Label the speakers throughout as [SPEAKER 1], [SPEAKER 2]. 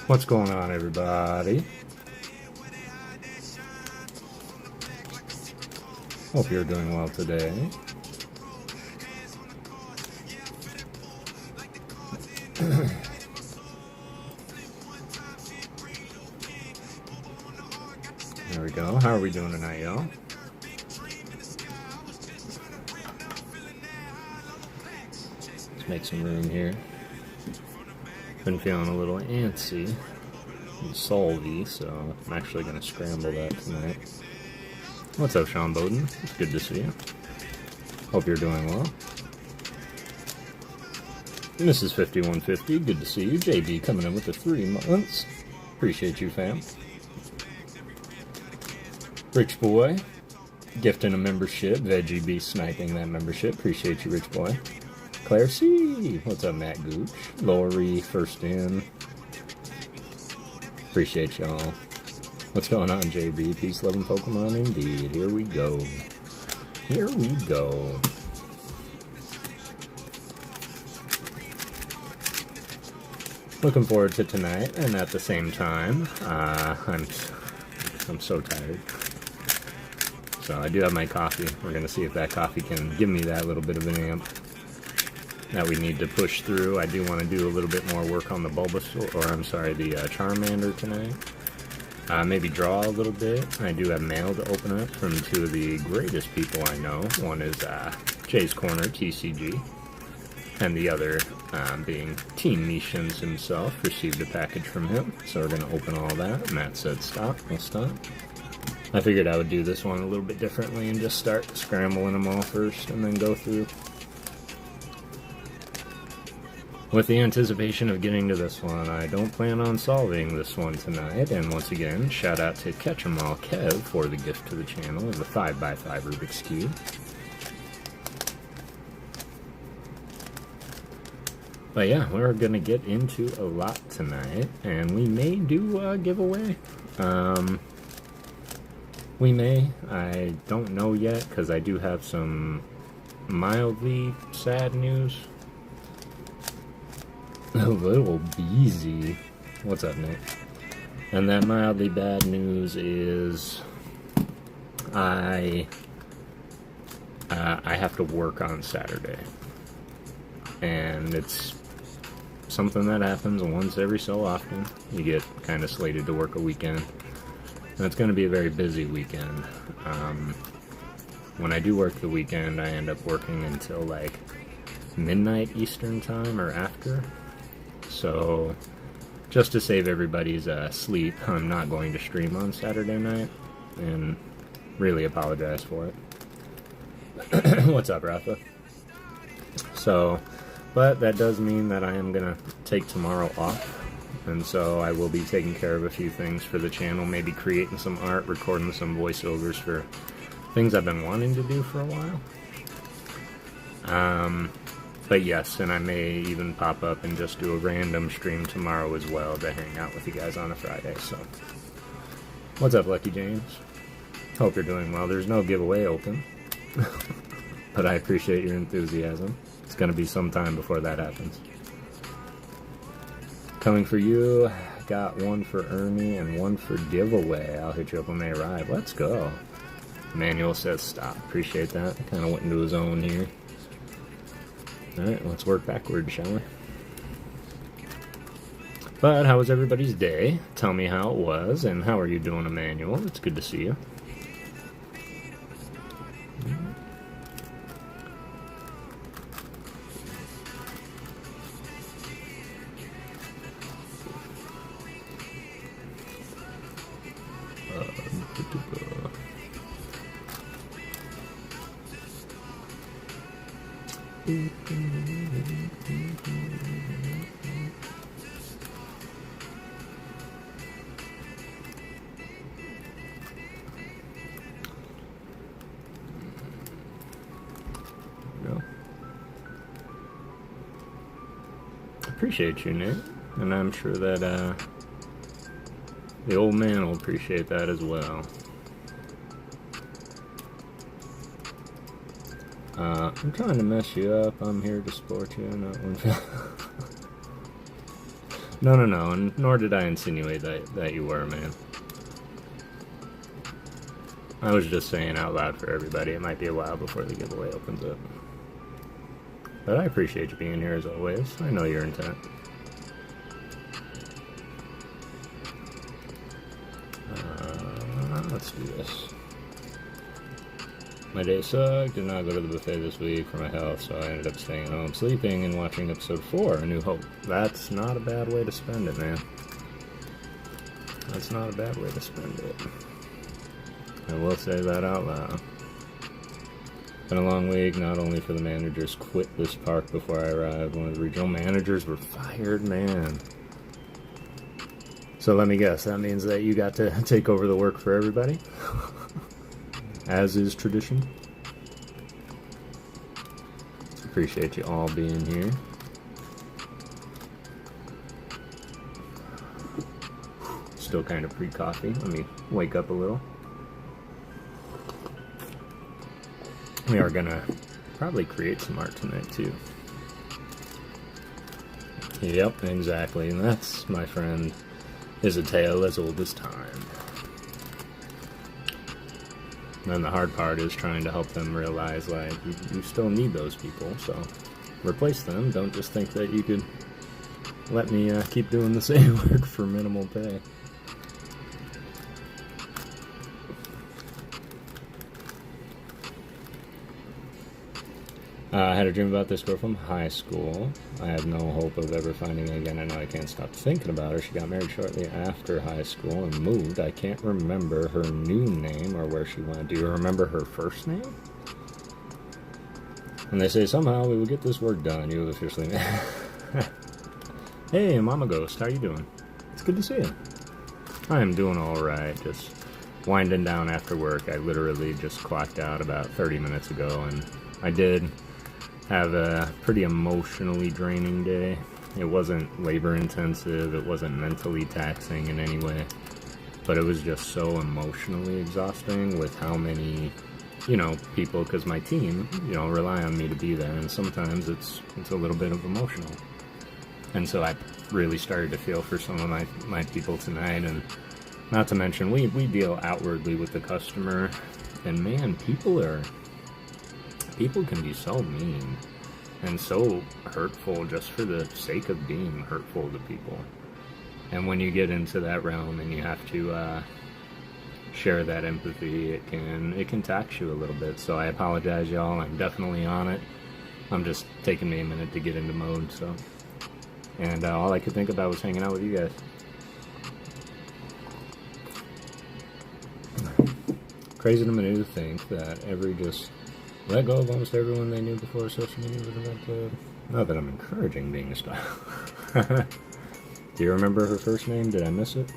[SPEAKER 1] What's going on, everybody? Hope you're doing well today. There we go. How are we doing tonight, y'all? Let's make some room here. Been feeling a little antsy and salty, so I'm actually going to scramble that tonight. What's up, Sean Bowden? It's good to see you. Hope you're doing well. Mrs. 5150, good to see you. JB coming in with the 3 months. Appreciate you, fam. Rich Boy, gifting a membership. Veggie B sniping that membership. Appreciate you, Rich Boy. Claire C. What's up, Matt Gooch? Lori, first in. Appreciate y'all. What's going on, JB? Peace, loving Pokemon indeed. Here we go. Here we go. Looking forward to tonight, and at the same time, I'm so tired. So I do have my coffee. We're gonna see if that coffee can give me that little bit of an amp that we need to push through. I do want to do a little bit more work on the Bulbasaur, or I'm sorry, the Charmander tonight. Maybe draw a little bit. I do have mail to open up from 2 of the greatest people I know. One is Jay's Corner, TCG, and the other being Team Mishins himself. Received a package from him, so we're going to open all that. Matt said stop, we'll stop. I figured I would do this one a little bit differently and just start scrambling them all first and then go through. With the anticipation of getting to this one, I don't plan on solving this one tonight, and once again, shout out to Catch'emall Kev for the gift to the channel of the 5x5 Rubik's Cube. But yeah, we're gonna get into a lot tonight, and we may do a giveaway. We may. I don't know yet, because I do have some mildly sad news. A little busy. What's up, Nick? And that mildly bad news is I have to work on Saturday. And it's something that happens once every so often. You get kind of slated to work a weekend. And it's going to be a very busy weekend. When I do work the weekend, I end up working until like midnight Eastern time or after. So, just to save everybody's sleep, I'm not going to stream on Saturday night, and really apologize for it. What's up, Rafa? So, but that does mean that I am going to take tomorrow off, and so I will be taking care of a few things for the channel, maybe creating some art, recording some voiceovers for things I've been wanting to do for a while. But yes, and I may even pop up and just do a random stream tomorrow as well to hang out with you guys on a Friday, so. What's up, Lucky James? Hope you're doing well. There's no giveaway open, but I appreciate your enthusiasm. It's going to be some time before that happens. Coming for you, got one for Ernie and one for giveaway. I'll hit you up when they arrive. Let's go. Manuel says stop. Appreciate that. Kind of went into his own here. Alright, let's work backwards, shall we? But how was everybody's day? Tell me how it was, and how are you doing, Emmanuel? It's good to see you. Appreciate you, Nick, and I'm sure that the old man will appreciate that as well. I'm trying to mess you up. I'm here to support you. Not one. No, and nor did I insinuate that you were, man. I was just saying out loud for everybody, it might be a while before the giveaway opens up. But I appreciate you being here as always. I know your intent. Let's do this. My day sucked, did not go to the buffet this week for my health, so I ended up staying home, sleeping, and watching episode 4, A New Hope. That's not a bad way to spend it, man. That's not a bad way to spend it. I will say that out loud. Been a long week, not only for the managers quit this park before I arrived, one of the regional managers were fired, man. So let me guess, that means that you got to take over the work for everybody? As is tradition. Appreciate you all being here. Still kind of pre-coffee. Let me wake up a little. We are gonna probably create some art tonight too. Yep, exactly. And that's, my friend, is a tale as old as time. And the hard part is trying to help them realize, like, you still need those people, so replace them. Don't just think that you could let me keep doing the same work for minimal pay. I had a dream about this girl from high school. I have no hope of ever finding her again. I know I can't stop thinking about her. She got married shortly after high school and moved. I can't remember her new name or where she went. Do you remember her first name? And they say somehow we will get this work done. You have officially... Hey, Mama Ghost, how you doing? It's good to see you. I am doing alright. Just winding down after work. I literally just clocked out about 30 minutes ago, and I did have a pretty emotionally draining day. It wasn't labor intensive, it wasn't mentally taxing in any way, but it was just so emotionally exhausting with how many, people, because my team, rely on me to be there, and sometimes it's a little bit of emotional. And so I really started to feel for some of my people tonight, and not to mention, we deal outwardly with the customer, and man, people can be so mean and so hurtful just for the sake of being hurtful to people. And when you get into that realm and you have to share that empathy, it can tax you a little bit. So I apologize, y'all. I'm definitely on it. I'm just taking me a minute to get into mode. So, and all I could think about was hanging out with you guys. Crazy to me to think that just let go of almost everyone they knew before social media was invented. Not that I'm encouraging being a style. Do you remember her first name? Did I miss it?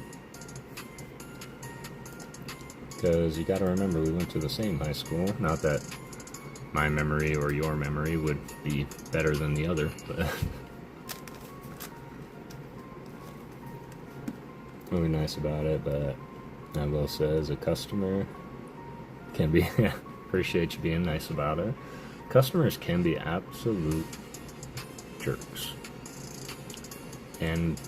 [SPEAKER 1] Because you gotta remember, we went to the same high school. Not that my memory or your memory would be better than the other, but... really nice about it, but I will say, as a customer, can be... Appreciate you being nice about it. Customers can be absolute jerks. And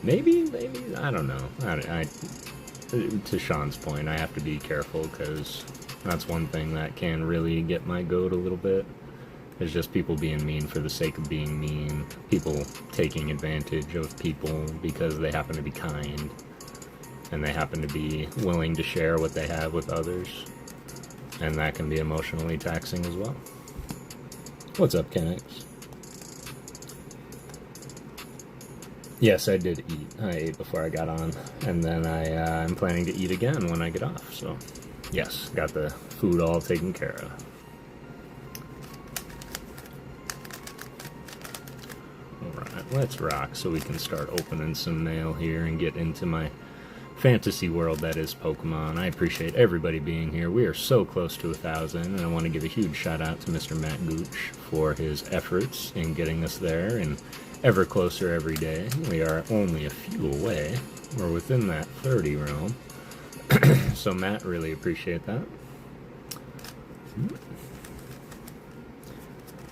[SPEAKER 1] maybe, I don't know. To Sean's point, I have to be careful, because that's one thing that can really get my goat a little bit. Is just people being mean for the sake of being mean. People taking advantage of people because they happen to be kind. And they happen to be willing to share what they have with others. And that can be emotionally taxing as well. What's up, Kenix? Yes, I did eat. I ate before I got on. And then I'm planning to eat again when I get off. So, yes, got the food all taken care of. Alright, let's rock so we can start opening some mail here and get into my fantasy world that is Pokemon. I appreciate everybody being here. We are so close to 1,000, and I want to give a huge shout out to Mr. Matt Gooch for his efforts in getting us there, and ever closer every day. We are only a few away. We're within that 30 realm. So Matt, really appreciate that.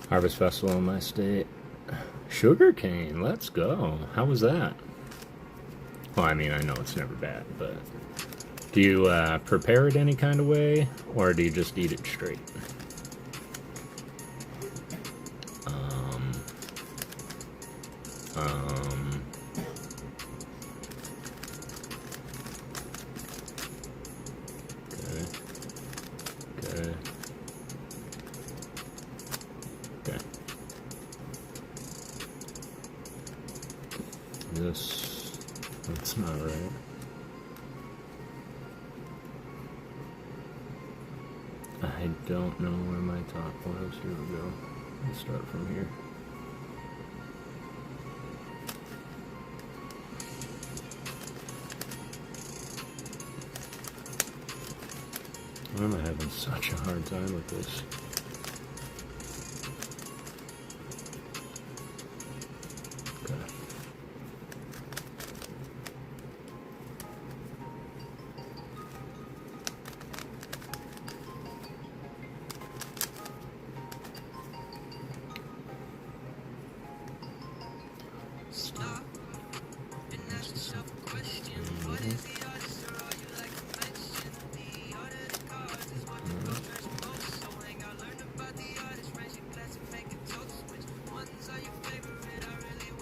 [SPEAKER 1] Harvest Festival in my state. Sugarcane, let's go. How was that? Well, I mean, I know it's never bad, but do you prepare it any kind of way, or do you just eat it straight? Okay. That's not right. I don't know where my top was. Here we go. Let's start from here. Why am I having such a hard time with this?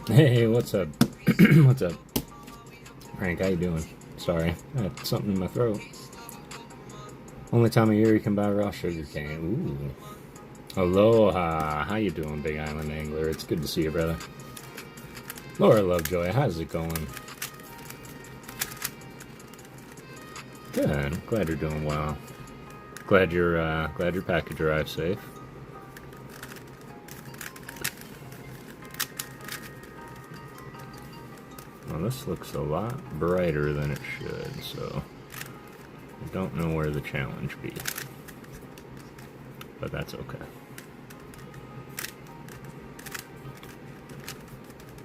[SPEAKER 1] Hey, what's up? What's up? Frank, how you doing? Sorry, I had something in my throat. Only time of year you can buy raw sugarcane. Ooh. Aloha. How you doing, Big Island Angler? It's good to see you, brother. Laura Lovejoy, how's it going? Good. Glad you're doing well. Glad your package arrived safe. Well, this looks a lot brighter than it should, so I don't know where the challenge be. But that's okay.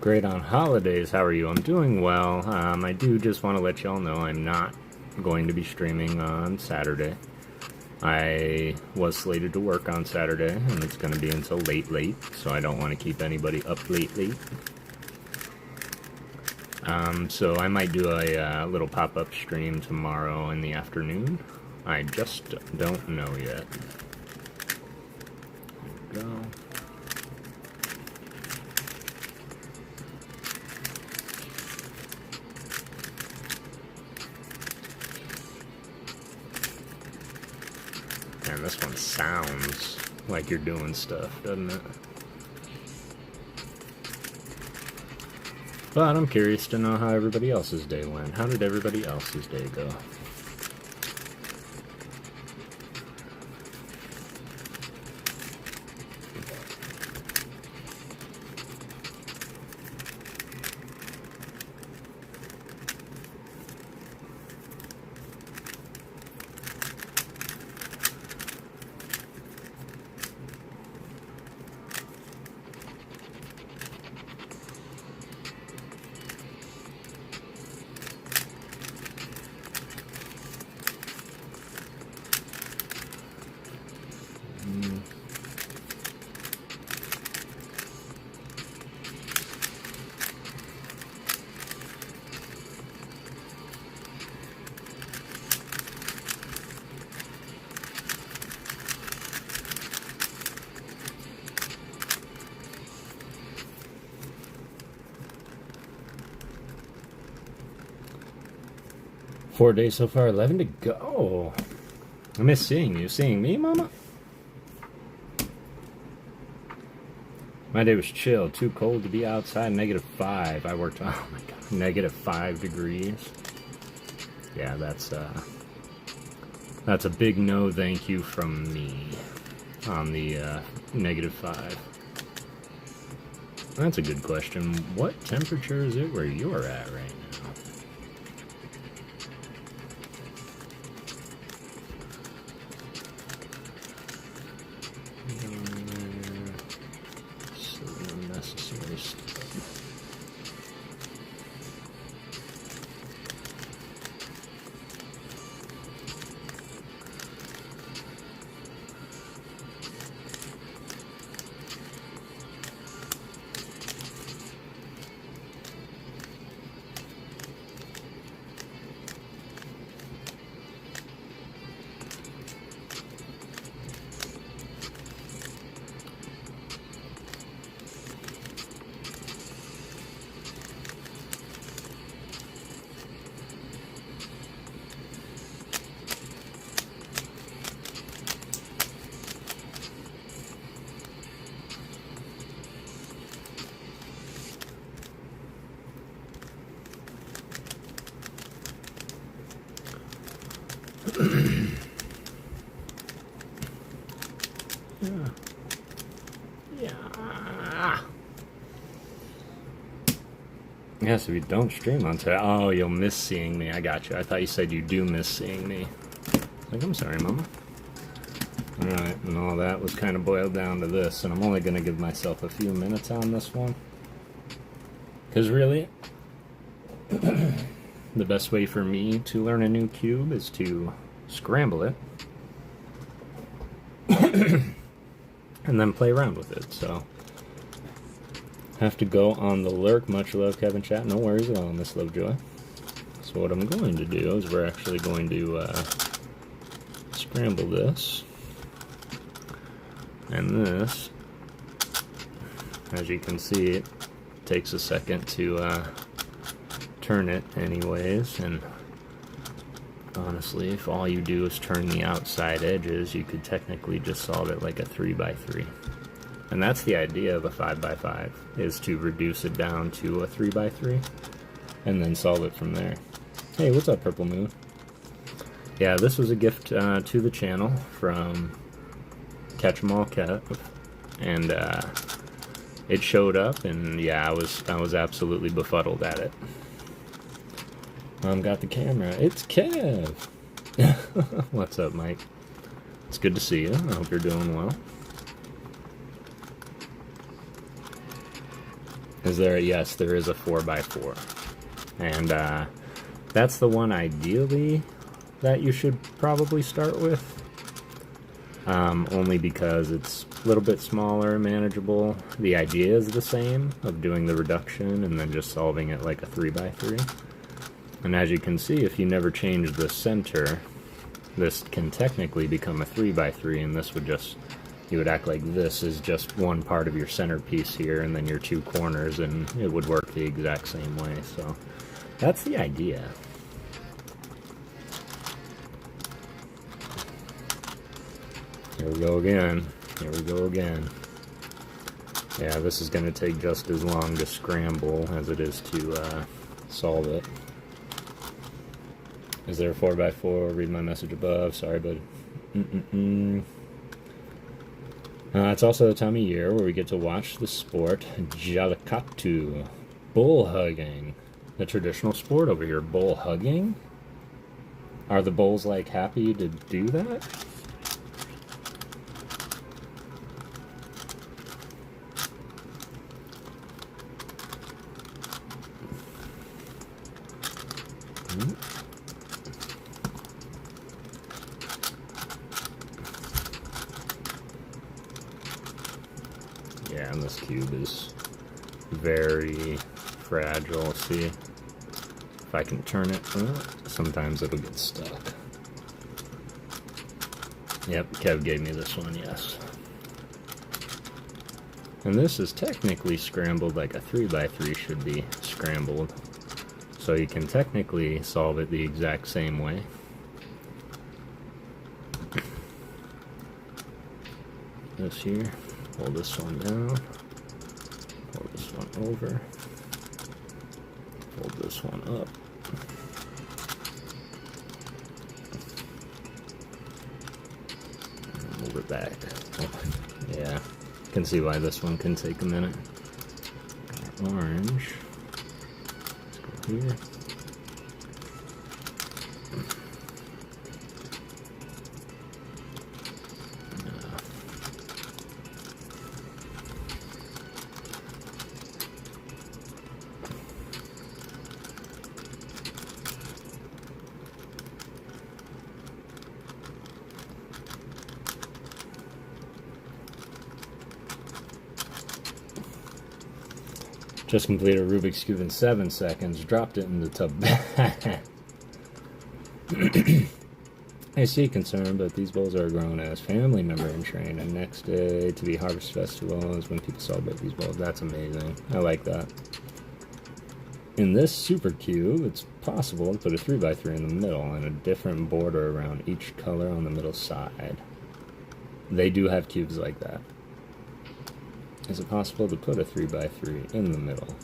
[SPEAKER 1] Great on holidays. How are you? I'm doing well. I do just want to let y'all know I'm not going to be streaming on Saturday. I was slated to work on Saturday, and it's going to be until late, so I don't want to keep anybody up late. So I might do a little pop-up stream tomorrow in the afternoon. I just don't know yet. There we go. Man, this one sounds like you're doing stuff, doesn't it? But I'm curious to know how everybody else's day went. How did everybody else's day go? Four days so far, 11 to go. I miss seeing you. Seeing me, Mama? My day was chill. Too cold to be outside. -5. I worked, oh my god, -5 degrees. Yeah, that's a big no thank you from me on the -5. That's a good question. What temperature is it where you're at right now? Yeah. Yeah. Yes, if you don't stream on today, oh, you'll miss seeing me. I got you. I thought you said you do miss seeing me. Like, I'm sorry, Mama. Alright, and all that was kind of boiled down to this, and I'm only going to give myself a few minutes on this one. Because really, the best way for me to learn a new cube is to scramble it and then play around with it. So have to go on the lurk. Much love, Kevin chat. No worries at all, Miss Lovejoy. So what I'm going to do is we're actually going to scramble this and this. As you can see, it takes a second to turn it anyways, and honestly, if all you do is turn the outside edges, you could technically just solve it like a 3x3. And that's the idea of a 5x5, is to reduce it down to a 3x3 and then solve it from there. Hey, what's up, Purple Moon? Yeah, this was a gift to the channel from Catch 'em All Kev, and it showed up, and yeah, I was absolutely befuddled at it. Got the camera. It's Kev! What's up, Mike? It's good to see you. I hope you're doing well. Is there? Yes, there is a 4x4. And that's the one ideally that you should probably start with. Only because it's a little bit smaller, manageable. The idea is the same, of doing the reduction and then just solving it like a 3x3. And as you can see, if you never change the center, this can technically become a 3x3, and this would just, you would act like this is just one part of your centerpiece here, and then your two corners, and it would work the exact same way. So that's the idea. Here we go again. Here we go again. Yeah, this is going to take just as long to scramble as it is to solve it. Is there a 4x4? Read my message above. Sorry, bud. It's also the time of year where we get to watch the sport Jallikattu, bull hugging. The traditional sport over here, bull hugging? Are the bulls, like, happy to do that? Yeah, and this cube is very fragile. See, if I can turn it, sometimes it'll get stuck. Yep, Kev gave me this one, yes. And this is technically scrambled like a 3x3 should be scrambled. So you can technically solve it the exact same way. This here, pull this one down, pull this one over, pull this one up. And move it back. Oh, yeah, you can see why this one can take a minute. Orange. Here. Just completed a Rubik's Cube in 7 seconds. Dropped it in the tub. I see concern, but these bowls are grown as family member in train, and next day to be Harvest Festival is when people celebrate these bowls. That's amazing. I like that. In this Super Cube, it's possible to put a 3x3 in the middle and a different border around each color on the middle side. They do have cubes like that. Is it possible to put a 3x3 in the middle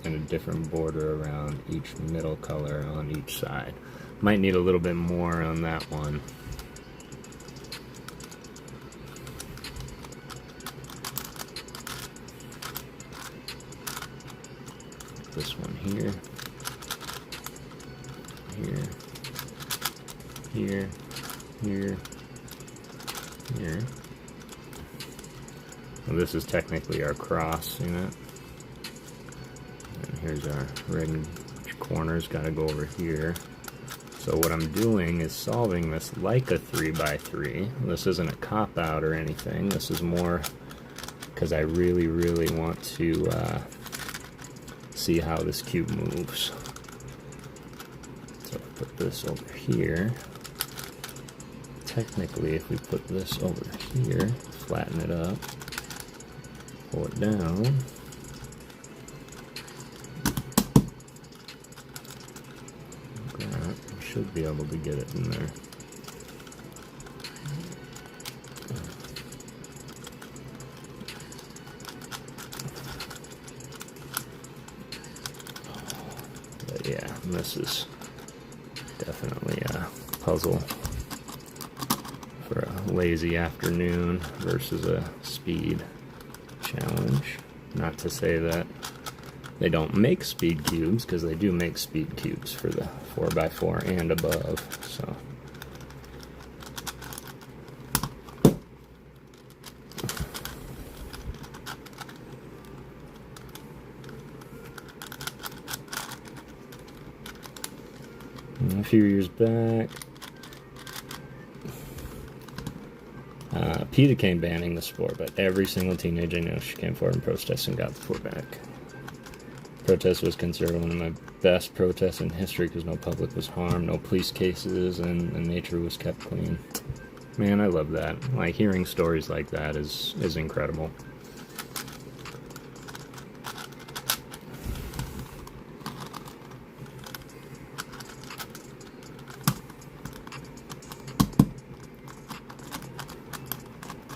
[SPEAKER 1] and a different border around each middle color on each side? Might need a little bit more on that one. This one here. Here. Well, this is technically our cross, you know. And here's our red corners, gotta go over here. So what I'm doing is solving this like a 3x3. This isn't a cop-out or anything. This is more because I really, really want to see how this cube moves. So I'll put this over here. Technically, if we put this over here, flatten it up, pull it down, should be able to get it in there. But yeah, this is definitely a puzzle for a lazy afternoon versus a speed challenge. Not to say that they don't make speed cubes, because they do make speed cubes for the 4x4 and above, so. A few years back, PETA came banning the sport, but every single teenager I know she came forward and protested and got the sport back. Protest was considered one of my best protests in history because no public was harmed, no police cases, and nature was kept clean. Man, I love that. Like, hearing stories like that is incredible.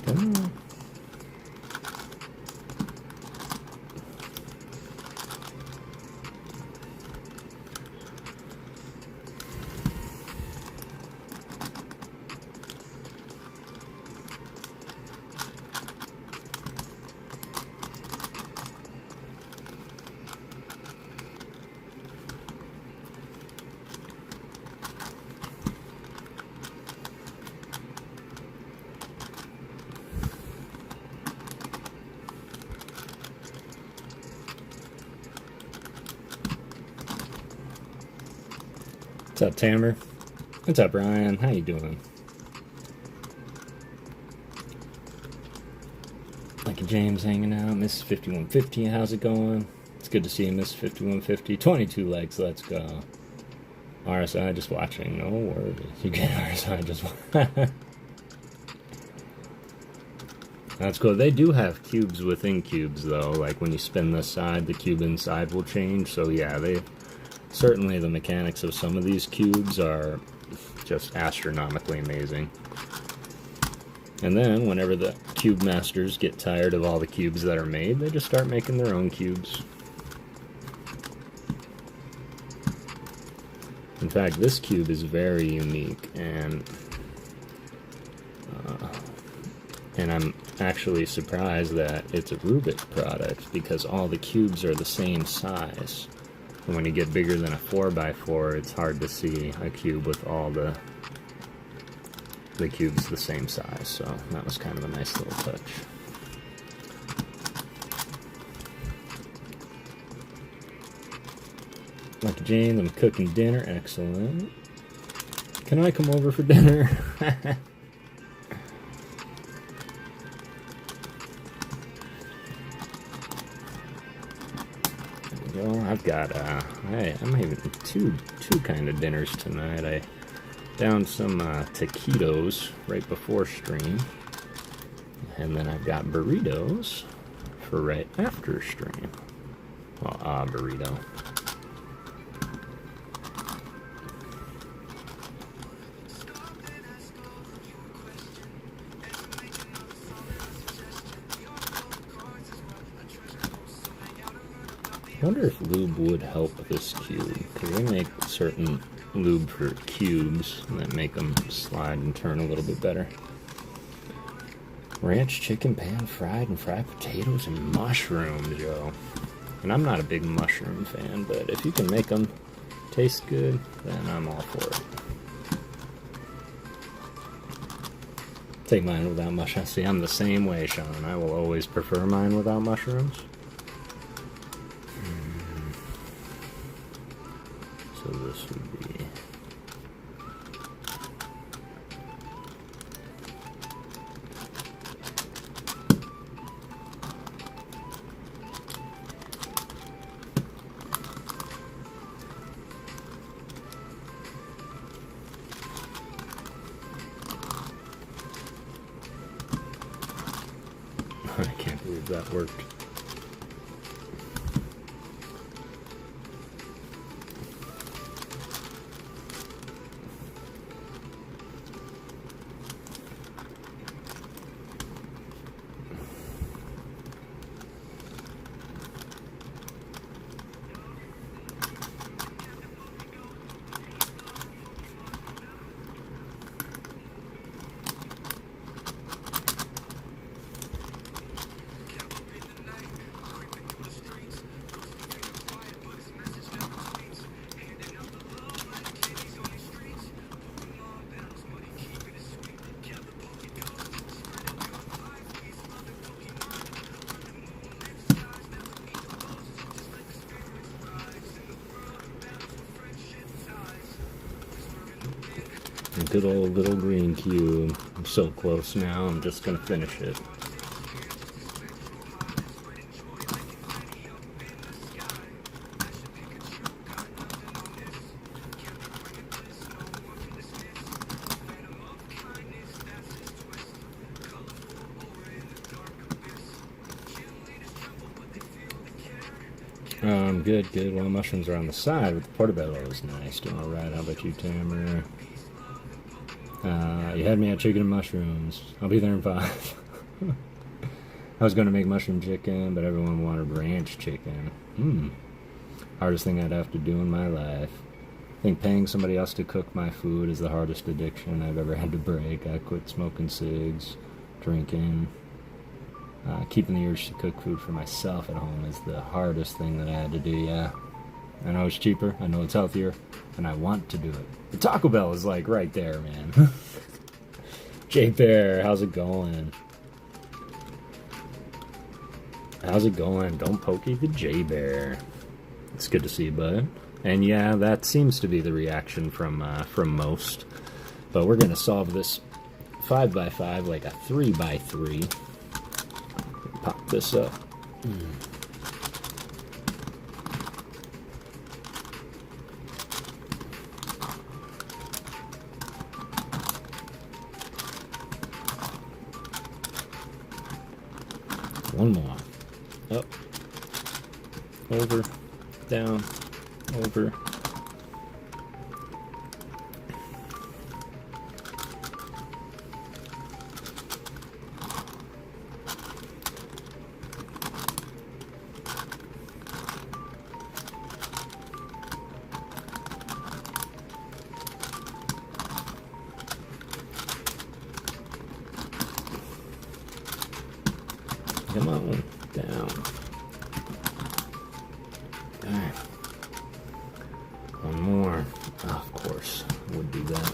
[SPEAKER 1] Come on. What's up, Tamer? What's up, Ryan? How you doing? Lucky James hanging out. Miss 5150, how's it going? It's good to see you, Miss 5150. 22 likes, let's go. RSI just watching. No worries. You get RSI just watching. That's cool. They do have cubes within cubes, though. Like, when you spin this side, the cube inside will change. So, yeah, certainly the mechanics of some of these cubes are just astronomically amazing. And then, whenever the cube masters get tired of all the cubes that are made, they just start making their own cubes. In fact, this cube is very unique, and I'm actually surprised that it's a Rubik product, because all the cubes are the same size. And when you get bigger than a 4x4, it's hard to see a cube with all the cubes the same size, so that was kind of a nice little touch. Lucky James, I'm cooking dinner, excellent. Can I come over for dinner? I've got I'm having two kind of dinners tonight. I downed some taquitos right before stream, and then I've got burritos for right after stream. Well, burrito. I wonder if lube would help this cube, because they make certain lube for cubes that make them slide and turn a little bit better. Ranch chicken pan fried and fried potatoes and mushrooms, yo. And I'm not a big mushroom fan, but if you can make them taste good, then I'm all for it. Take mine without mushrooms. See, I'm the same way, Sean. I will always prefer mine without mushrooms. So this would be... I can't believe that worked. Good old little green cube. I'm so close now, I'm just gonna finish it. Good. Well, mushrooms are on the side, but the portobello is nice. Doing alright. How about you, Tamer? You had me at chicken and mushrooms. I'll be there in 5. I was going to make mushroom chicken, but everyone wanted ranch chicken. Hardest thing I'd have to do in my life. I think paying somebody else to cook my food is the hardest addiction I've ever had to break. I quit smoking cigs, drinking. Keeping the urge to cook food for myself at home is the hardest thing that I had to do, yeah. I know it's cheaper, I know it's healthier, and I want to do it. The Taco Bell is like right there, man. J Bear, how's it going? How's it going? Don't pokey the J Bear. It's good to see you, bud. And yeah, that seems to be the reaction from most. But we're gonna solve this 5x5 like a 3x3. Pop this up. One more. Up. Over. Down. Over. Come on, down. Alright. One more. Oh, of course, would do that.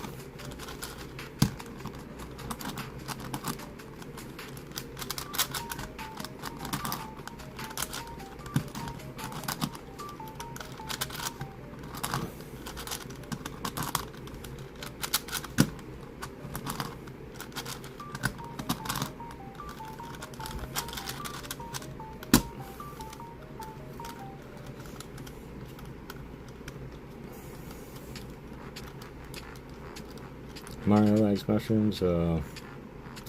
[SPEAKER 1] Mario likes mushrooms, so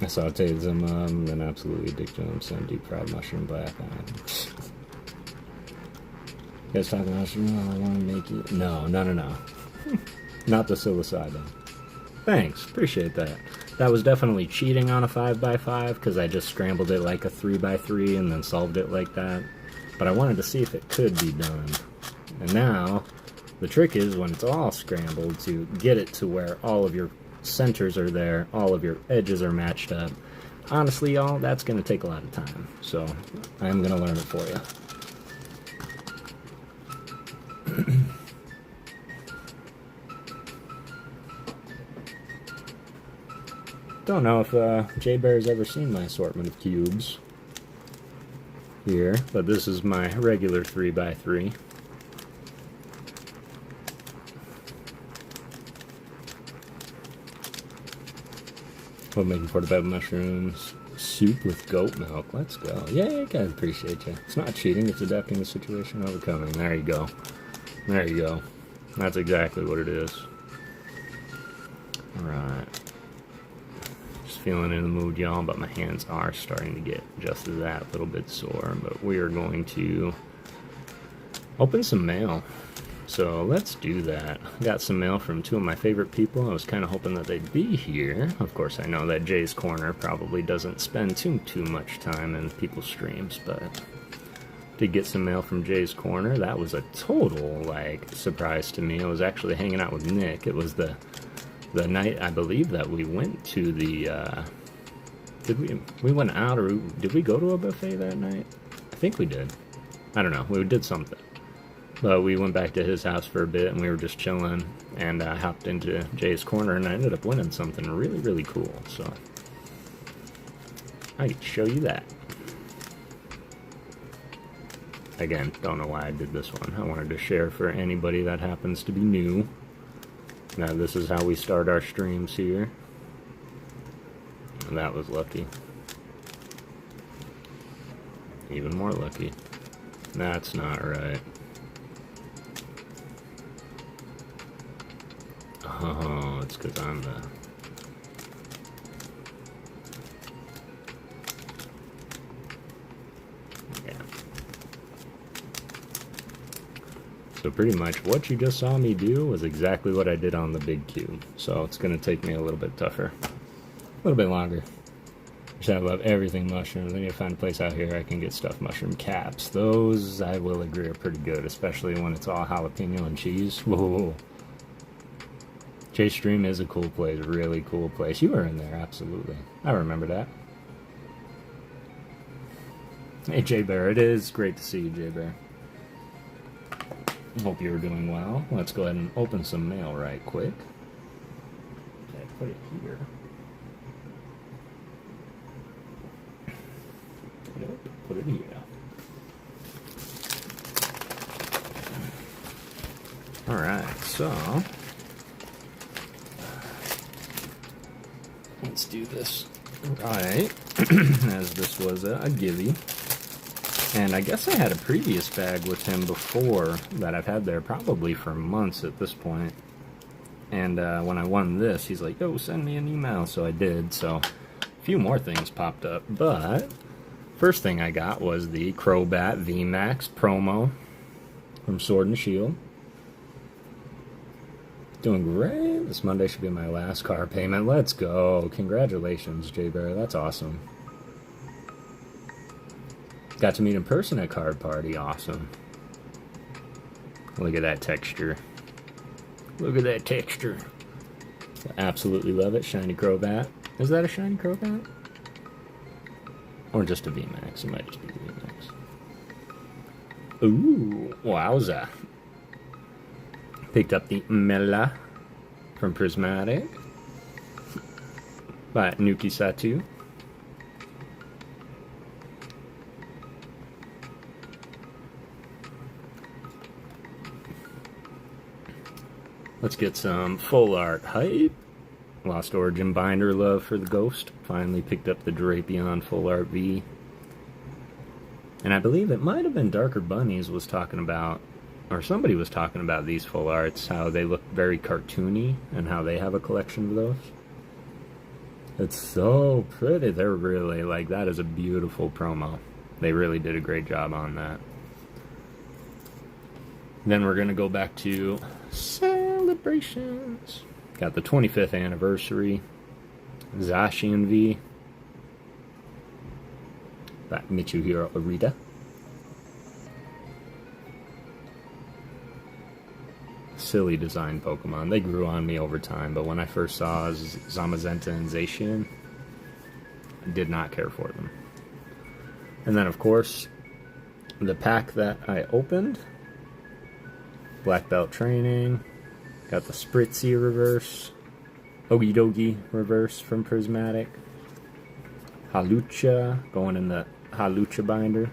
[SPEAKER 1] I sauteed them, then absolutely addicted to them, some deep fried mushroom black. You guys talking mushroom? Oh, I want to make it. No. Not the psilocybin. Thanks, appreciate that. That was definitely cheating on a 5x5, because I just scrambled it like a 3x3 and then solved it like that. But I wanted to see if it could be done. And now, The trick is when it's all scrambled to get it to where all of your centers are there, all of your edges are matched up. Honestly, y'all, that's going to take a lot of time. So I'm going to learn it for you. Don't know if J-Bear's ever seen my assortment of cubes here, but this is my regular 3x3. We're making portobello mushrooms soup with goat milk. Let's go. Yay, guys, appreciate you. It's not cheating, it's adapting the situation, overcoming. There you go. There you go. That's exactly what it is. Alright. Just feeling in the mood, y'all, but my hands are starting to get just that little bit sore. But we are going to open some mail. So let's do that. Got some mail from two of my favorite people. I was kind of hoping that they'd be here. Of course, I know that Jay's Corner probably doesn't spend too much time in people's streams, but did get some mail from Jay's Corner. That was a total, like, surprise to me. I was actually hanging out with Nick. It was the night, I believe, that we went to the, we went out, or did we go to a buffet that night? I think we did. I don't know. We did something. But we went back to his house for a bit, and we were just chilling, and I hopped into Jay's Corner, and I ended up winning something really, really cool, so I can show you that. Again, don't know why I did this one. I wanted to share for anybody that happens to be new. Now, this is how we start our streams here. And that was lucky. Even more lucky. That's not right. Oh, it's because I'm the... Yeah. So pretty much what you just saw me do was exactly what I did on the big cube. So it's going to take me a little bit tougher. A little bit longer. Which I love everything mushrooms. I need to find a place out here I can get stuffed mushroom caps. Those, I will agree, are pretty good, especially when it's all jalapeno and cheese. Whoa. Jay's Stream is a cool place, really cool place. You were in there, absolutely. I remember that. Hey, J-Bear, it is great to see you, J-Bear. Hope you're doing well. Let's go ahead and open some mail right quick. Okay, put it here. Nope, put it here. Alright, so... let's do this right, as this was a gimme. And I guess I had a previous bag with him before that I've had there probably for months at this point. And when I won this, he's like, yo, send me an email. So I did. So a few more things popped up. But first thing I got was the Crobat VMAX promo from Sword and Shield. Doing great. This Monday should be my last car payment. Let's go. Congratulations, J-Bear. That's awesome. Got to meet in person at Card Party. Awesome. Look at that texture. Look at that texture. I absolutely love it. Shiny Crobat. Is that a shiny Crobat? Or just a VMAX? It might just be the VMAX. Ooh. Wowza. Picked up the Mela from Prismatic by Nuki Satu. Let's get some full art hype. Lost Origin binder love for the Ghost. Finally picked up the Drapion full art V. And I believe it might have been Darker Bunnies was talking about, or somebody was talking about these full arts, how they look very cartoony, and how they have a collection of those. It's so pretty. They're really, like, that is a beautiful promo. They really did a great job on that. Then we're going to go back to celebrations. Got the 25th anniversary Zacian V by Mitsuhiro Arita. silly design Pokemon. They grew on me over time, but when I first saw Zamazenta and Zacian, I did not care for them. And then, of course, the pack that I opened, Black Belt Training, got the Spritzy reverse, Ogie Dogie reverse from Prismatic, Halucha, going in the Halucha binder.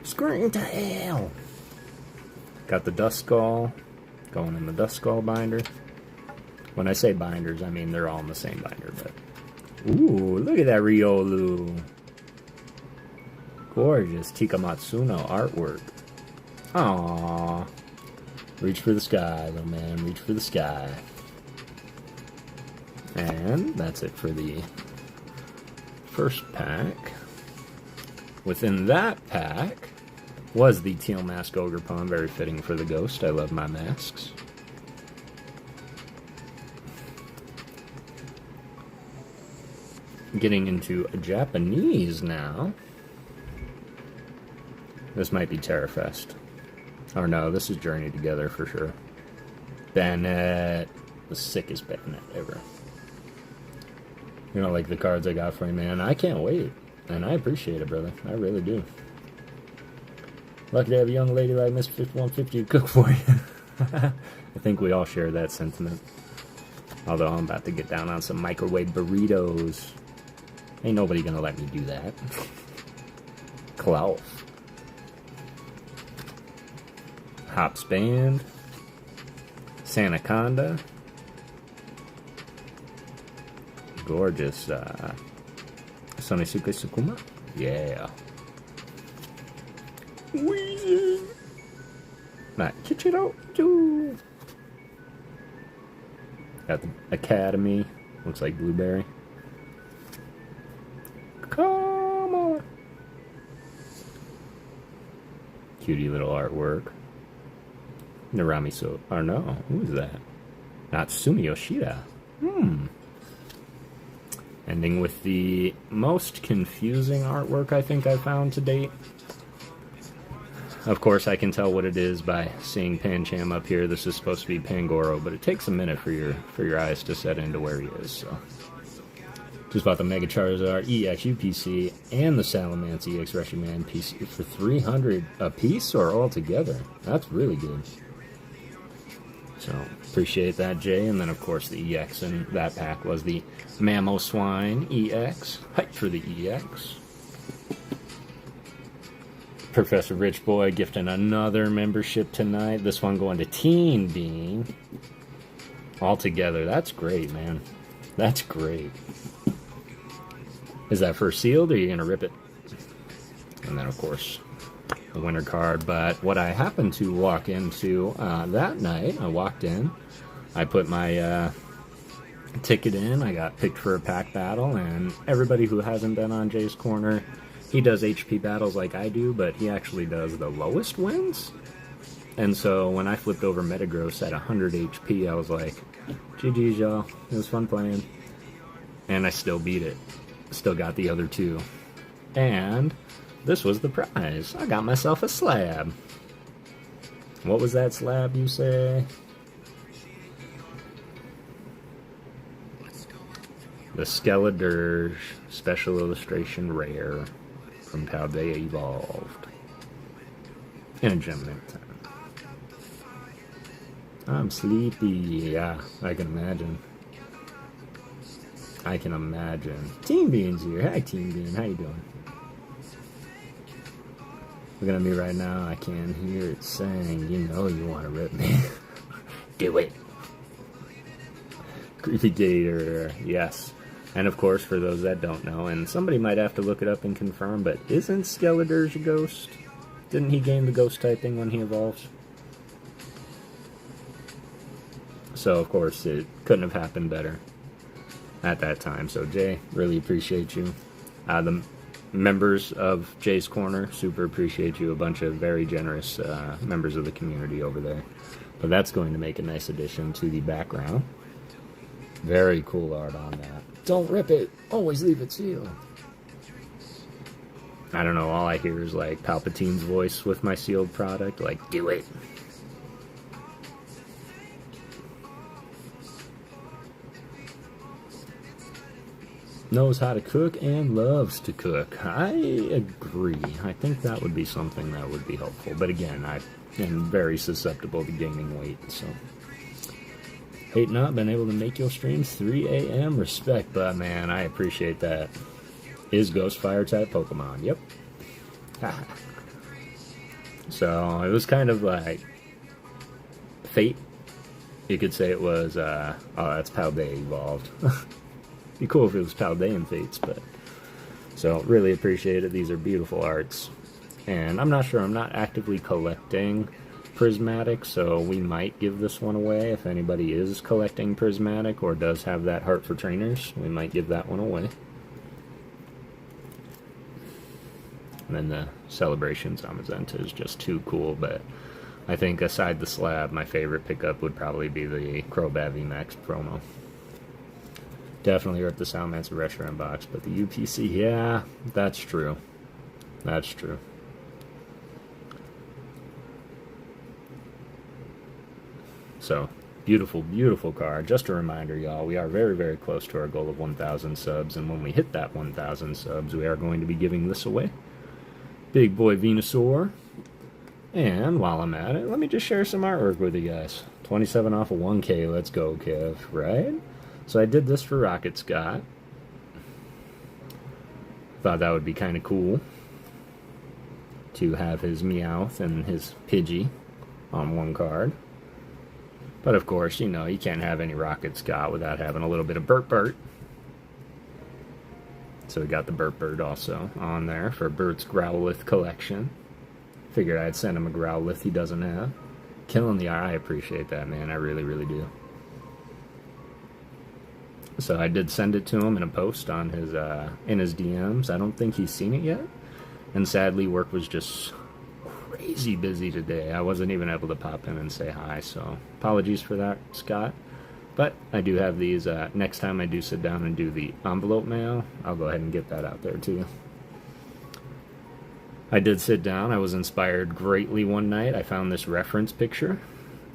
[SPEAKER 1] Scream to hell! Got the Duskull, going in the Duskull binder. When I say binders, I mean they're all in the same binder, but... Ooh, look at that Riolu! Gorgeous Tika Matsuno artwork. Aww. Reach for the sky, little man, reach for the sky. And that's it for the first pack. Within that pack was the Teal Mask Ogerpon, very fitting for the ghost. I love my masks. Getting into Japanese now. This might be Terrafest. Or no, this is Journey Together for sure. Bennett. The sickest Bennett ever. You know, like the cards I got for you, man. I can't wait. And I appreciate it, brother. I really do. Lucky to have a young lady like Miss 5150 to cook for you. I think we all share that sentiment. Although I'm about to get down on some microwave burritos. Ain't nobody gonna let me do that. Klaus. Hops Band. Sanaconda. Gorgeous, Sonisuke Sukuma? Yeah. Weezy! Not Kichiro, too! Got the Academy. Looks like Blueberry. Come on! Cutie little artwork. Naramiso. Or no, who is that? Natsumi Yoshida. Ending with the most confusing artwork I think I've found to date. Of course, I can tell what it is by seeing Pancham up here. This is supposed to be Pangoro, but it takes a minute for your eyes to set into where he is. So, just bought the Mega Charizard EX UPC and the Salamence EX Reshiman PC for $300 a piece or all together. That's really good. So, appreciate that, Jay. And then, of course, the EX in that pack was the Mamoswine EX. Hype for the EX. Professor Rich Boy gifting another membership tonight. This one going to Teen Bean. All together. That's great, man. That's great. Is that first sealed, or are you going to rip it? And then, of course, the winter card. But what I happened to walk into that night, I walked in, I put my ticket in, I got picked for a pack battle, and everybody who hasn't been on Jay's Corner, he does HP battles like I do, but he actually does the lowest wins. And so when I flipped over Metagross at 100 HP, I was like, GG's, y'all. It was fun playing. And I still beat it. Still got the other two. And this was the prize. I got myself a slab. What was that slab, you say? The Skeledirge Special Illustration Rare from Paldea Evolved. And a gem time. I'm sleepy. Yeah, I can imagine. I can imagine. Team Bean's here. Hi, Team Bean. How you doing? Looking at me right now, I can hear it saying, you know you want to rip me. Do it. Creepy Gator. Yes. And of course, for those that don't know, and somebody might have to look it up and confirm, but isn't Skeledirge a ghost? Didn't he gain the ghost typing when he evolves? So, of course, it couldn't have happened better at that time. So, Jay, really appreciate you. The members of Jay's Corner, super appreciate you. A bunch of very generous members of the community over there. But that's going to make a nice addition to the background. Very cool art on that. Don't rip it. Always leave it sealed. I don't know, all I hear is like Palpatine's voice with my sealed product. Like, do it. knows how to cook and loves to cook. I agree. I think that would be something that would be helpful. But again, I am very susceptible to gaining weight, so. Hate not been able to make your streams 3 a.m. Respect, but man, I appreciate that. Is Ghost Fire type Pokemon? Yep. So it was kind of like fate. You could say it was, oh, that's Paldean evolved. Be cool if it was Paldean Fates, but. So, really appreciate it. These are beautiful arts. And I'm not sure, I'm not actively collecting Prismatic, so we might give this one away. If anybody is collecting Prismatic or does have that heart for trainers, we might give that one away. And then the Celebration Zamazenta is just too cool, but I think aside the slab, my favorite pickup would probably be the Crobat VMAX promo. Definitely rip the Soundmancer Restaurant box, but the UPC, yeah, that's true. That's true. So, beautiful, beautiful card. Just a reminder, y'all, we are very, very close to our goal of 1,000 subs, and when we hit that 1,000 subs, we are going to be giving this away. Big Boy Venusaur. And while I'm at it, let me just share some artwork with you guys. 27 off of 1K, let's go, Kev, right? So I did this for Rocket Scott. Thought that would be kind of cool to have his Meowth and his Pidgey on one card. But of course, you know, you can't have any Rocket Scott without having a little bit of Burt. So we got the Burt also on there for Bert's Growlithe collection. Figured I'd send him a Growlithe he doesn't have. Killing the art, I appreciate that, man. I really, really do. So I did send it to him in a post on his in his DMs. I don't think he's seen it yet. And sadly, work was just crazy busy today. I wasn't even able to pop in and say hi, so apologies for that, Scott. But I do have these. Next time I do sit down and do the envelope mail, I'll go ahead and get that out there to you. I did sit down. I was inspired greatly one night. I found this reference picture,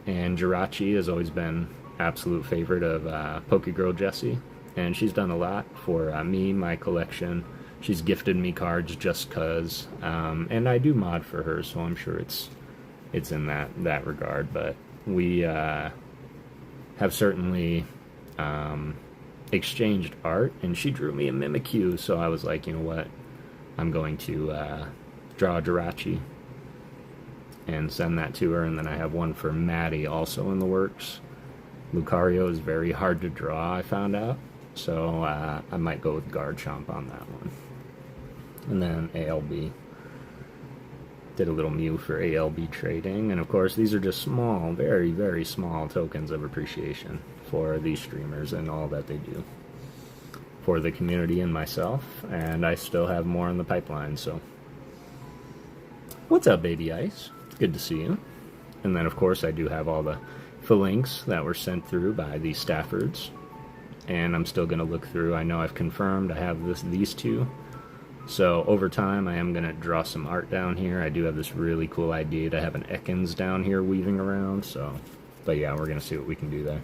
[SPEAKER 1] and Jirachi has always been absolute favorite of PokéGirl Jessie, and she's done a lot for me, my collection. She's gifted me cards just cause, and I do mod for her, so I'm sure it's in that regard. But we have certainly exchanged art, and she drew me a Mimikyu, so I was like, you know what, I'm going to draw a Jirachi and send that to her. And then I have one for Maddie also in the works. Lucario is very hard to draw, I found out, so I might go with Garchomp on that one. And then ALB. Did a little Mew for ALB trading, and of course these are just small, very, very small tokens of appreciation for these streamers and all that they do for the community and myself, and I still have more in the pipeline, so. What's up, Baby Ice? Good to see you. And then of course I do have all the links that were sent through by the Staffords, and I'm still going to look through. I know I've confirmed I have these two, so over time I am going to draw some art down here. I do have this really cool idea to have an Ekans down here weaving around, so, but yeah, we're going to see what we can do there.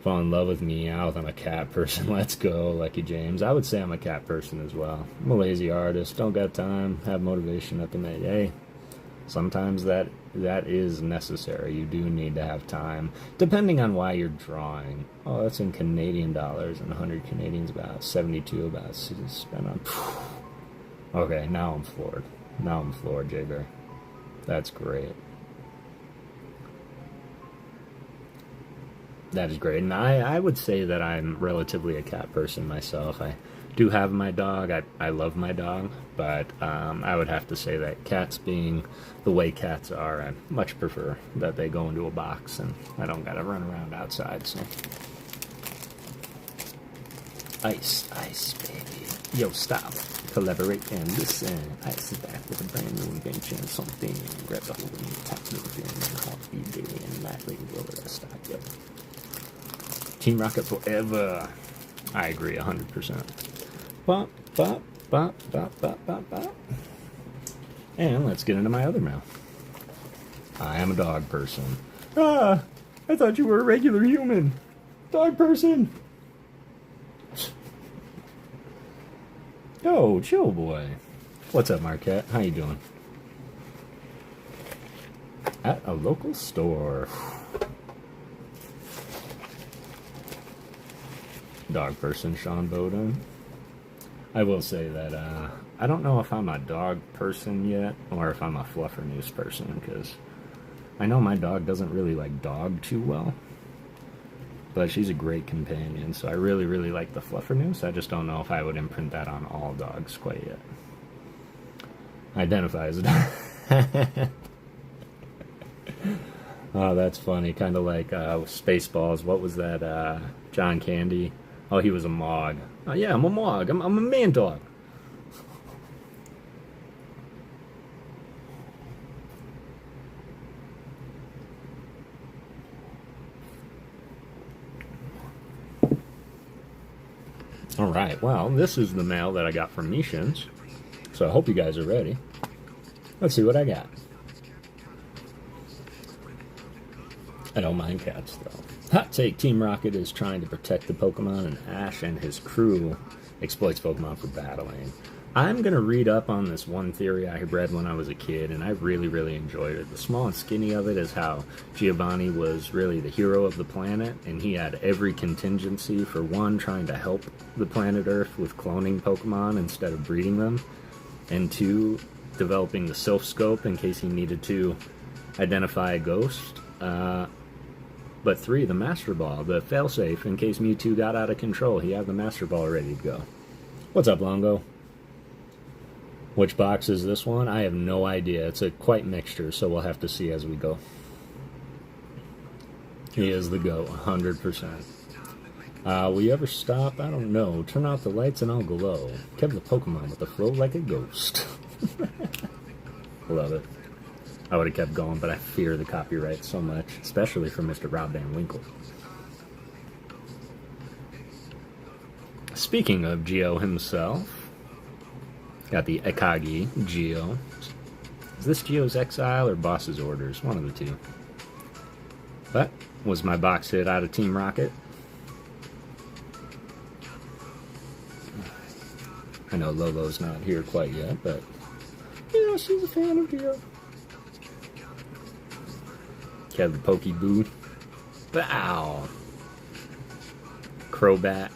[SPEAKER 1] Fall in love with Meowth. I'm a cat person. Let's go, Lucky James. I would say I'm a cat person as well. I'm a lazy artist, don't got time, have motivation at the minute. Hey, sometimes that is necessary. You do need to have time, depending on why you're drawing. Oh, that's in Canadian dollars, and 100 Canadians about 72 about spent on. Okay, now I'm floored. Now I'm floored, Jay-Bear. That's great. That is great, and I would say that I'm relatively a cat person myself. I do have my dog. I love my dog, but I would have to say that cats being the way cats are, I much prefer that they go into a box and I don't gotta run around outside, so. Ice, baby. Yo, stop. Collaborate and listen. Ice is back with a brand new invention. Something. Grab the whole new top of the thing and heartbeat daily and nightly. Roll it, stop. Yep. Team Rocket forever. I agree 100%. Bop, bop, bop, bop, bop, bop, bop. And let's get into my other mouth. I am a dog person. Ah, I thought you were a regular human. Dog person. Yo, chill boy. What's up, Marquette? How you doing? At a local store. Dog person, Sean Bowden. I will say that I don't know if I'm a dog person yet or if I'm a fluffernoose person, because I know my dog doesn't really like dog too well, but she's a great companion, so I really, really like the fluffernoose. I just don't know if I would imprint that on all dogs quite yet. Identify as a dog. Oh, that's funny. Kind of like Spaceballs. What was that? John Candy. Oh, he was a Mog. Oh, yeah, I'm a Mog. I'm a man dog. Alright, well, this is the mail that I got from Mishins. So I hope you guys are ready. Let's see what I got. I don't mind cats, though. Hot take, Team Rocket is trying to protect the Pokemon, and Ash and his crew exploits Pokemon for battling. I'm going to read up on this one theory I read when I was a kid, and I really, really enjoyed it. The small and skinny of it is how Giovanni was really the hero of the planet, and he had every contingency for, one, trying to help the planet Earth with cloning Pokemon instead of breeding them, and two, developing the Sylph Scope in case he needed to identify a ghost. But three, the Master Ball, the failsafe in case Mewtwo got out of control. He had the Master Ball ready to go. What's up, Longo? Which box is this one? I have no idea. It's a quite mixture, so we'll have to see as we go. He is the GOAT, 100%. Will you ever stop? I don't know. Turn out the lights and I'll glow. Kev the Pokemon with a flow like a ghost. Love it. I would have kept going, but I fear the copyright so much, especially from Mr. Rob Van Winkle. Speaking of Geo himself, got the Akagi Geo. Is this Geo's Exile or Boss's Orders? One of the two. But was my box hit out of Team Rocket? I know Lolo's not here quite yet, but yeah, she's a fan of Geo. Kev the PokéGhost. Bow. Crobat.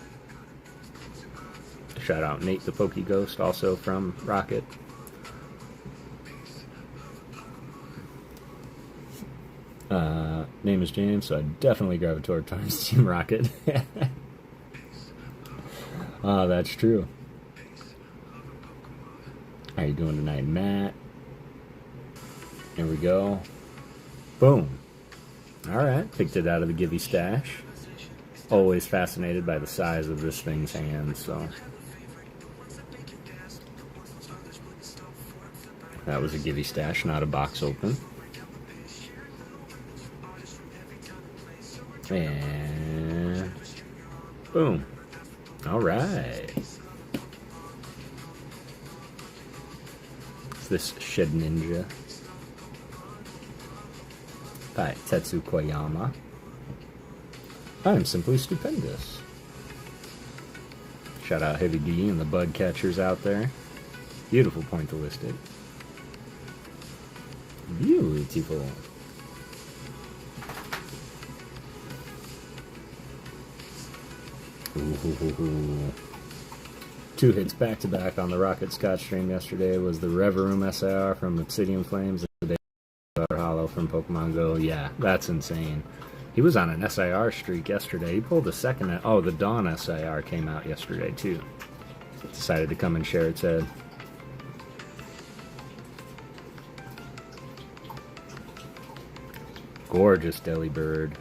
[SPEAKER 1] Shout out Nate the PokéGhost, also from Rocket. Name is James, so I definitely gravitate towards Team Rocket. Oh, that's true. How you doing tonight, Matt? Here we go. Boom. Alright, picked it out of the Gibby stash. Always fascinated by the size of this thing's hand, so. That was a Gibby stash, not a box open. And boom. Alright. It's this Shed Ninja by Tetsu Koyama. I am simply stupendous. Shout out Heavy D and the bud catchers out there. Beautiful Pointillistic. Beautiful. Ooh. 2 hits back to back on the Rocket Scotch stream yesterday was the Reverum SIR from Obsidian Flames and the Hollow from Pokemon Go. Yeah, that's insane. He was on an SIR streak yesterday. He pulled the second. Oh, the Dawn SIR came out yesterday too. Decided to come and share its head. Gorgeous Delibird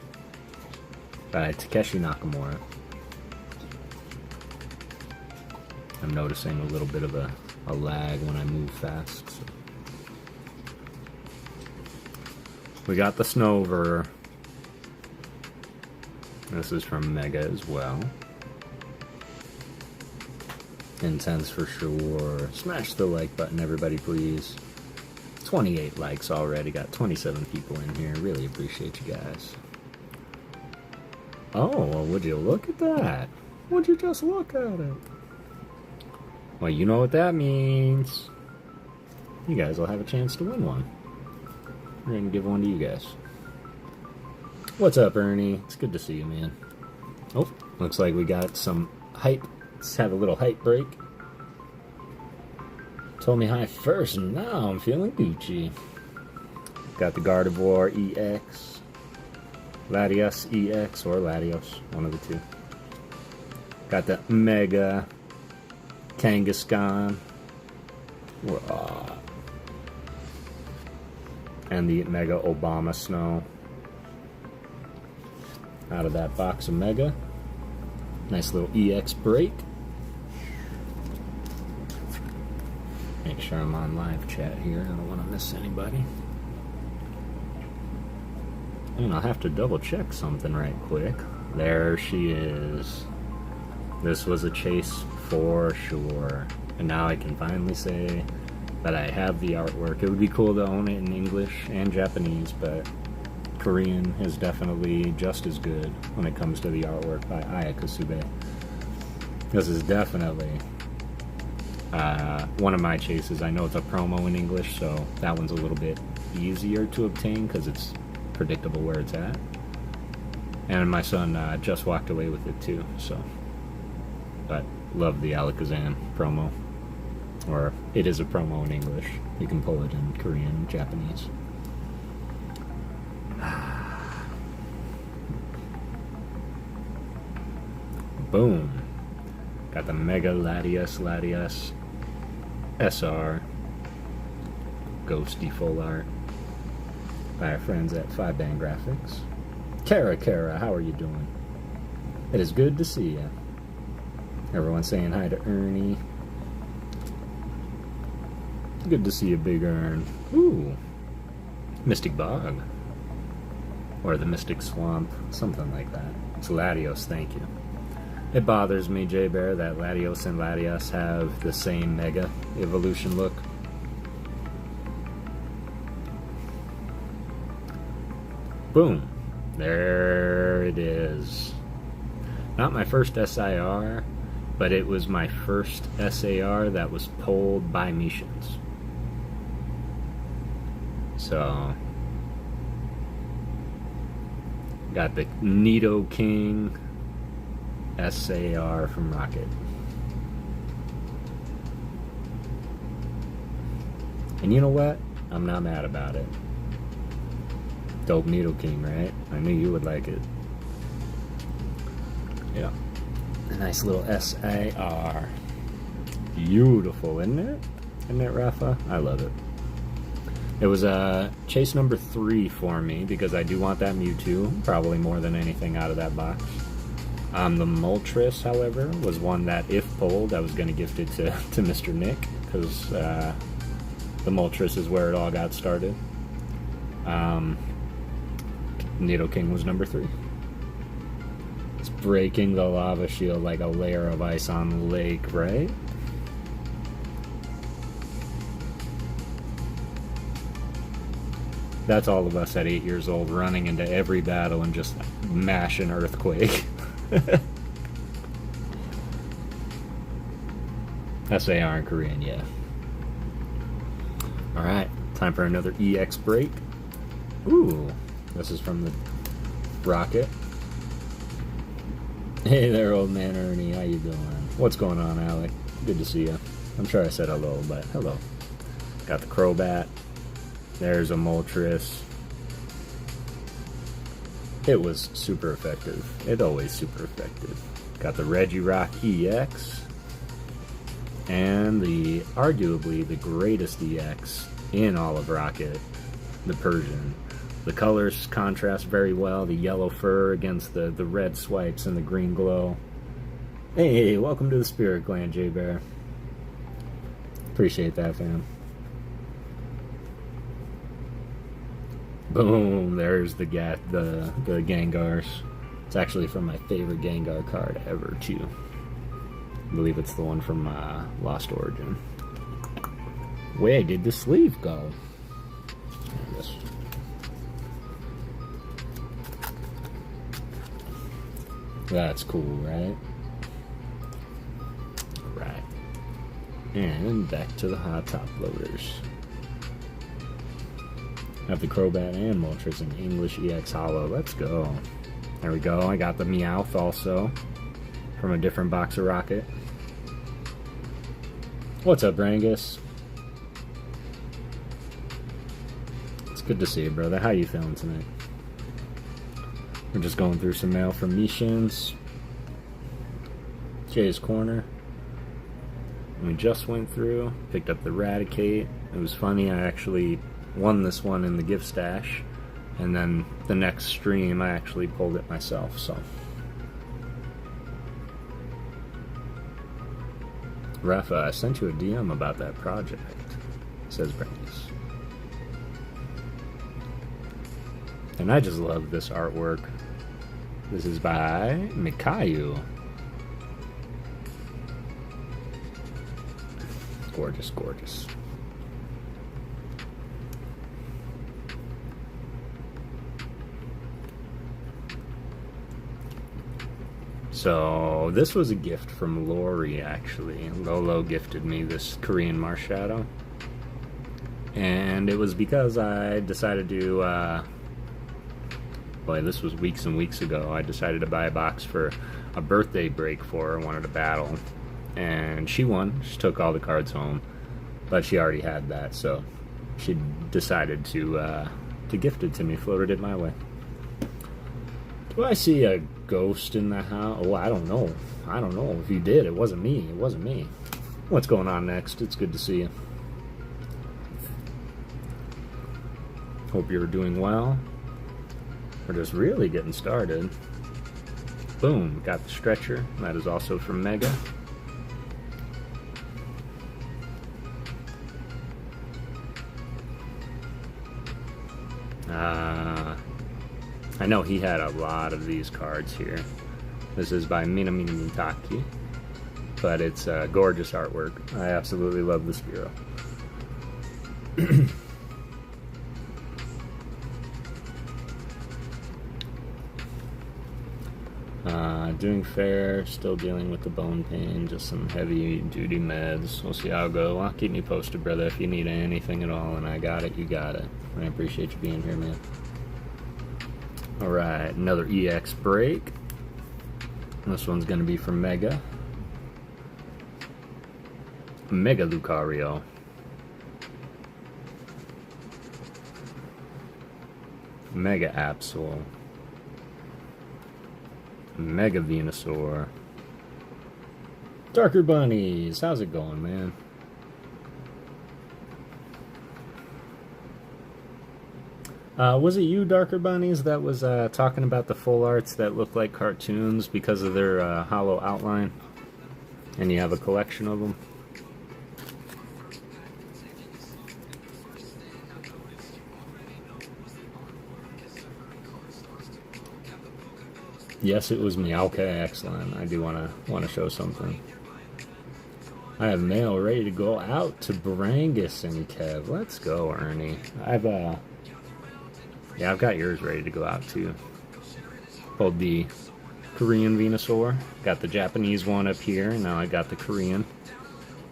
[SPEAKER 1] by Takeshi Nakamura. I'm noticing a little bit of a lag when I move fast. So. We got the Snover. This is from Mega as well. Intense for sure. Smash the like button, everybody, please. 28 likes already. Got 27 people in here. Really appreciate you guys. Oh, well, would you look at that? Would you just look at it? Well, you know what that means. You guys will have a chance to win one. We're gonna give one to you guys. What's up, Ernie? It's good to see you, man. Oh, looks like we got some hype. Let's have a little hype break. Told me hi first, and now I'm feeling Gucci. Got the Gardevoir EX, Latios EX, or Latios, one of the two. Got the Mega Kangaskhan, and the Mega Obama Snow. Out of that box of Mega. Nice little EX break. Make sure I'm on live chat here. I don't want to miss anybody. And I'll have to double check something right quick. There she is. This was a chase for sure. And now I can finally say that I have the artwork. It would be cool to own it in English and Japanese, but Korean is definitely just as good when it comes to the artwork by Aya Kasube. This is definitely one of my chases. I know it's a promo in English, so that one's a little bit easier to obtain because it's predictable where it's at. And my son just walked away with it too, so. But love the Alakazam promo. Or it is a promo in English. You can pull it in Korean and Japanese. Boom. Got the Mega Latios SR Ghosty full art by our friends at 5-Bang Graphics. Kara, how are you doing? It is good to see you. Everyone saying hi to Ernie. Good to see you, Big Ern. Ooh. Mystic Bog. Or the Mystic Swamp. Something like that. It's Latios, thank you. It bothers me, J-Bear, that Latios and Latias have the same Mega Evolution look. Boom. There it is. Not my first SIR, but it was my first SAR that was pulled by Mishins. So, got the Nidoking SAR from Rocket. And you know what? I'm not mad about it. Dope Nidoking, right? I knew you would like it. Yeah. A nice little SAR. Beautiful, isn't it? Isn't it, Rafa? I love it. It was chase number 3 for me because I do want that Mewtwo, probably more than anything out of that box. The Moltres, however, was one that, if pulled, I was going to gift it to Mr. Nick, because the Moltres is where it all got started. Nidoking was number 3. It's breaking the lava shield like a layer of ice on the lake, right? That's all of us at 8 years old running into every battle and just mashing Earthquake. SAR in Korean, yeah. Alright, time for another EX break. Ooh, this is from the Rocket. Hey there, old man Ernie, how you doing? What's going on, Alec? Good to see you. I'm sure I said hello, but hello. Got the Crobat. There's a Moltres. It was super effective. It's always super effective. Got the Regirock EX. And the arguably the greatest EX in all of Rocket, the Persian. The colors contrast very well. The yellow fur against the red swipes and the green glow. Hey, welcome to the Spirit Clan, J-Bear. Appreciate that, fam. Boom, there's the Gengars. It's actually from my favorite Gengar card ever, too. I believe it's the one from Lost Origin. Where did the sleeve go? There it is. That's cool, right? Right. And back to the hot top loaders. Have the Crobat and Moltres in English EX Hollow. Let's go. There we go. I got the Meowth also from a different box of Rocket. What's up, Rangus? It's good to see you, brother. How you feeling tonight? We're just going through some mail from Mishins. Jay's Corner. We just went through, picked up the Raticate. It was funny, I actually won this one in the gift stash, and then the next stream I actually pulled it myself, so. Rafa, I sent you a DM about that project, says Brandis. And I just love this artwork. This is by Mikayu. Gorgeous, gorgeous. So, this was a gift from Lori, actually. Lolo gifted me this Korean Marshadow. And it was because I decided to, boy, this was weeks and weeks ago. I decided to buy a box for a birthday break for her. I wanted to battle. And she won. She took all the cards home, but she already had that, so she decided to gift it to me, floated it my way. Do I see a ghost in the house? Oh, I don't know. I don't know. If you did, it wasn't me. It wasn't me. What's going on next? It's good to see you. Hope you're doing well. We're just really getting started. Boom, got the stretcher. That is also from Mega. I know he had a lot of these cards here. This is by Minamini Mitaki, but it's gorgeous artwork. I absolutely love this bureau. Doing fair, still dealing with the bone pain, just some heavy duty meds. We'll see how it goes. Well, keep me posted, brother, if you need anything at all, and I got it, you got it. I appreciate you being here, man. Alright, another EX break. This one's going to be from Mega. Mega Lucario. Mega Absol. Mega Venusaur. Darker Bunnies, how's it going, man? Was it you, Darker Bunnies, that was talking about the full arts that look like cartoons because of their hollow outline? And you have a collection of them? Yes, it was me. Okay, excellent. I do want to show something. I have mail ready to go out to Brangus and Kev. Let's go, Ernie. I've got yours ready to go out too. Pulled the Korean Venusaur. Got the Japanese one up here. Now I got the Korean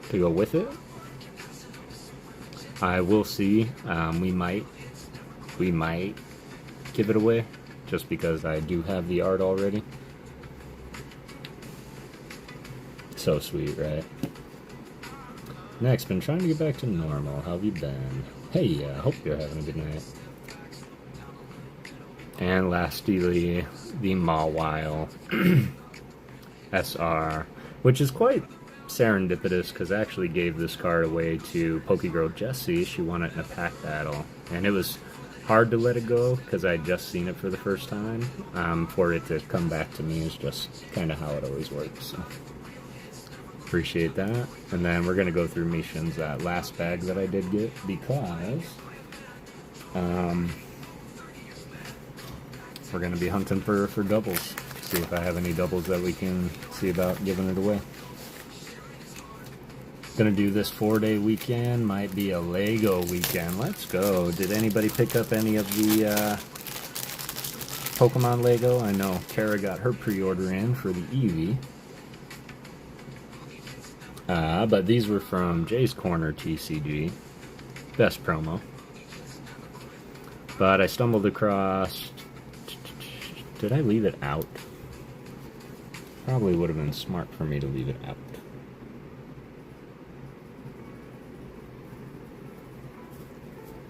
[SPEAKER 1] to go with it. I will see. We might give it away, just because I do have the art already. So sweet, right? Next, been trying to get back to normal. How have you been? Hey, hope you're having a good night. And lastly, the Mawile SR, which is quite serendipitous because I actually gave this card away to PokéGirl Jessie. She won it in a pack battle, and it was hard to let it go because I'd just seen it for the first time. For it to come back to me is just kind of how it always works. So. Appreciate that. And then we're going to go through Mishins, that last bag that I did get, because we're going to be hunting for doubles. See if I have any doubles that we can see about giving it away. Gonna do this 4-day weekend. Might be a Lego weekend. Let's go. Did anybody pick up any of the Pokemon Lego? I know Kara got her pre-order in for the Eevee. But these were from Jay's Corner TCG. Best promo. But I stumbled across... Did I leave it out? Probably would have been smart for me to leave it out.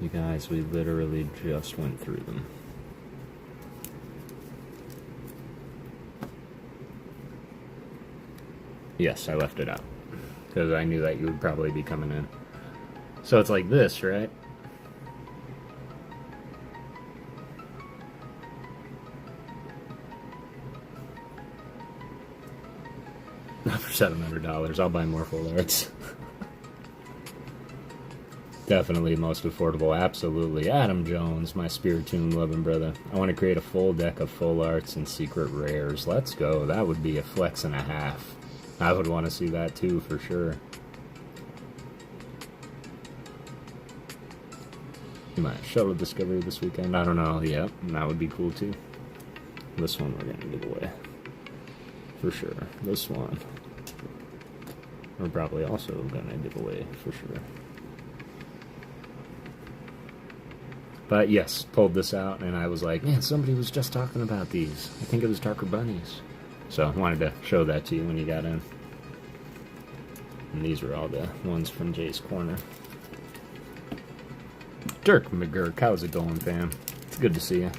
[SPEAKER 1] You guys, we literally just went through them. Yes, I left it out. Because I knew that you would probably be coming in. So it's like this, right? Not for $700. I'll buy more full arts. Definitely most affordable, absolutely. Adam Jones, my Spiritomb loving brother. I want to create a full deck of full arts and secret rares. Let's go. That would be a flex and a half. I would want to see that too, for sure. You might shuttle discovery this weekend. I don't know. Yeah, that would be cool too. This one we're going to give away. For sure. This one we're probably also going to give away, for sure. But yes, pulled this out, and I was like, man, somebody was just talking about these. I think it was Darker Bunnies. So I wanted to show that to you when you got in. And these were all the ones from Jay's Corner. Dirk McGurk, how's it going, fam? It's good to see you.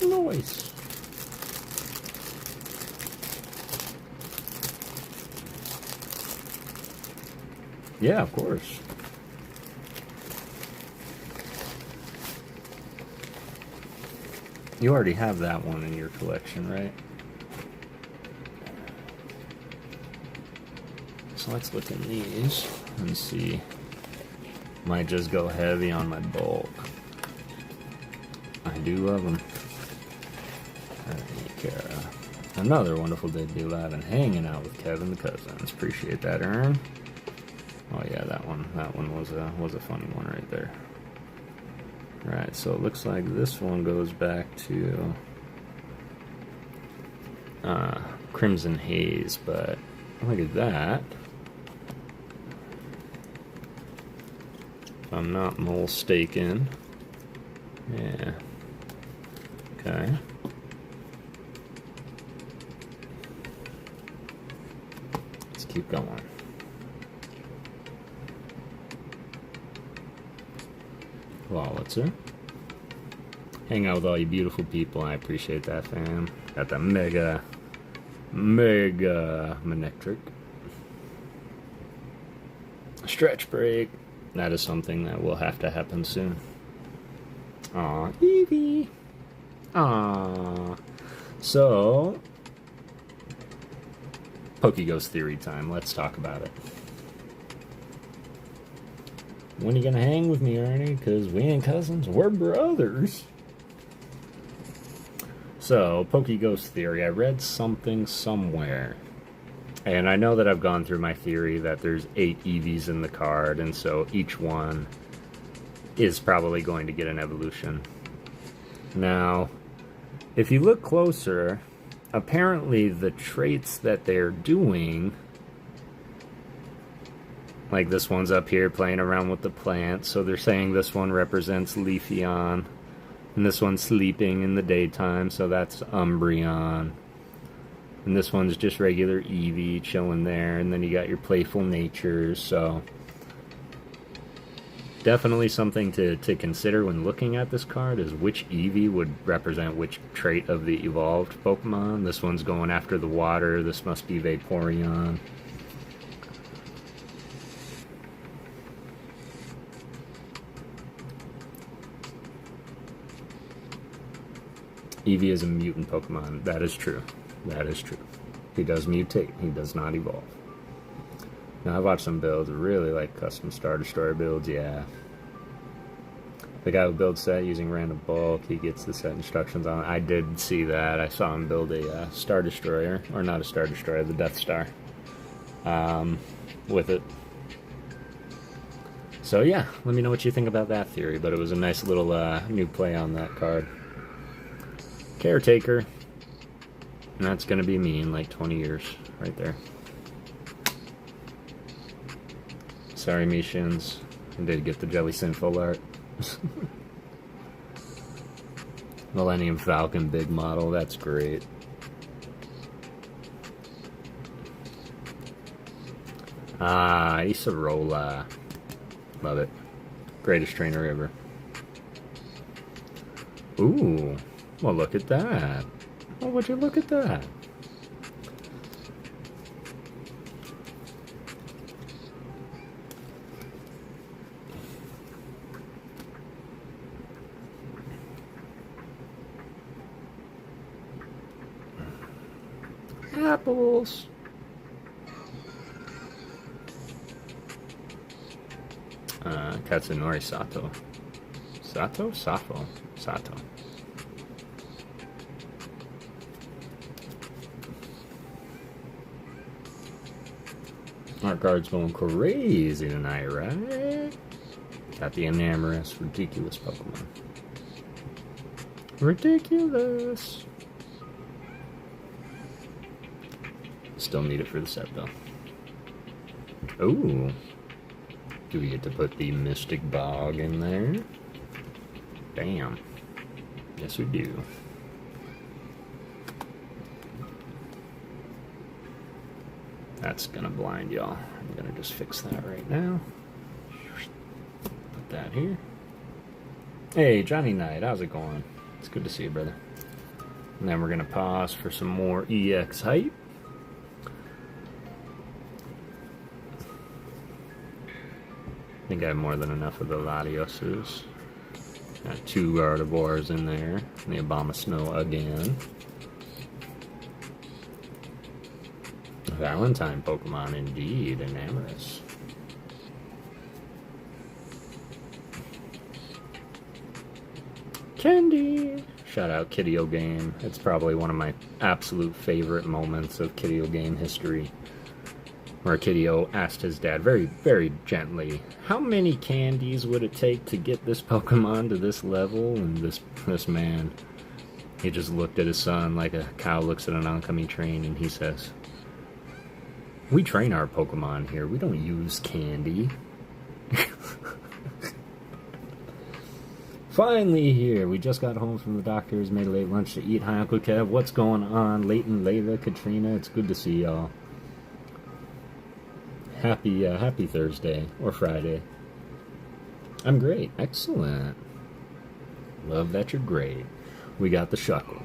[SPEAKER 1] Nice. Yeah, of course. You already have that one in your collection, right? So let's look at these and see. Might just go heavy on my bulk. I do love them. Kara. Another wonderful day to be alive and hanging out with Kevin the Cousins. Appreciate that, Ern. Oh yeah, that one was a funny one right there. Right, so it looks like this one goes back to Crimson Haze, but look at that. If I'm not mistaken. Yeah. Okay. Let's keep going. Wallitzer. Hang out with all you beautiful people. I appreciate that, fam. Got the mega Manectric. Stretch break. That is something that will have to happen soon. Aw, Eevee. Aw. So, PokéGhost theory time. Let's talk about it. When are you gonna hang with me, Ernie? Because we ain't cousins, we're brothers. So, PokéGhost theory. I read something somewhere. And I know that I've gone through my theory that there's 8 EVs in the card, and so each one is probably going to get an evolution. Now, if you look closer, apparently the traits that they're doing... Like this one's up here playing around with the plant, so they're saying this one represents Leafeon, and this one's sleeping in the daytime, so that's Umbreon. And this one's just regular Eevee chilling there, and then you got your playful natures, so definitely something to consider when looking at this card is which Eevee would represent which trait of the evolved Pokemon. This one's going after the water, this must be Vaporeon. Eevee is a mutant Pokemon. That is true. That is true. He does mutate. He does not evolve. Now, I've watched some builds. I really like custom Star Destroyer builds, yeah. The guy who builds set using random bulk, he gets the set instructions on it. I did see that. I saw him build a Star Destroyer. Or not a Star Destroyer, the Death Star. With it. So, yeah. Let me know what you think about that theory. But it was a nice little new play on that card. Caretaker. And that's going to be me in like 20 years. right there. Sorry, Mishins. I did get the Jellicent full art. Millennium Falcon big model, that's great. Ah, Acerola. Love it. Greatest trainer ever. Ooh, well look at that. Oh, would you look at that? Apples. Katsunori Sato. Sato? Safo. Sato. Our card's going crazy tonight, right? Got the Enamorous, ridiculous Pokemon. Ridiculous! Still need it for the set, though. Ooh. Do we get to put the Mystic Bog in there? Bam. Yes, we do. That's gonna blind y'all. I'm gonna just fix that right now. Put that here. Hey, Johnny Knight, how's it going? It's good to see you, brother. And then we're gonna pause for some more EX hype. I think I have more than enough of the Latioses. Got 2 Gardevoirs in there. And the Abomasnow again. Valentine Pokemon indeed, Enamorous. Candy! Shout out Kiddie-O Game. It's probably one of my absolute favorite moments of Kiddie-O Game history. Where Kiddie-O asked his dad very, very gently, how many candies would it take to get this Pokemon to this level? And this man, he just looked at his son like a cow looks at an oncoming train, and he says, we train our Pokemon here. We don't use candy. Finally here. We just got home from the doctor's, made a late lunch to eat. Hi, Uncle Kev. What's going on? Leighton, Layla, Katrina. It's good to see y'all. Happy Thursday or Friday. I'm great. Excellent. Love that you're great. We got the Shuckle,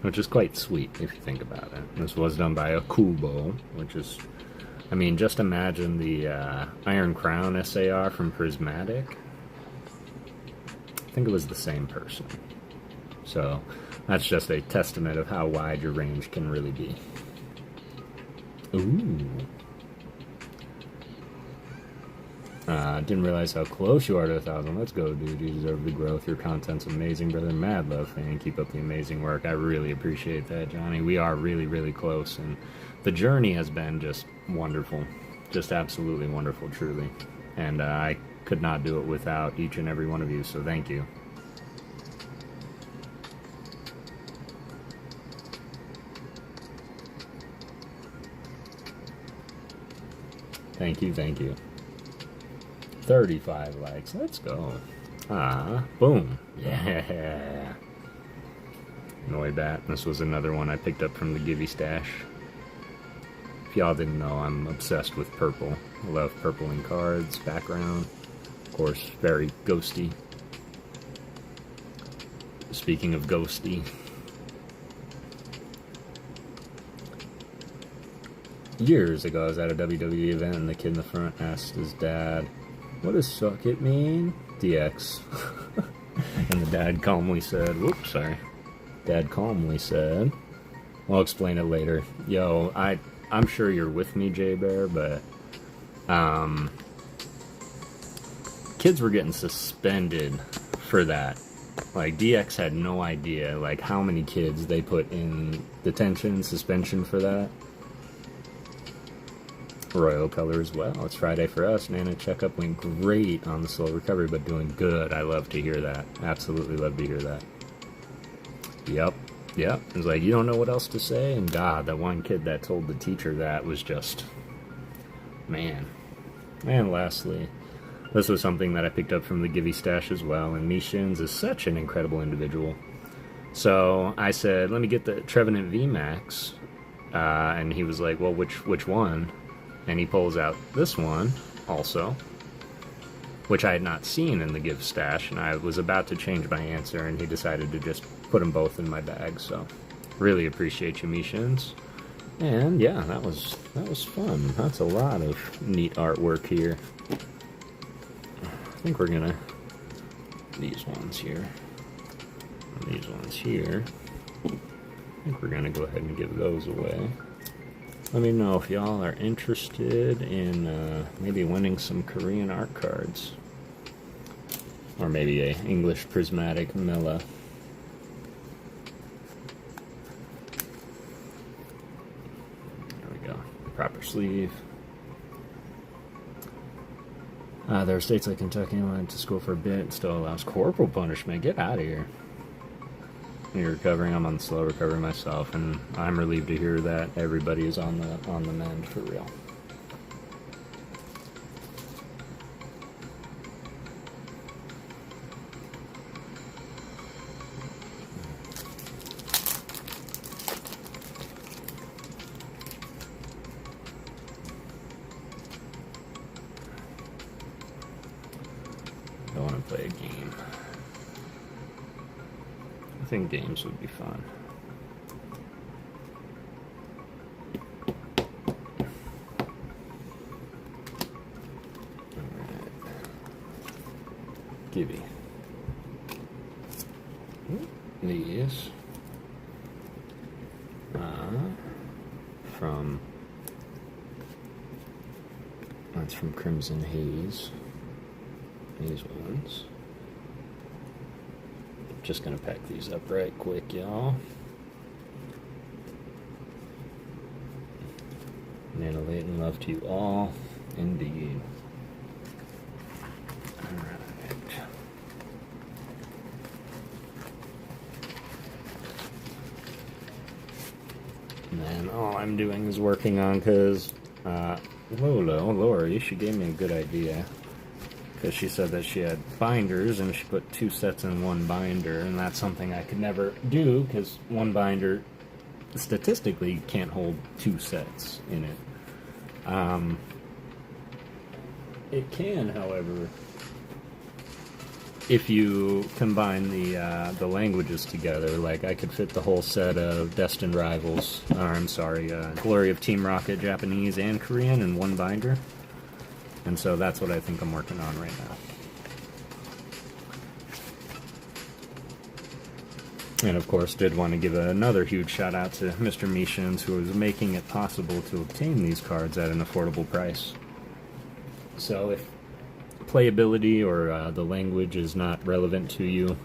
[SPEAKER 1] which is quite sweet if you think about it. This was done by a Kubo, which is, I mean, just imagine the Iron Crown SAR from Prismatic. I think it was the same person. So that's just a testament of how wide your range can really be. Ooh. Didn't realize how close you are to 1,000. Let's go, dude. You deserve the growth. Your content's amazing, brother. Mad love fan. Keep up the amazing work. I really appreciate that, Johnny. We are really, really close, and the journey has been just wonderful. Just absolutely wonderful, truly. And I could not do it without each and every one of you, so thank you. Thank you, thank you. 35 likes. Let's go. Ah, boom. Yeah. Noibat. This was another one I picked up from the Gibby stash. If y'all didn't know, I'm obsessed with purple. I love purple in cards, background. Of course, very ghosty. Speaking of ghosty. Years ago, I was at a WWE event, and the kid in the front asked his dad, what does suck it mean? DX. And the dad calmly said, whoops, sorry. Dad calmly said, I'll explain it later. Yo, I'm sure you're with me, J-Bear, but kids were getting suspended for that. Like, DX had no idea, like, how many kids they put in detention, suspension for that. Royal color as well. It's Friday for us. Nana checkup went great on the slow recovery, but doing good. I love to hear that. Absolutely love to hear that. Yep. Yeah, it was like, you don't know what else to say? And God, that one kid that told the teacher that was just... Man. And lastly, this was something that I picked up from the Givey stash as well, and Mishins is such an incredible individual. So I said, let me get the Trevenant VMAX, and he was like, well, which one? And he pulls out this one, also, which I had not seen in the Give stash, and I was about to change my answer, and he decided to just put them both in my bag, so really appreciate you, Mishins. And yeah, that was fun. That's a lot of neat artwork here. I think we're gonna... These ones here. And these ones here. I think we're gonna go ahead and give those away. Let me know if y'all are interested in maybe winning some Korean art cards. Or maybe a English Prismatic Mela. There we go. Proper sleeve. There are states like Kentucky I went to school for a bit, still allows corporal punishment. Get out of here. You're recovering. I'm on the slow recovery myself, and I'm relieved to hear that everybody is on the mend for real. I want to play a game. I think games would be fun. Alright. Gibby. These from... That's from Crimson Haze. These ones. Just gonna pack these up right quick, y'all. Nana Layton, love to you all. Indeed. Alright. And then all I'm doing is working on, because Lori, she gave me a good idea. Because she said that she had binders, and she put 2 sets in one binder, and that's something I could never do, because one binder, statistically, can't hold 2 sets in it. It can, however, if you combine the languages together. Like, I could fit the whole set of Destined Rivals, Glory of Team Rocket, Japanese and Korean in one binder. And so that's what I think I'm working on right now. And of course, did want to give another huge shout out to Mr. Mishins, who is making it possible to obtain these cards at an affordable price. So if playability or the language is not relevant to you,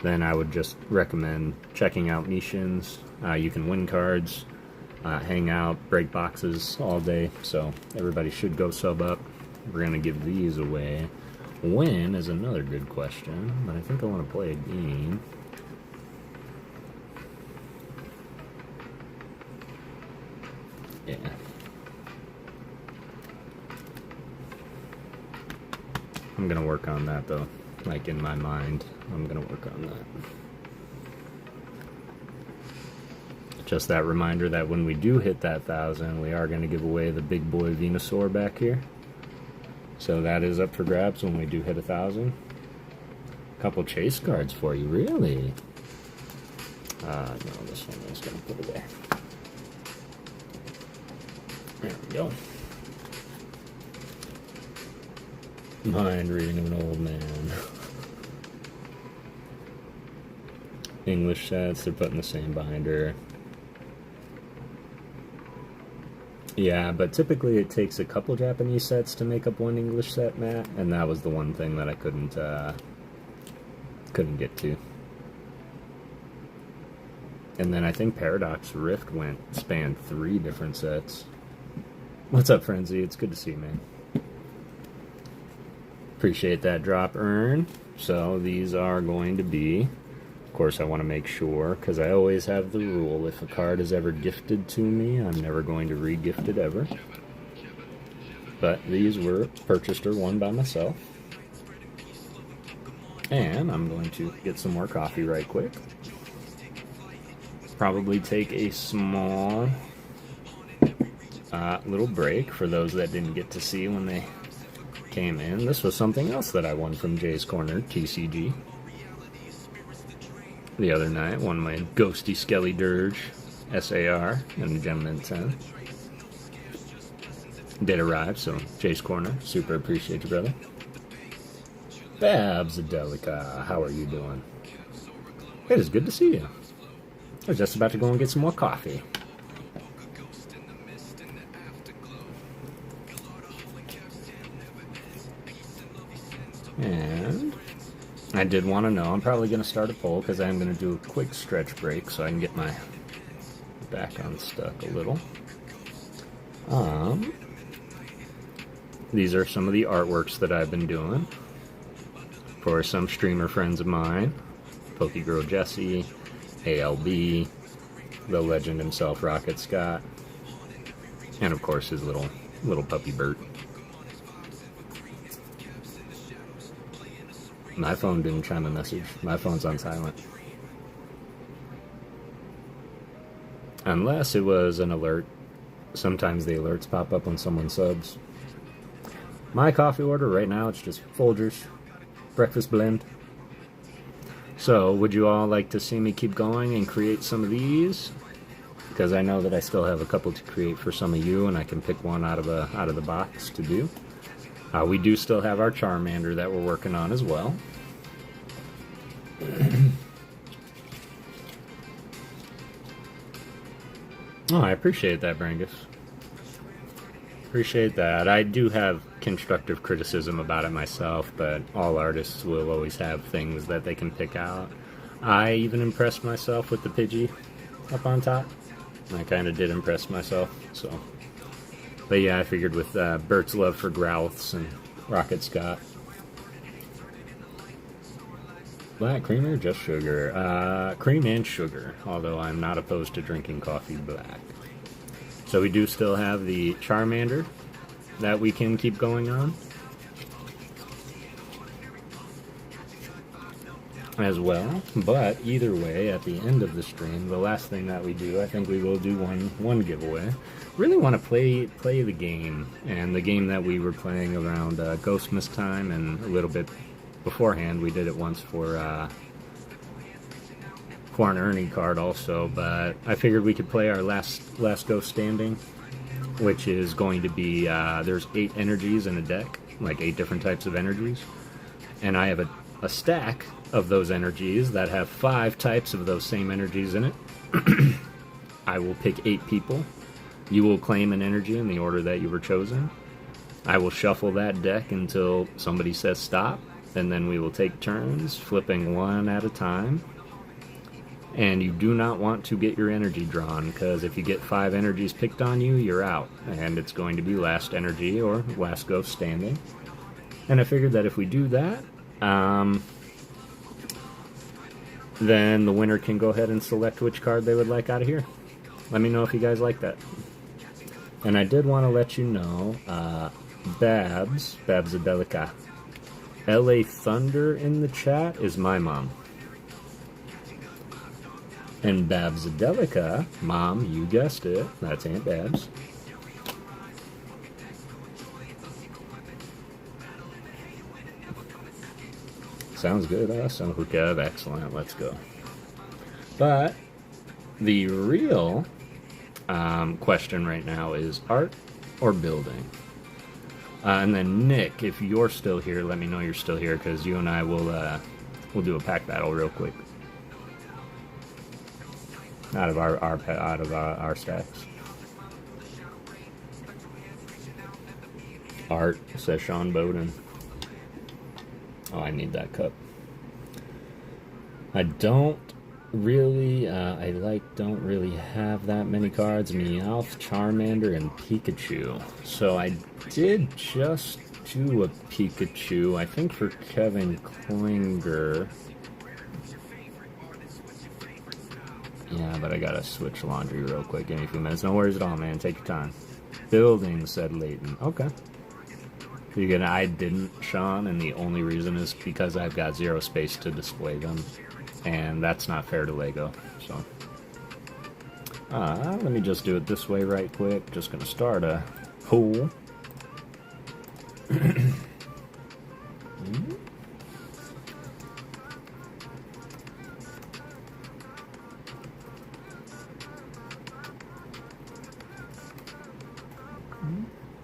[SPEAKER 1] then I would just recommend checking out Mishins. You can win cards, hang out, break boxes all day, so everybody should go sub up. We're going to give these away. When is another good question, but I think I want to play a game. Yeah. I'm going to work on that, though. Like, in my mind, I'm going to work on that. Just that reminder that when we do hit that 1,000, we are going to give away the big boy Venusaur back here. So that is up for grabs when we do hit 1,000. Couple chase cards for you, really? No, this one is going to put away. There we go. Mind reading of an old man. English sets, they're put in the same binder. Yeah, but typically it takes a couple Japanese sets to make up one English set, Matt, and that was the one thing that I couldn't get to. And then I think Paradox Rift spanned 3 different sets. What's up, Frenzy? It's good to see you, man. Appreciate that drop, Earn. So these are going to be Of course, I want to make sure, because I always have the rule, if a card is ever gifted to me, I'm never going to re-gift it ever. But these were purchased or won by myself. And I'm going to get some more coffee right quick. Probably take a small little break for those that didn't get to see when they came in. This was something else that I won from Jay's Corner, TCG. The other night, won my Ghosty Skelly Dirge SAR and the Gem 10. Did arrive, so Jay's Corner, super appreciate you, brother. Babs Adelica, how are you doing? It is good to see you. I was just about to go and get some more coffee. And I did want to know, I'm probably going to start a poll because I'm going to do a quick stretch break so I can get my back unstuck a little. These are some of the artworks that I've been doing for some streamer friends of mine. PokéGirl Jesse, ALB, the legend himself, Rocket Scott, and of course his little puppy Bert. My phone didn't chime a message. My phone's on silent. Unless it was an alert. Sometimes the alerts pop up when someone subs. My coffee order right now, it's just Folgers breakfast blend. So, would you all like to see me keep going and create some of these? Because I know that I still have a couple to create for some of you, and I can pick one out of the box to do. We do still have our Charmander that we're working on as well. Oh, I appreciate that, Brangus. Appreciate that. I do have constructive criticism about it myself, but all artists will always have things that they can pick out. I even impressed myself with the Pidgey up on top. I kind of did impress myself, so. But yeah, I figured with Bert's love for Growths and Rocket Scott. Black creamer, just sugar. Cream and sugar, although I'm not opposed to drinking coffee black. So we do still have the Charmander that we can keep going on as well. But either way, at the end of the stream, the last thing that we do, I think we will do one giveaway. Really want to play the game, and the game that we were playing around Ghostmas time and a little bit beforehand. We did it once for an earning card also, but I figured we could play our last Ghost standing, which is going to be there's 8 energies in a deck, like 8 different types of energies, and I have a stack of those energies that have 5 types of those same energies in it. I will pick 8 people. You will claim an energy in the order that you were chosen. I will shuffle that deck until somebody says stop, and then we will take turns flipping one at a time. And you do not want to get your energy drawn, because if you get 5 energies picked on you, you're out. And it's going to be last energy or last ghost standing. And I figured that if we do that, then the winner can go ahead and select which card they would like out of here. Let me know if you guys like that. And I did want to let you know, Babs Adelica, LA Thunder in the chat is my mom. And Babs Adelica, Mom, you guessed it, that's Aunt Babs. Sounds good, awesome. Kev, excellent, let's go. But the real question right now is art or building? And then Nick, if you're still here, let me know you're still here, because you and I will we'll do a pack battle real quick. Out of our stacks. Art, says Sean Bowden. Oh, I need that cup. I don't really, don't really have that many cards. Meowth, Charmander, and Pikachu. So I did just do a Pikachu, I think for Kevin Klinger. Yeah, but I gotta switch laundry real quick. Give me a few minutes. No worries at all, man. Take your time. Building, said Leighton. Okay. You get I didn't, Sean, and the only reason is because I've got 0 space to display them. And that's not fair to Lego, so. Let me just do it this way right quick. Just gonna start a pool.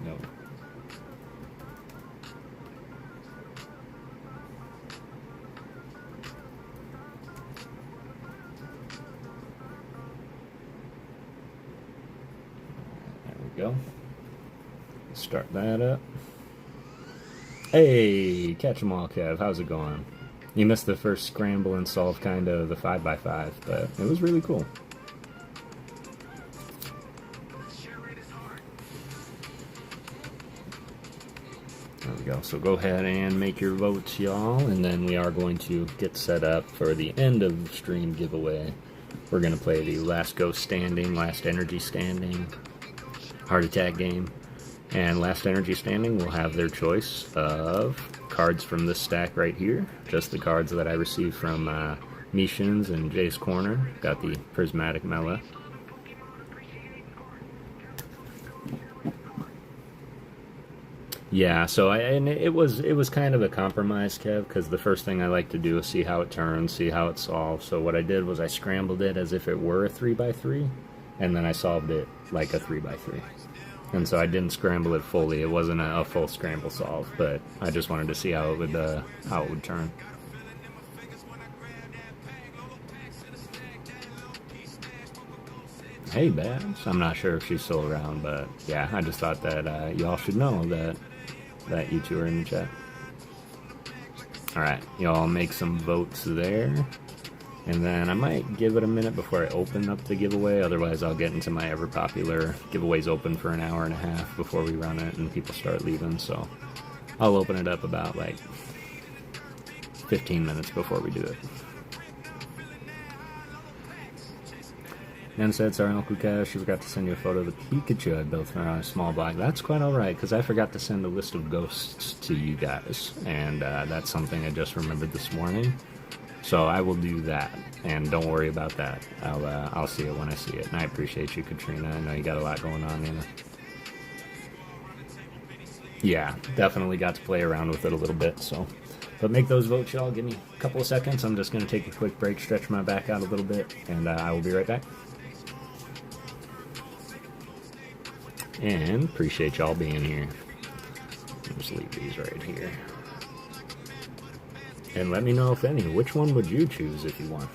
[SPEAKER 1] No. There we go. Start that up. Hey, catch 'em all, Kev. How's it going? You missed the first scramble and solve kind of the 5x5, but it was really cool. There we go. So go ahead and make your votes, y'all, and then we are going to get set up for the end of the stream giveaway. We're going to play the Last Ghost Standing, Last Energy Standing, Heart Attack game. And Last Energy Standing will have their choice of cards from this stack right here. Just the cards that I received from Mishins and Jay's Corner. Got the Prismatic Mela. Yeah, so it was kind of a compromise, Kev, because the first thing I like to do is see how it turns, see how it solves. So what I did was I scrambled it as if it were a 3x3, and then I solved it like a 3x3. And so I didn't scramble it fully. It wasn't a full scramble solve, but I just wanted to see how it would turn. Hey, Babs. I'm not sure if she's still around, but yeah, I just thought that y'all should know that you two are in the chat. Alright, y'all make some votes there. And then I might give it a minute before I open up the giveaway, otherwise I'll get into my ever-popular giveaways open for an hour and a half before we run it and people start leaving, so I'll open it up about like 15 minutes before we do it. Nan said, sorry, Uncle Cash, she forgot to send you a photo of the Pikachu I built for a small block. That's quite alright, because I forgot to send a list of ghosts to you guys, and that's something I just remembered this morning. So I will do that, and don't worry about that. I'll see it when I see it, and I appreciate you, Katrina. I know you got a lot going on, you know. Yeah, definitely got to play around with it a little bit, so. But make those votes, y'all. Give me a couple of seconds. I'm just going to take a quick break, stretch my back out a little bit, and I will be right back. And appreciate y'all being here. I'll just leave these right here. And let me know, if any, which one would you choose if you want?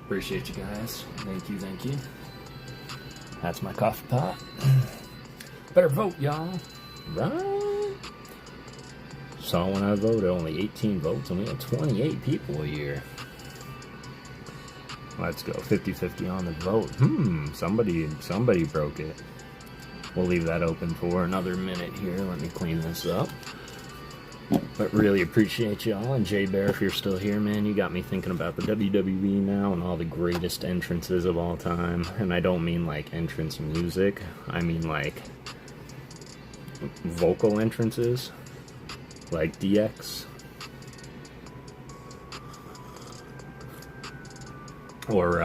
[SPEAKER 1] Appreciate you guys. Thank you, thank you. That's my coffee pot. Better vote, y'all. Right? Saw when I voted, only 18 votes, and we had 28 people a year. Let's go, 50-50 on the vote. Somebody broke it. We'll leave that open for another minute here. Let me clean this up. But really appreciate y'all, and Jay Bear, if you're still here, man, you got me thinking about the WWE now and all the greatest entrances of all time. And I don't mean like entrance music, I mean like vocal entrances, like DX. Or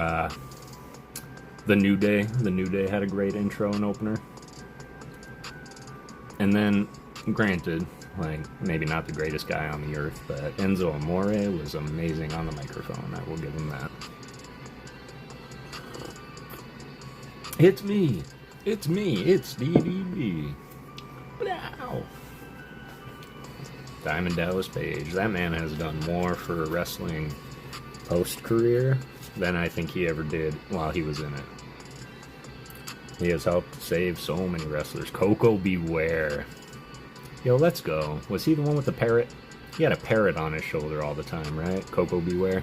[SPEAKER 1] The New Day. The New Day had a great intro and opener. And then, granted, like, maybe not the greatest guy on the earth, but Enzo Amore was amazing on the microphone. I will give him that. It's me! It's DDB. Wow! Diamond Dallas Page. That man has done more for wrestling post-career than I think he ever did while he was in it. He has helped save so many wrestlers. Coco Beware. Yo, let's go. Was he the one with the parrot? He had a parrot on his shoulder all the time, right? Coco Beware.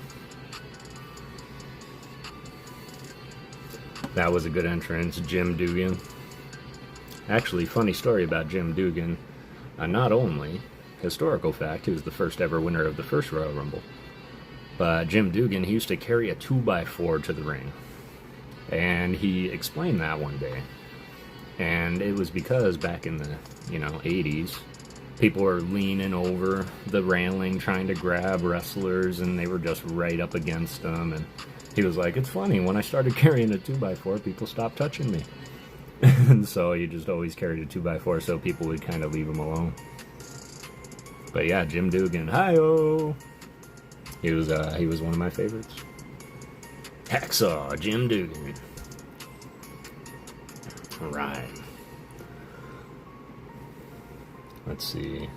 [SPEAKER 1] That was a good entrance. Jim Duggan. Actually, funny story about Jim Duggan. Not only, historical fact, he was the first ever winner of the first Royal Rumble. But Jim Duggan, he used to carry a 2x4 to the ring. And he explained that one day. And it was because back in the, 80s, people were leaning over the railing trying to grab wrestlers, and they were just right up against them. And he was like, it's funny, when I started carrying a 2x4, people stopped touching me. And so he just always carried a 2x4 so people would kind of leave him alone. But yeah, Jim Duggan, hi-oh! He was one of my favorites. Hacksaw, Jim Duggan. Alright. Let's see.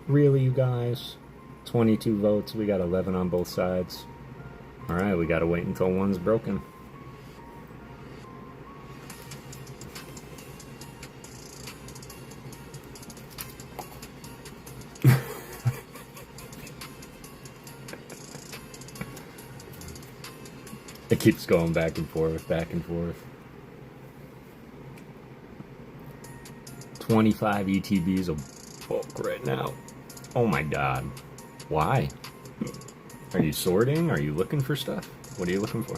[SPEAKER 1] Really, you guys? 22 votes, we got 11 on both sides. Alright, we gotta wait until one's broken. It keeps going back and forth, back and forth. 25 ETBs of bulk right now. Oh my god. Why? Are you sorting? Are you looking for stuff? What are you looking for?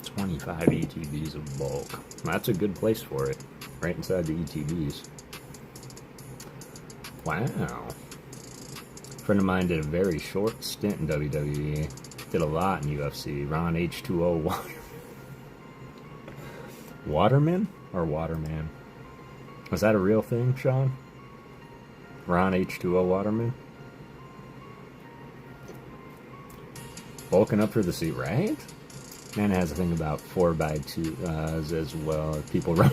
[SPEAKER 1] 25 ETBs of bulk. That's a good place for it. Right inside the ETBs. Wow. A friend of mine did a very short stint in WWE. Did a lot in UFC. Ron H2O Waterman? Or Waterman? Was that a real thing, Sean? Ron H2O Waterman? Bulking up for the seat, right? Man has a thing about 4x2 as well. People run.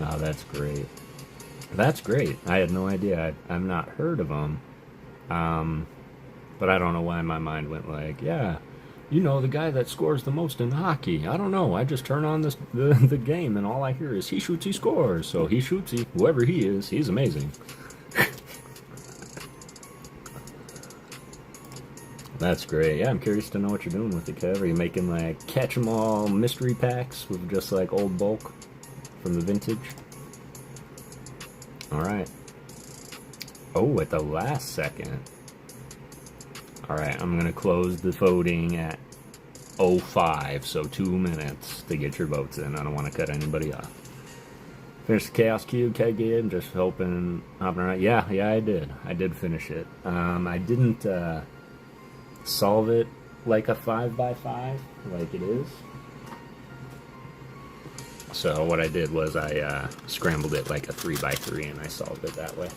[SPEAKER 1] Oh, that's great. That's great. I had no idea. I've not heard of them. But I don't know why my mind went like, yeah, the guy that scores the most in hockey. I don't know. I just turn on the game and all I hear is he shoots, he scores. So he shoots, whoever he is, he's amazing. That's great. Yeah, I'm curious to know what you're doing with it, Kev. Are you making like catch-em-all mystery packs with just like old bulk from the vintage? Alright. Oh, at the last second. Alright, I'm going to close the voting at 05, so 2 minutes to get your votes in. I don't want to cut anybody off. Finish the Chaos Cube, Keg, just hopping around. Yeah, I did. I did finish it. I didn't solve it like a 5x5, like it is. So what I did was I scrambled it like a 3x3 and I solved it that way.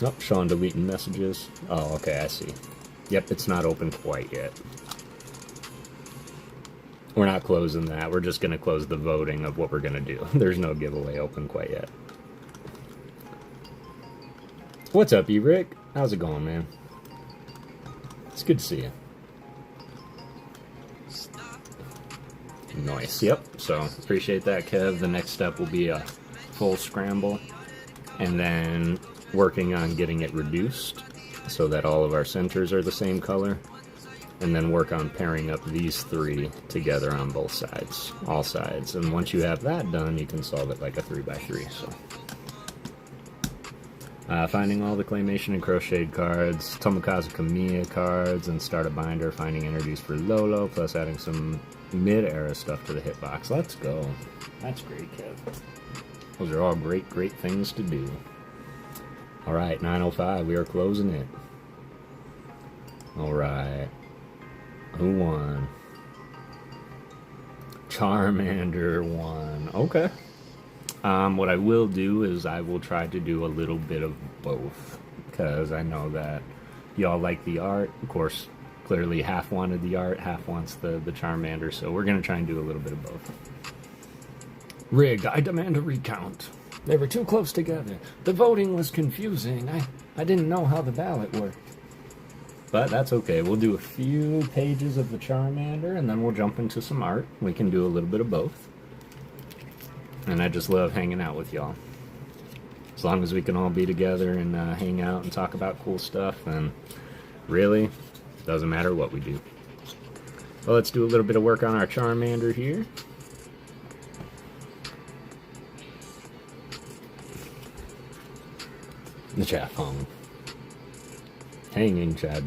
[SPEAKER 1] Oh, showing deleting messages. Oh, okay, I see. Yep, it's not open quite yet. We're not closing that. We're just going to close the voting of what we're going to do. There's no giveaway open quite yet. What's up, E-Rick? How's it going, man? It's good to see you. Nice. Yep. So, appreciate that, Kev. The next step will be a full scramble. And then working on getting it reduced so that all of our centers are the same color. And then work on pairing up these three together on both sides. All sides. And once you have that done, you can solve it like a 3x3. So. Finding all the claymation and crocheted cards, Tomokazu Kamiya cards, and start a binder, finding energies for Lolo, plus adding some mid-era stuff to the hitbox. Let's go. That's great, Kev. Those are all great, great things to do. Alright, 9:05, we are closing it. Alright. Who won? Charmander won. Okay. What I will do is I will try to do a little bit of both, because I know that y'all like the art. Of course, clearly half wanted the art, half wants the Charmander, so we're going to try and do a little bit of both. Rigged, I demand a recount. They were too close together. The voting was confusing. I didn't know how the ballot worked. But that's okay. We'll do a few pages of the Charmander, and then we'll jump into some art. We can do a little bit of both. And I just love hanging out with y'all. As long as we can all be together and hang out and talk about cool stuff, then really, doesn't matter what we do. Well, let's do a little bit of work on our Charmander here. The chat phone. Hanging chat.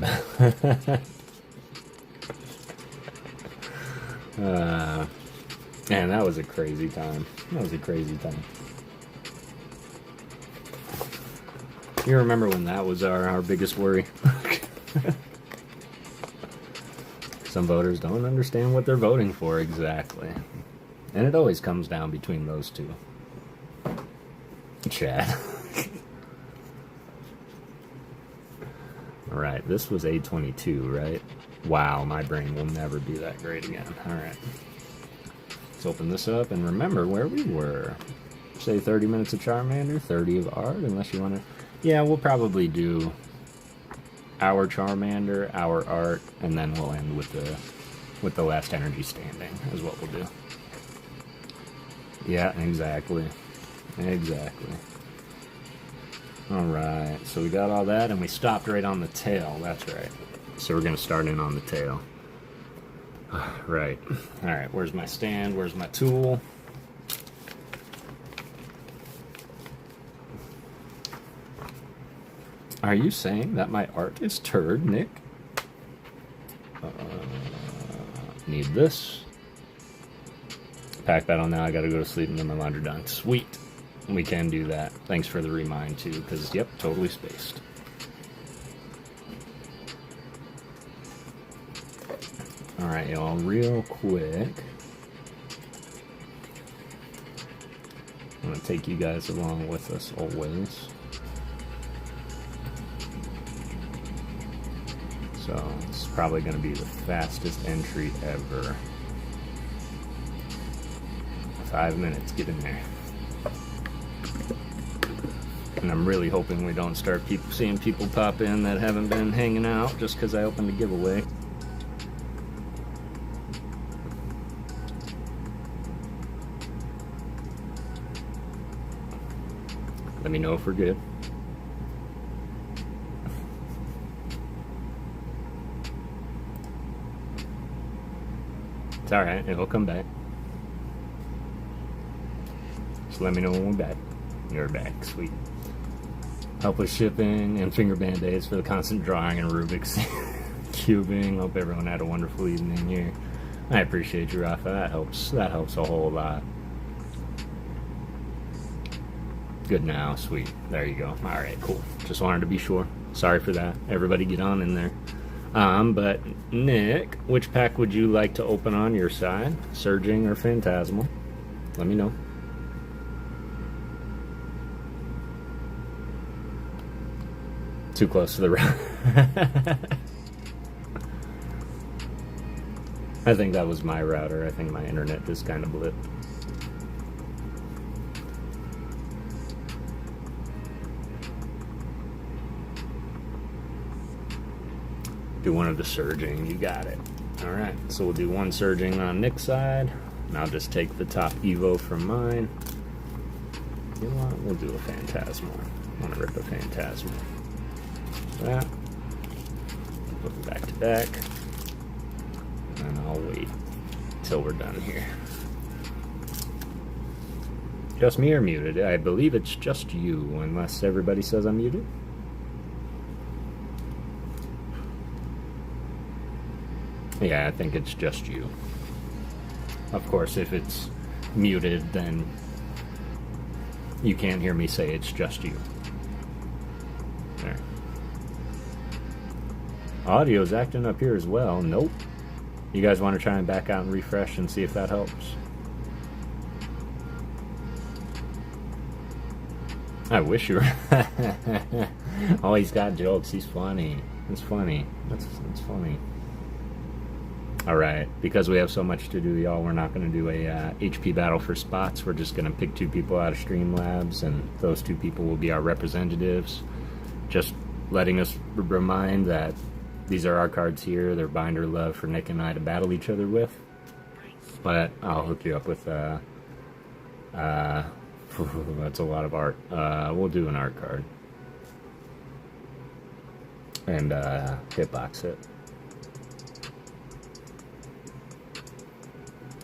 [SPEAKER 1] Man, that was a crazy time. That was a crazy time. You remember when that was our biggest worry? Some voters don't understand what they're voting for exactly. And it always comes down between those two. Chat. Alright, this was A22, right? Wow, my brain will never be that great again. Alright. Let's open this up and remember where we were. Say 30 minutes of Charmander, 30 of art, unless you want to... Yeah, we'll probably do our Charmander, our art, and then we'll end with the last energy standing, is what we'll do. Yeah, exactly. Exactly. Alright, so we got all that, and we stopped right on the tail, that's right. So we're going to start in on the tail. Right. Alright, where's my stand? Where's my tool? Are you saying that my art is turd, Nick? Need this. Pack that on now. I gotta go to sleep and get my laundry done. Sweet. We can do that. Thanks for the remind, too, because, yep, totally spaced. Alright, y'all, real quick. I'm gonna take you guys along with us always. So, this is probably gonna be the fastest entry ever. 5 minutes, get in there. And I'm really hoping we don't start seeing people pop in that haven't been hanging out just because I opened a giveaway. Let me know if we're good. It's alright, it'll come back. Just let me know when we're back. You're back, sweet. Help with shipping and finger band-aids for the constant drawing and Rubik's cubing. Hope everyone had a wonderful evening here. I appreciate you, Rafa. That helps a whole lot. Good now, sweet. There you go. Alright, cool. Just wanted to be sure. Sorry for that. Everybody get on in there. But Nick, which pack would you like to open on your side? Surging or Phantasmal? Let me know. Too close to the router. I think that was my router. I think my internet just kind of blipped. Do one of the surging, you got it. Alright, so we'll do one surging on Nick's side, and I'll just take the top Evo from mine. You know what, we'll do a Phantasmal. I want to rip a Phantasmal. That. Put them back to back. And I'll wait till we're done here. Just me or muted? I believe it's just you, unless everybody says I'm muted. Yeah, I think it's just you. Of course, if it's muted, then you can't hear me say it's just you. There. Audio's acting up here as well. Nope. You guys want to try and back out and refresh and see if that helps? I wish you were. Oh, he's got jokes. He's funny. It's funny. It's funny. Alright, because we have so much to do, y'all, we're not going to do a HP battle for spots. We're just going to pick 2 people out of Streamlabs, and those 2 people will be our representatives. Just letting us remind that these are our cards here. They're binder love for Nick and I to battle each other with. But I'll hook you up with, that's a lot of art. We'll do an art card. And, hitbox it.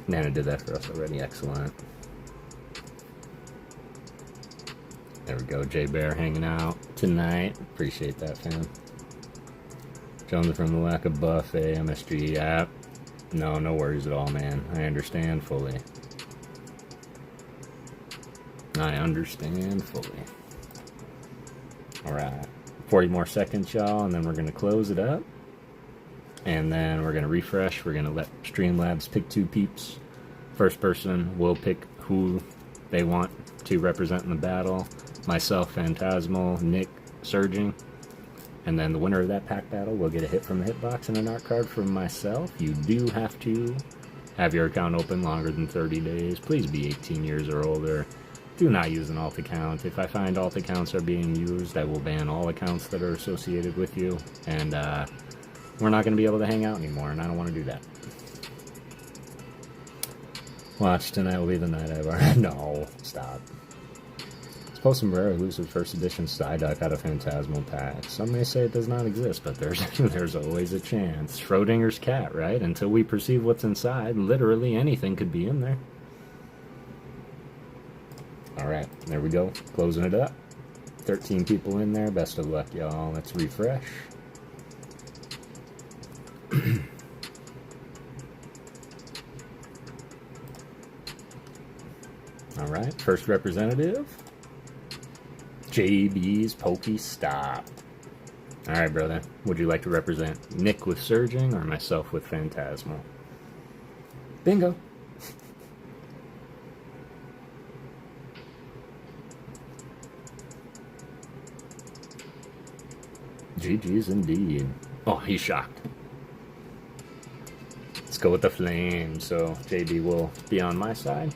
[SPEAKER 1] Nana did that for us already, excellent. There we go, J Bear hanging out tonight. Appreciate that, fam. Jones from the lack of buffet, MSG app. No worries at all, man. I understand fully. I understand fully. Alright. 40 more seconds, y'all, and then we're going to close it up. And then we're going to refresh. We're going to let Streamlabs pick 2 peeps. First person will pick who they want to represent in the battle. Myself, Phantasmal, Nick, Surging. And then the winner of that pack battle will get a hit from the hitbox and an art card from myself. You do have to have your account open longer than 30 days. Please be 18 years or older. Do not use an alt account. If I find alt accounts are being used, I will ban all accounts that are associated with you. And, we're not going to be able to hang out anymore, and I don't want to do that. Watch, tonight will be the night I've already... No, stop. Suppose some rare elusive first edition Psyduck out of Phantasmal pack. Some may say it does not exist, but there's always a chance. Schrodinger's cat, right? Until we perceive what's inside, literally anything could be in there. Alright, there we go. Closing it up. 13 people in there. Best of luck, y'all. Let's refresh. Alright, first representative. JB's Pokestop. Alright, brother. Would you like to represent Nick with Surging or myself with Phantasmal? Bingo. GG's indeed. Oh, he's shocked. Let's go with the flame. So JB will be on my side.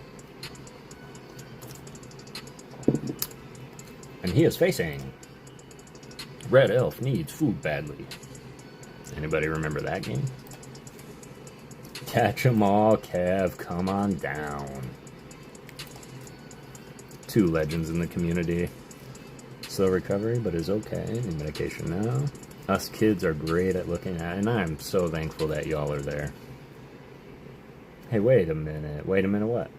[SPEAKER 1] And he is facing Red Elf needs food badly. Anybody remember that game? Catch 'em all, Kev. Come on down. 2 legends in the community. Slow recovery, but is okay. Need medication now. Us kids are great at looking at, and I'm so thankful that y'all are there. Hey, wait a minute. Wait a minute, what?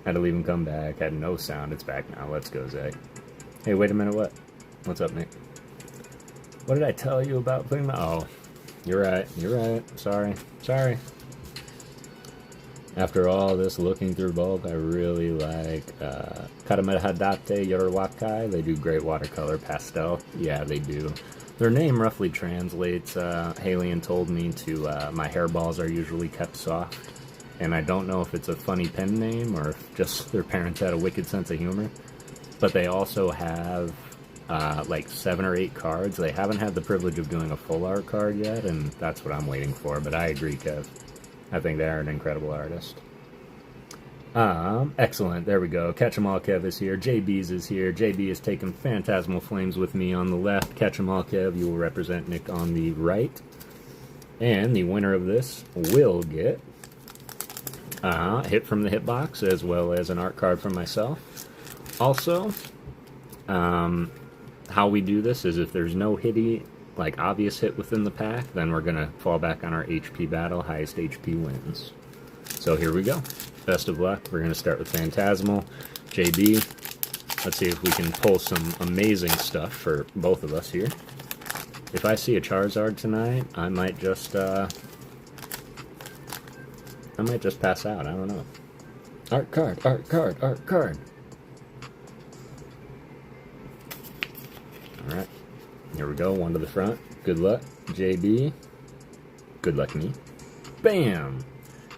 [SPEAKER 1] Had to leave him come back. Had no sound. It's back now. Let's go, Zach. Hey, wait a minute, what? What's up, Nick? What did I tell you about putting my... Oh, you're right. You're right. Sorry. Sorry. After all this looking through bulk, I really like Karamehadate Yorowakai. They do great watercolor pastel. Yeah, they do. Their name roughly translates, Halion told me, to my hairballs are usually kept soft. And I don't know if it's a funny pen name or if just their parents had a wicked sense of humor. But they also have like 7 or 8 cards. They haven't had the privilege of doing a full art card yet, and that's what I'm waiting for. But I agree, Kev. I think they are an incredible artist. Excellent. There we go. Catch 'em all Kev is here. JB's is here. JB is taking Phantasmal Flames with me on the left. Catch 'em all Kev, you will represent Nick on the right. And the winner of this will get hit from the hitbox, as well as an art card from myself. Also, how we do this is if there's no like obvious hit within the pack, then we're gonna fall back on our HP battle. Highest HP wins. So here we go. Best of luck. We're gonna start with Phantasmal. JB, let's see if we can pull some amazing stuff for both of us here. If I see a Charizard tonight, I might just pass out. I don't know. Art card, art card, art card. Alright. Here we go. One to the front. Good luck, JB. Good luck, me. Bam!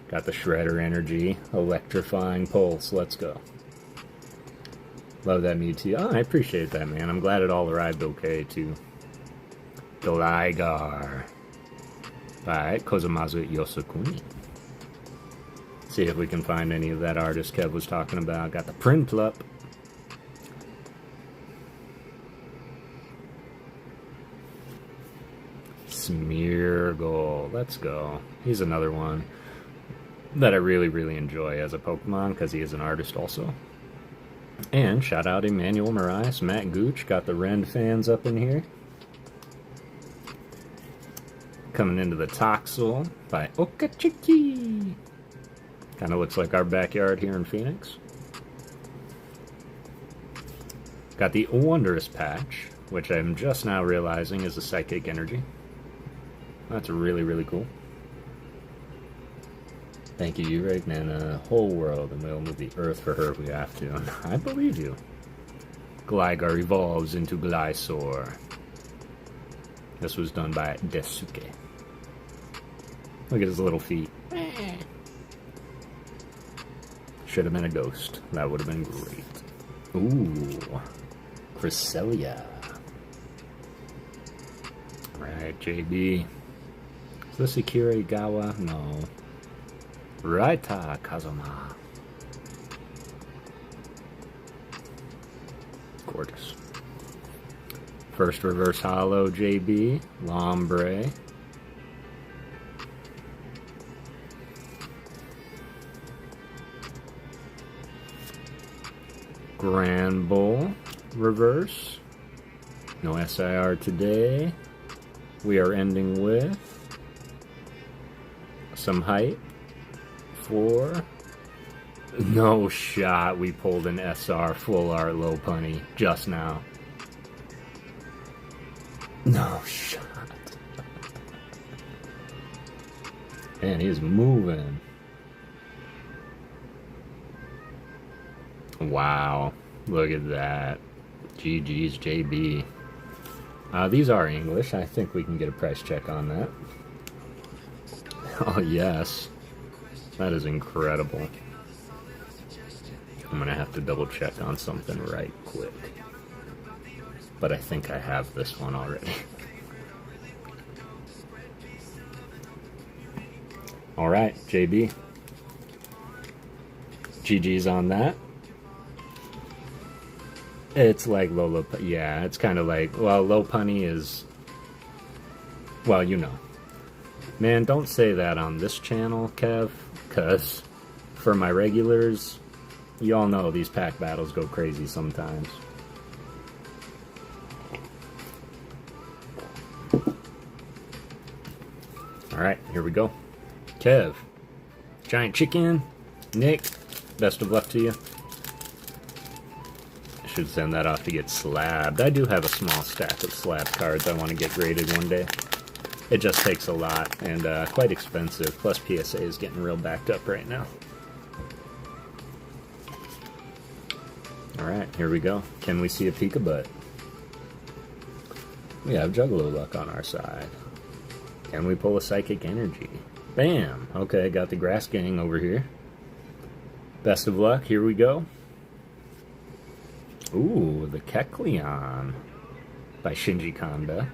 [SPEAKER 1] Got the Shredder energy. Electrifying Pulse. Let's go. Love that Mewtwo. Oh, I appreciate that, man. I'm glad it all arrived okay, too. Gligar. Alright, Kozumazu Yosukuni. See if we can find any of that artist Kev was talking about. Got the Prinplup. Smeargle. Let's go. He's another one that I really, really enjoy as a Pokemon because he is an artist also. And shout out Emmanuel Moraes, Matt Gooch. Got the Rend fans up in here. Coming into the Toxel by Okachiki. Kind of looks like our backyard here in Phoenix. Got the Wondrous Patch, which I'm just now realizing is a Psychic Energy. That's really, really cool. Thank you, Ureg, man. A whole world, and we'll move the earth for her if we have to. I believe you. Gligar evolves into Glysaur. This was done by Desuke. Look at his little feet. Should have been a ghost. That would have been great. Ooh. Cresselia. Right, JB. Is this Akira Igawa? No. Raita Kazuma. Gorgeous. First reverse holo, JB. Lombre. Grand Bull. Reverse. No SIR today. We are ending with some height for no shot. We pulled an SR full art low punny just now. No shot. Man, he's moving. Wow. Look at that. GG's JB. These are English. I think we can get a price check on that. Oh, yes. That is incredible. I'm gonna have to double check on something right quick. But I think I have this one already. Alright, JB. GG's on that. It's like Lola, yeah, it's kind of like, well, low punny is, well, you know. Man, don't say that on this channel, Kev, because for my regulars, you all know these pack battles go crazy sometimes. Alright, here we go. Kev, Giant Chicken, Nick, best of luck to you. Should send that off to get slabbed. I do have a small stack of slab cards I want to get graded one day. It just takes a lot and quite expensive. Plus PSA is getting real backed up right now. Alright, here we go. Can we see a Pika-Butt? We have Juggalo luck on our side. Can we pull a Psychic Energy? Bam! Okay, got the Grass Gang over here. Best of luck, here we go. Ooh, the Kecleon by Shinji Kanda.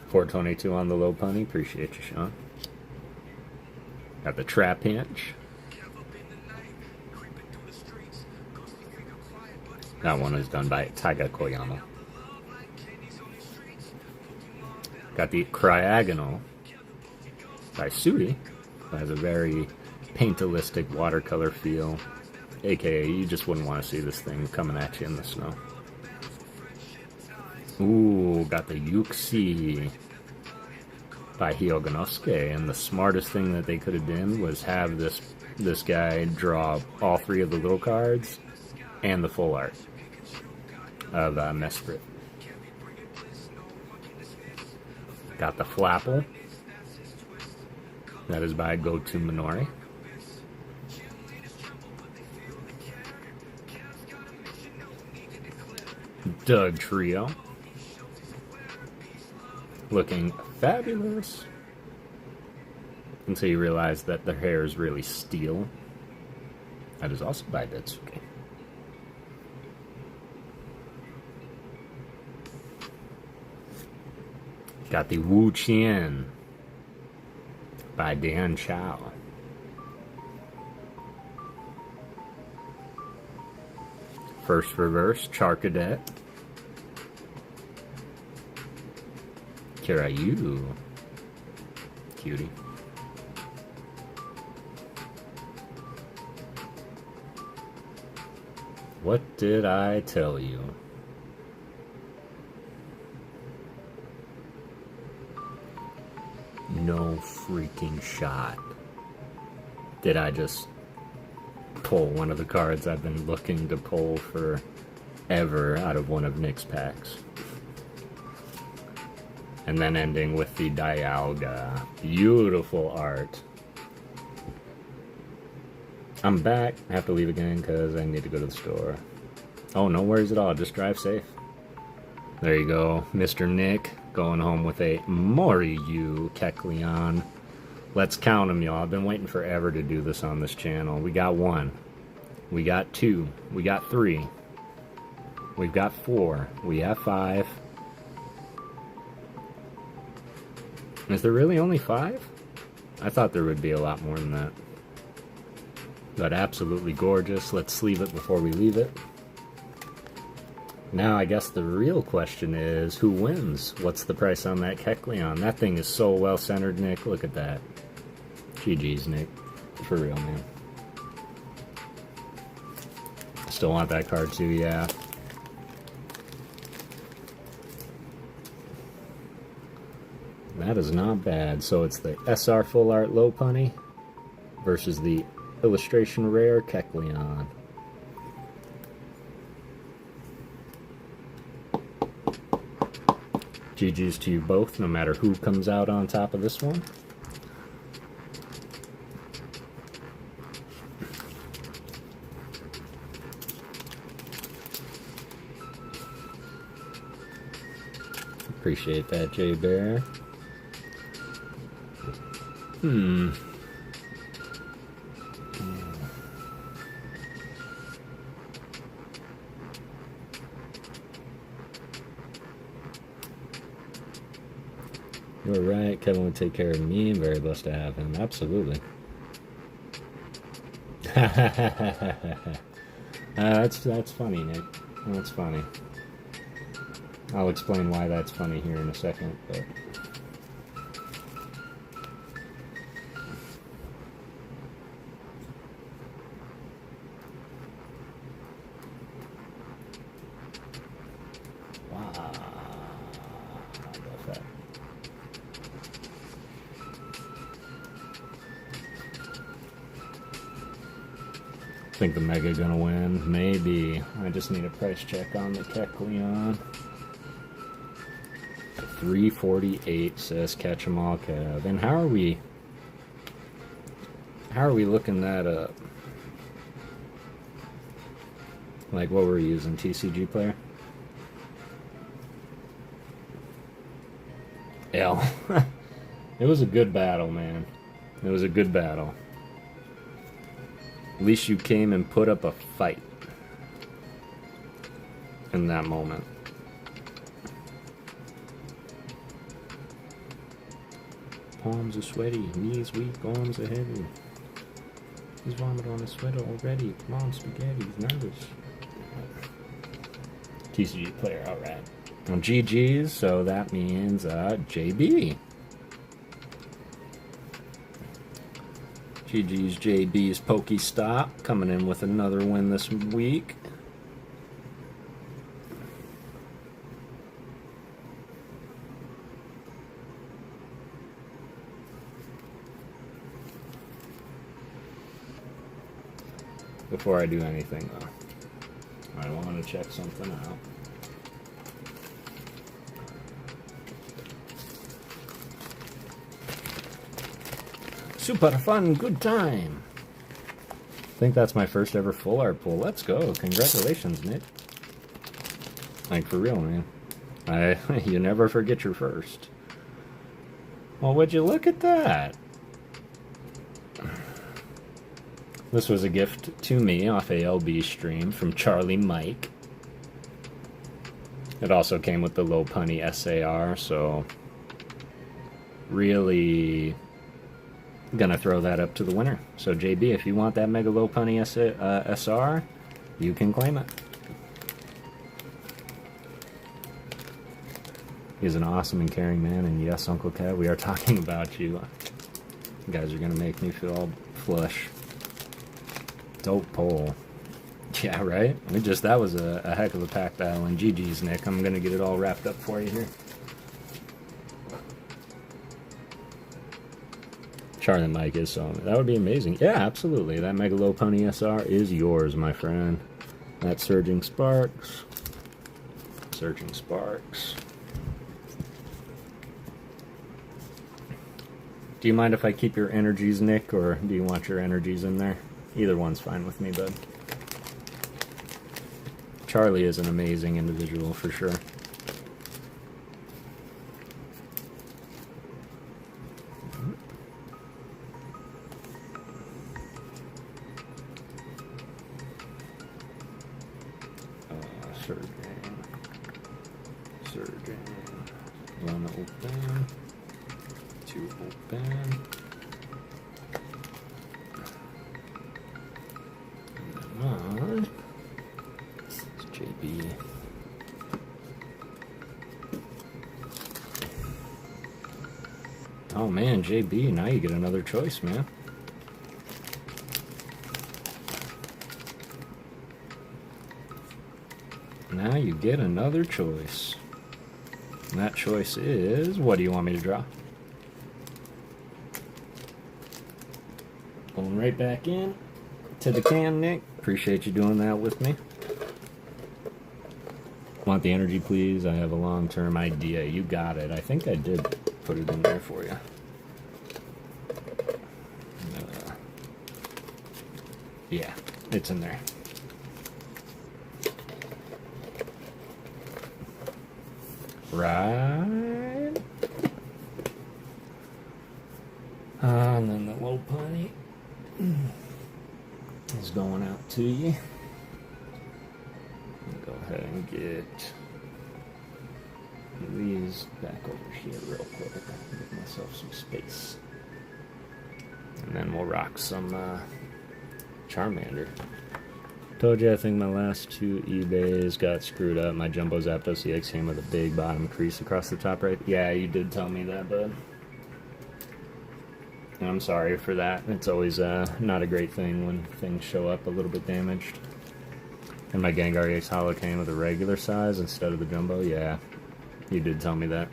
[SPEAKER 1] 422 on the low punny, appreciate you, Sean. Got the Trapinch. That one is done by Taiga Koyama. Got the Cryogonal by Suri. It has a very paintillistic watercolor feel. AKA, you just wouldn't want to see this thing coming at you in the snow. Ooh, got the Yuxi by Hyoganosuke. And the smartest thing that they could have done was have this guy draw all three of the little cards and the full art of Mesprit. Got the Flapple. That is by Go-To Minori. Doug Trio. Looking fabulous. Until you realize that their hair is really steel. That is also by Detsuke. Got the Wu Qian by Dan Chow. First reverse, Charcadet. Kirayu. Cutie. What did I tell you? No freaking shot. Did I just pull one of the cards I've been looking to pull forever out of one of Nick's packs? And then ending with the Dialga. Beautiful art. I'm back. I have to leave again because I need to go to the store. Oh, no worries at all. Just drive safe. There you go. Mr. Nick going home with a Moryu Kecleon. Let's count them, y'all. I've been waiting forever to do this on this channel. We got 1. We got 2. We got 3. We've got 4. We have 5. Is there really only 5? I thought there would be a lot more than that. But absolutely gorgeous. Let's sleeve it before we leave it. Now I guess the real question is, who wins? What's the price on that Kecleon? That thing is so well centered, Nick. Look at that. GG's, Nick. For real, man. Still want that card too, yeah. That is not bad. So it's the SR Full Art Low Punny versus the Illustration Rare Kecleon. GG's to you both, no matter who comes out on top of this one. Appreciate that, J Bear. You're right, Kevin would take care of me. I'm very blessed to have him. Absolutely. That's funny, Nick. That's funny. I'll explain why that's funny here in a second, but... Wow. Perfect. Think the Mega gonna win? Maybe. I just need a price check on the Kecleon. 348 says catch 'em all, Kev. And how are we looking that up? Like what we're using, TCG Player? Yeah. It was a good battle, man. It was a good battle. At least you came and put up a fight in that moment. Palms are sweaty, knees weak, arms are heavy. He's vomit on his sweater already. Mom, spaghetti, he's nervous. TCG player, alright. Well, GG's, so that means JB. GG's JB's Pokestop coming in with another win this week. Before I do anything, though, I want to check something out. Super fun, good time. I think that's my first ever full art pull. Let's go. Congratulations, Nick. Like, for real, man. You never forget your first. Well, would you look at that? This was a gift to me off ALB stream from Charlie Mike. It also came with the Low Punny SAR, so really gonna throw that up to the winner. So JB, if you want that Mega Low Punny SR, you can claim it. He's an awesome and caring man, and yes, Uncle Kev, we are talking about you. You guys are gonna make me feel all flush. Dope poll. Yeah, right? That was a heck of a pack battle, and GG's, Nick. I'm gonna get it all wrapped up for you here. Charlie Mike is so... That would be amazing. Yeah, absolutely. That Mega Low Pony SR is yours, my friend. That's Surging Sparks. Surging Sparks. Do you mind if I keep your energies, Nick, or do you want your energies in there? Either one's fine with me, bud. Charlie is an amazing individual, for sure. Surging. One open. Two open. It's JB. Oh man, JB, now you get another choice, man. Now you get another choice. And that choice is, what do you want me to draw? Going right back in to the can, Nick. Appreciate you doing that with me. Want the energy, please? I have a long-term idea. You got it. I think I did put it in there for you. Yeah, it's in there. Right. And then the low putty is going out to you. Go ahead and get these back over here real quick. Give myself some space. And then we'll rock some Charmander. Told you I think my last two eBays got screwed up. My Jumbo Zapdos EX came with a big bottom crease across the top right. Yeah, you did tell me that, bud. And I'm sorry for that. It's always not a great thing when things show up a little bit damaged. And my Gengar EX Holo came with a regular size instead of the Jumbo. Yeah, you did tell me that.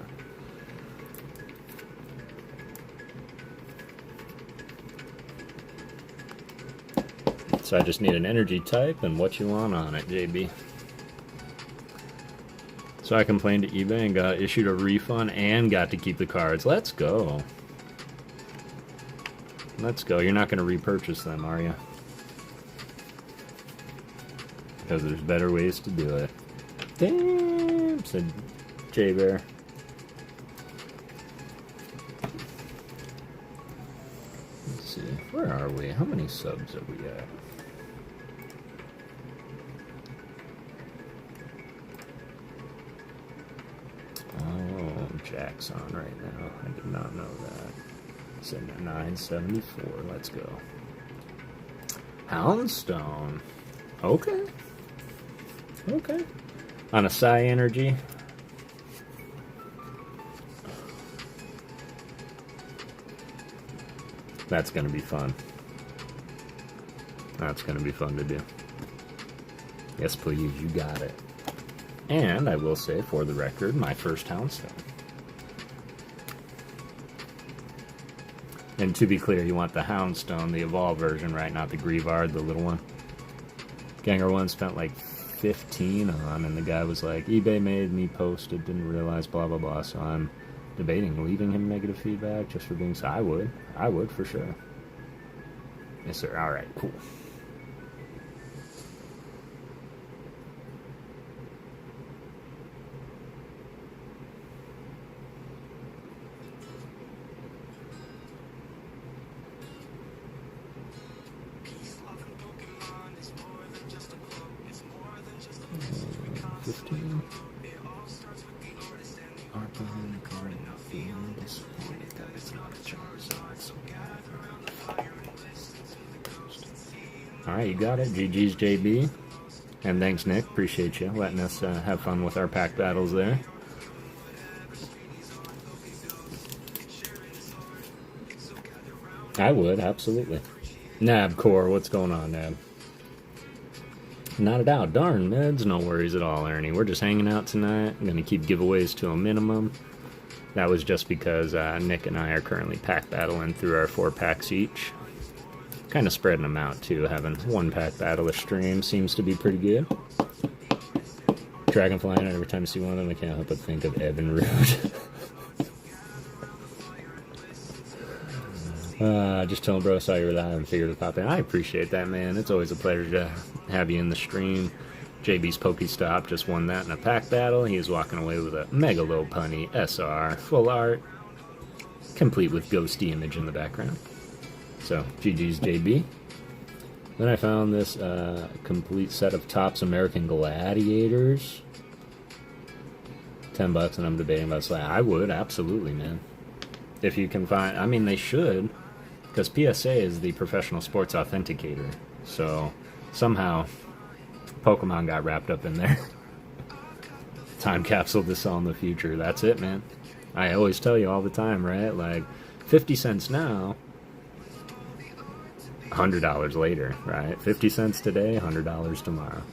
[SPEAKER 1] So I just need an energy type and what you want on it, JB. So I complained to eBay and got issued a refund and got to keep the cards. Let's go. Let's go. You're not going to repurchase them, are you? Because there's better ways to do it. Damn, said J-Bear. Where are we? How many subs are we at? Oh, Jack's on right now. I did not know that. Sitting at 974. Let's go. Houndstone. Okay. Okay. On a Psy Energy. That's going to be fun. That's going to be fun to do. Yes, please. You got it. And I will say, for the record, my first Houndstone. And to be clear, you want the Houndstone, the Evolve version, right? Not the Grievard, the little one. Ganger 1 spent like 15 on, and the guy was like, eBay made me post it, didn't realize, blah, blah, blah. So I'm debating leaving him negative feedback just for being so. I would for sure. Yes, sir. All right, cool. Alright, you got it. GG's JB. And thanks, Nick. Appreciate you letting us have fun with our pack battles there. I would, absolutely. Nabcore, what's going on, Nab? Not a doubt. Darn, meds. No worries at all, Ernie. We're just hanging out tonight. I'm going to keep giveaways to a minimum. That was just because Nick and I are currently pack battling through our 4 packs each. Kind of spreading them out, too. Having 1 pack battle a stream seems to be pretty good. Dragonfly, and every time I see one of them, I can't help but think of Evan Root. Just telling bro, saw you were that and figured to pop in. I appreciate that, man. It's always a pleasure to have you in the stream. JB's Pokestop just won that in a pack battle. He was walking away with a Mega Lopunny SR, full art, complete with ghosty image in the background. So, GG's JB. Then I found this complete set of Topps American Gladiators. $10, and I'm debating about Slash. I would, absolutely, man. If you can find... I mean, they should, because PSA is the Professional Sports Authenticator. So, somehow, Pokemon got wrapped up in there. Time capsule to sell in the future. That's it, man. I always tell you all the time, right? Like, 50 cents now... $100 later, right? 50 cents today, $100 tomorrow.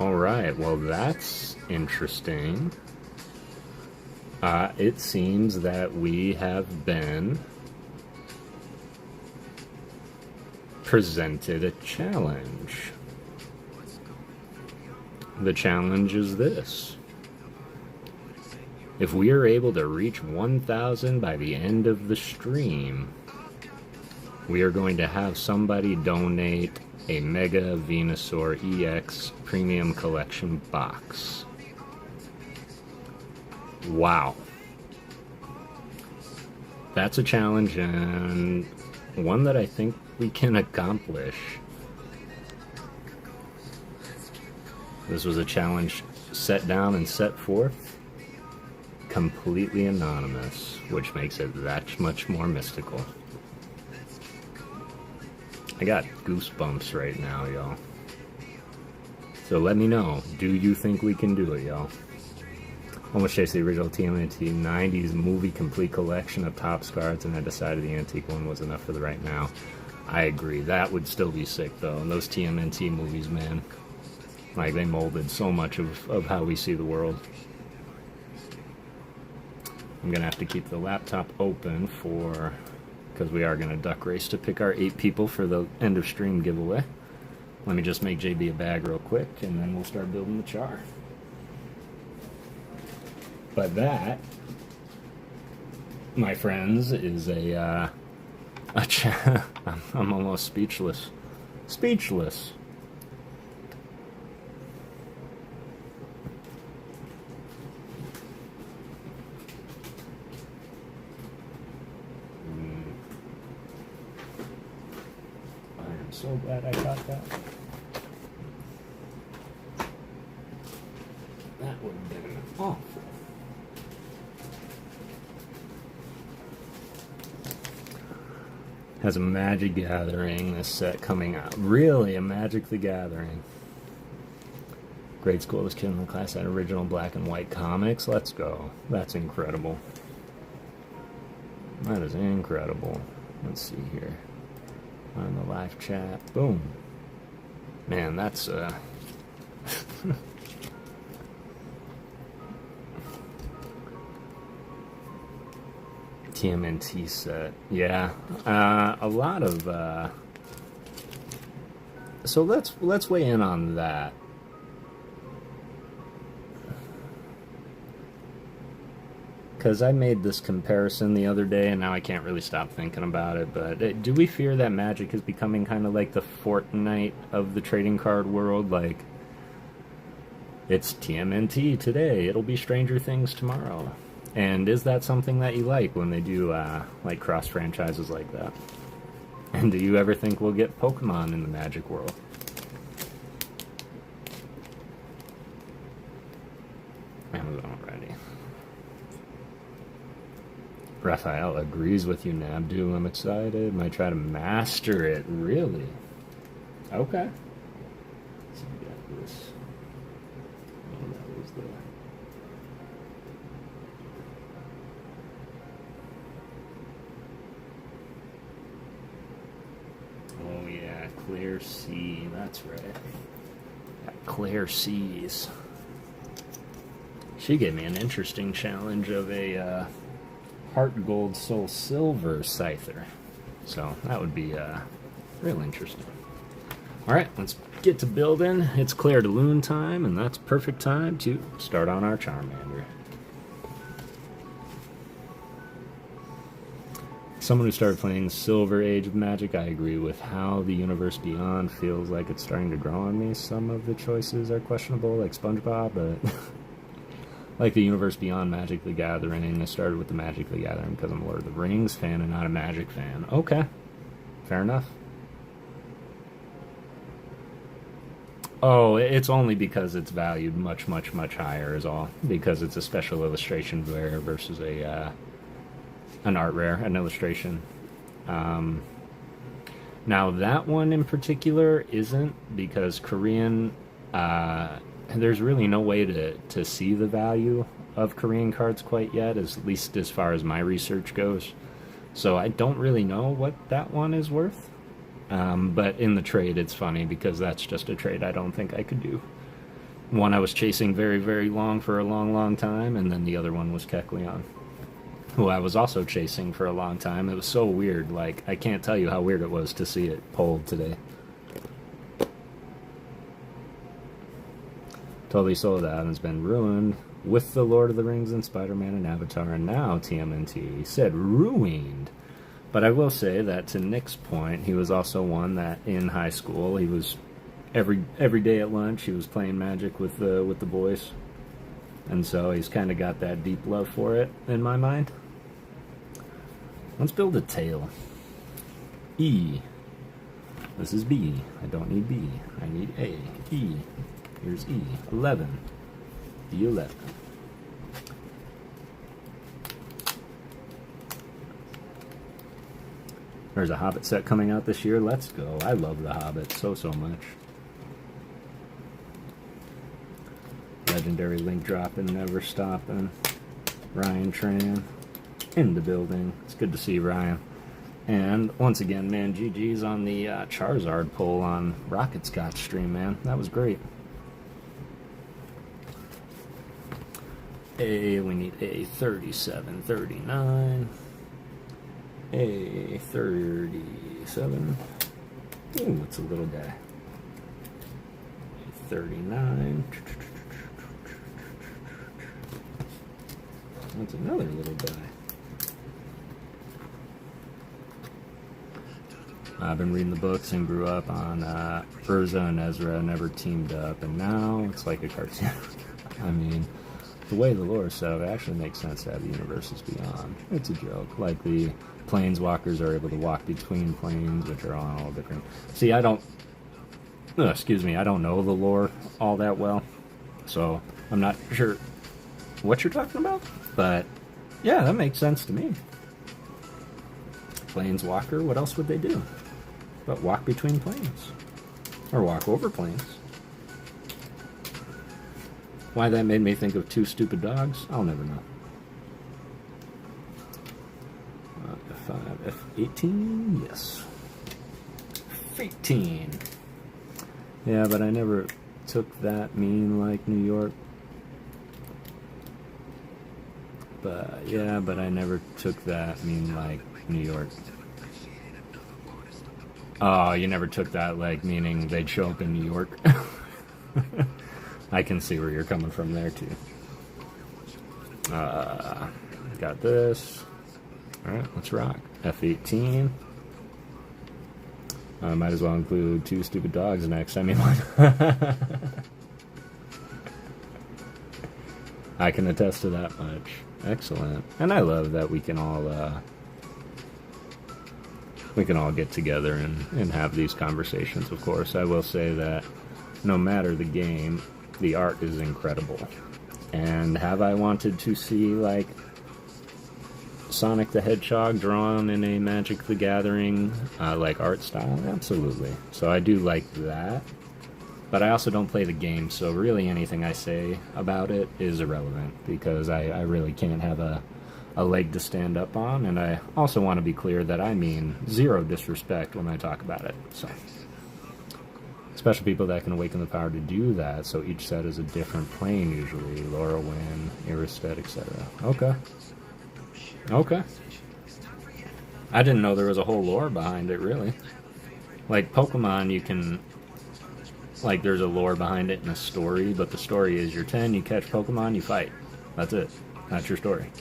[SPEAKER 1] Alright, well that's interesting. It seems that we have been presented a challenge. The challenge is this. If we are able to reach 1,000 by the end of the stream, we are going to have somebody donate a Mega Venusaur EX Premium Collection box. Wow. That's a challenge, and one that I think we can accomplish. This was a challenge set down and set forth, completely anonymous, which makes it that much more mystical. I got goosebumps right now, y'all. So let me know, do you think we can do it, y'all? Almost chased the original TMNT 90s movie complete collection of Topps cards, and I decided the antique one was enough for the right now. I agree. That would still be sick, though. And those TMNT movies, man. Like, they molded so much of how we see the world. I'm going to have to keep the laptop open for... because we are going to duck race to pick our 8 people for the end of stream giveaway. Let me just make JB a bag real quick, and then we'll start building the char. But that, my friends, is a I'm almost speechless. Speechless. I am so glad I got that. That would have been awful. Has a Magic Gathering, this set coming out. Really, a Magic the Gathering. Grade school was kid in the class had original black and white comics. Let's go. That's incredible. That is incredible. Let's see here. On the live chat. Boom. Man, that's TMNT set. Yeah. A lot of so let's weigh in on that. Because I made this comparison the other day, and now I can't really stop thinking about it, but do we fear that Magic is becoming kind of like the Fortnite of the trading card world? Like, it's TMNT today, it'll be Stranger Things tomorrow. And is that something that you like when they do, like, cross-franchises like that? And do you ever think we'll get Pokemon in the Magic world? Amazon ready. Raphael agrees with you, Nabdu. I'm excited. Might try to master it. Really? Okay. So we got this. Oh, that was the... Oh, yeah. Clear Sea. That's right. Got Clear Seas. She gave me an interesting challenge of a, Heart Gold Soul Silver Scyther. So that would be real interesting. Alright, let's get to building. It's Clair de Lune time, and that's perfect time to start on our Charmander. Someone who started playing Silver Age of Magic, I agree with how the Universe Beyond feels like it's starting to grow on me. Some of the choices are questionable, like SpongeBob, but... like the Universe Beyond Magic the Gathering. I started with the Magic the Gathering because I'm a Lord of the Rings fan and not a Magic fan. Okay. Fair enough. Oh, it's only because it's valued much, much, much higher is all. Because it's a special illustration rare versus a an art rare, an illustration. Now that one in particular isn't, because Korean... there's really no way to see the value of Korean cards quite yet, at least as far as my research goes. So I don't really know what that one is worth. But in the trade, it's funny, because that's just a trade I don't think I could do. One I was chasing very, very long for a long, long time, and then the other one was Kecleon, who I was also chasing for a long time. It was so weird. Like, I can't tell you how weird it was to see it pulled today. Totally sold out and has been ruined with the Lord of the Rings and Spider-Man and Avatar, and now TMNT. He said ruined. But I will say that to Nick's point, he was also one that in high school, he was every day at lunch, he was playing Magic with the boys. And so he's kind of got that deep love for it in my mind. Let's build a tail. E. This is B. I don't need B. I need A. E. Here's E. 11. D11. There's a Hobbit set coming out this year. Let's go. I love the Hobbit so much. Legendary link dropping, never stopping. Ryan Tran in the building. It's good to see Ryan. And once again, man, GG's on the Charizard pull on Rocket Scotch stream, man. That was great. We need a 37, 39. A 37. Ooh, it's a little guy. A 39. That's another little guy. I've been reading the books and grew up on Urza and Ezra never teamed up, and now it's like a cartoon. I mean, the way the lore is set up, it actually makes sense to have the universes beyond. It's a joke. Like the planeswalkers are able to walk between planes, which are all different. See, I don't know the lore all that well, so I'm not sure what you're talking about, but yeah, that makes sense to me. Planeswalker, what else would they do but walk between planes? Or walk over planes? Why that made me think of two stupid dogs, I'll never know. F5, F18, yes. F18. Yeah, but I never took that mean like New York. But yeah, but I never took that mean like New York. Oh, you never took that like meaning they'd show up in New York? I can see where you're coming from there too. Got this. Alright, let's rock. F18. Might as well include two stupid dogs next. I mean, I can attest to that much. Excellent. And I love that we can all get together and have these conversations, of course. I will say that no matter the game, the art is incredible. And have I wanted to see, like, Sonic the Hedgehog drawn in a Magic the Gathering, like, art style? Absolutely. So I do like that. But I also don't play the game, so really anything I say about it is irrelevant, because I really can't have a leg to stand up on, and I also want to be clear that I mean zero disrespect when I talk about it. So, special people that can awaken the power to do that, so each set is a different plane usually, Laurelwind, Iristed, etc. Okay. I didn't know there was a whole lore behind it, really. Like Pokemon, you can... Like, there's a lore behind it and a story, but the story is you're 10, you catch Pokemon, you fight. That's it. That's your story.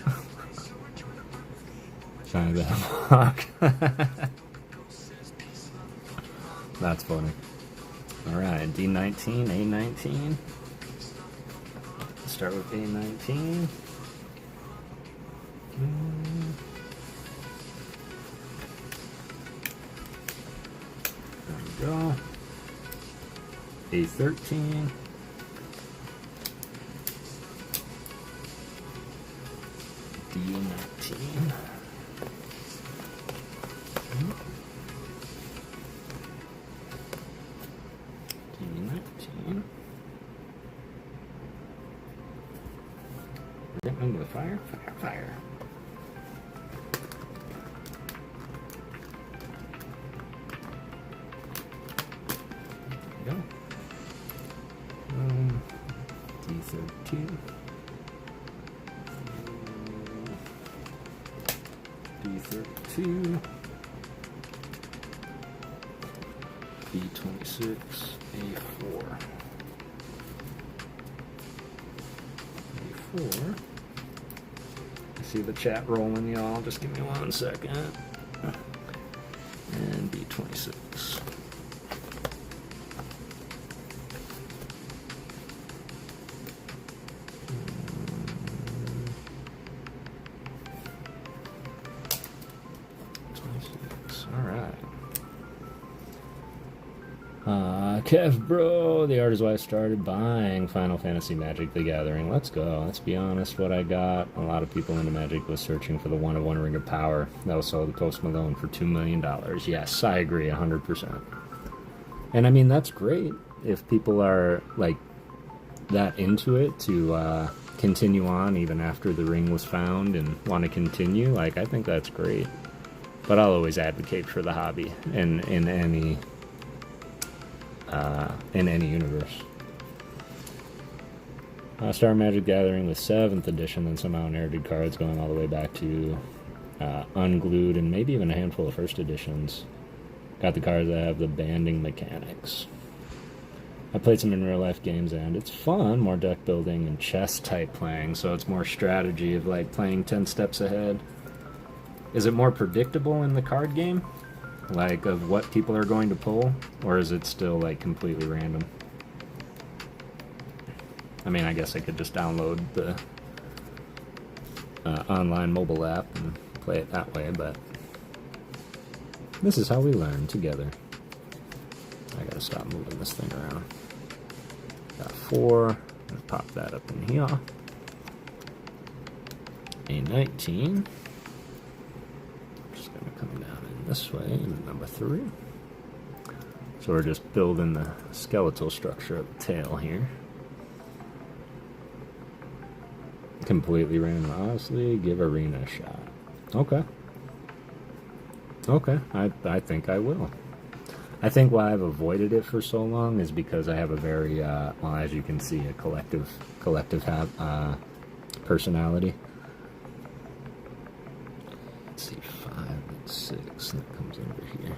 [SPEAKER 1] That's funny. Alright, D19, A19. Let's start with A19. There we go. A13. D19. D19. Getting into the fire? Fire. There we go. D13. D32. B26, A4. A4. I see the chat rolling, y'all. Just give me 1 second. And B26. Kev, bro, the art is why I started buying Final Fantasy Magic the Gathering. Let's go. Let's be honest, what I got. A lot of people into Magic was searching for the 1-of-1 Ring of Power that was sold to Post Malone for $2 million. Yes, I agree 100%. And I mean, that's great if people are, like, that into it to continue on even after the ring was found and want to continue. Like, I think that's great. But I'll always advocate for the hobby in any universe. Star Magic Gathering, the 7th edition, then somehow inherited cards going all the way back to Unglued, and maybe even a handful of 1st editions. Got the cards that have the banding mechanics. I played some in real life games, and it's fun, more deck building and chess type playing, so it's more strategy of like playing 10 steps ahead. Is it more predictable in the card game? like, of what people are going to pull, or is it still, like, completely random? I mean, I guess I could just download the online mobile app and play it that way, but this is how we learn together. I gotta stop moving this thing around. Got 4. Let's pop that up in here. A 19. Just gonna come down in this way in number 3. So we're just building the skeletal structure of the tail here. Completely random. Honestly, give Arena a shot. Okay. Okay, I think I will. I think why I've avoided it for so long is because I have a very, well, as you can see, a collective personality. Let's see, 5 and 6, that comes over here.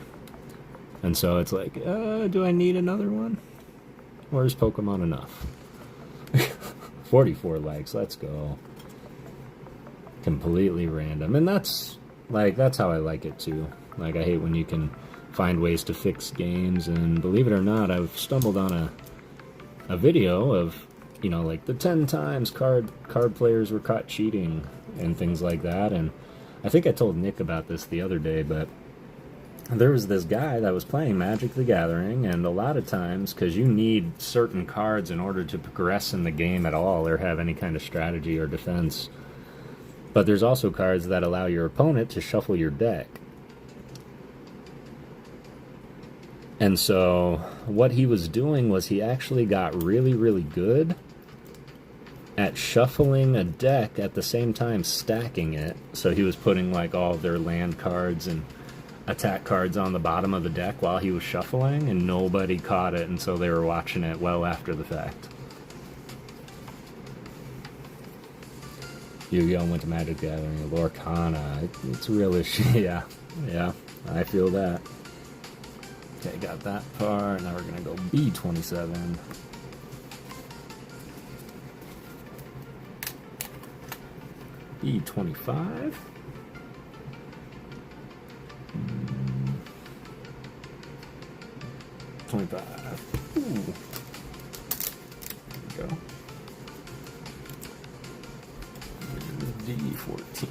[SPEAKER 1] And so it's like, do I need another one? Or is Pokemon enough? 44 likes, let's go. Completely random. And that's how I like it too. Like, I hate when you can find ways to fix games, and believe it or not, I've stumbled on a video of, you know, like the 10 times card players were caught cheating and things like that. And I think I told Nick about this the other day, but there was this guy that was playing Magic the Gathering, and a lot of times, because you need certain cards in order to progress in the game at all or have any kind of strategy or defense, but there's also cards that allow your opponent to shuffle your deck. And so what he was doing was he actually got really, really good at shuffling a deck at the same time stacking it. So he was putting like all their land cards and attack cards on the bottom of the deck while he was shuffling, and nobody caught it, and so they were watching it well after the fact. Yu-Gi-Oh! Went to Magic the Gathering, Lorcana, it's real issue. Yeah, I feel that. Okay, got that far. Now we're gonna go B27. B25. 25. Ooh. There we go. D14.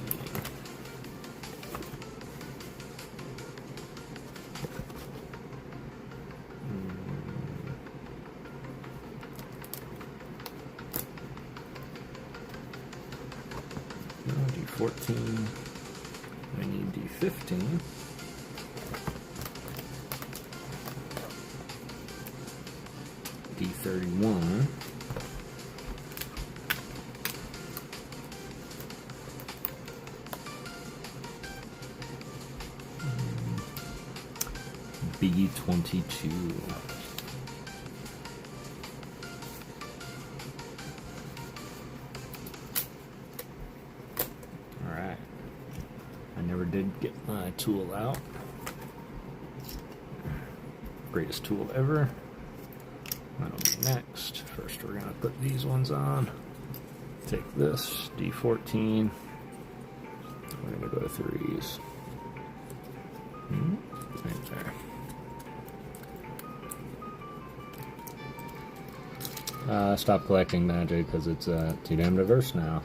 [SPEAKER 1] D14. I need D15. D31. B22. Alright. I never did get my tool out. Greatest tool ever. That'll be next. First we're going to put these ones on. Take this, D14. We're going to go to 3s. Right there. Stop collecting Magic because it's too damn diverse now.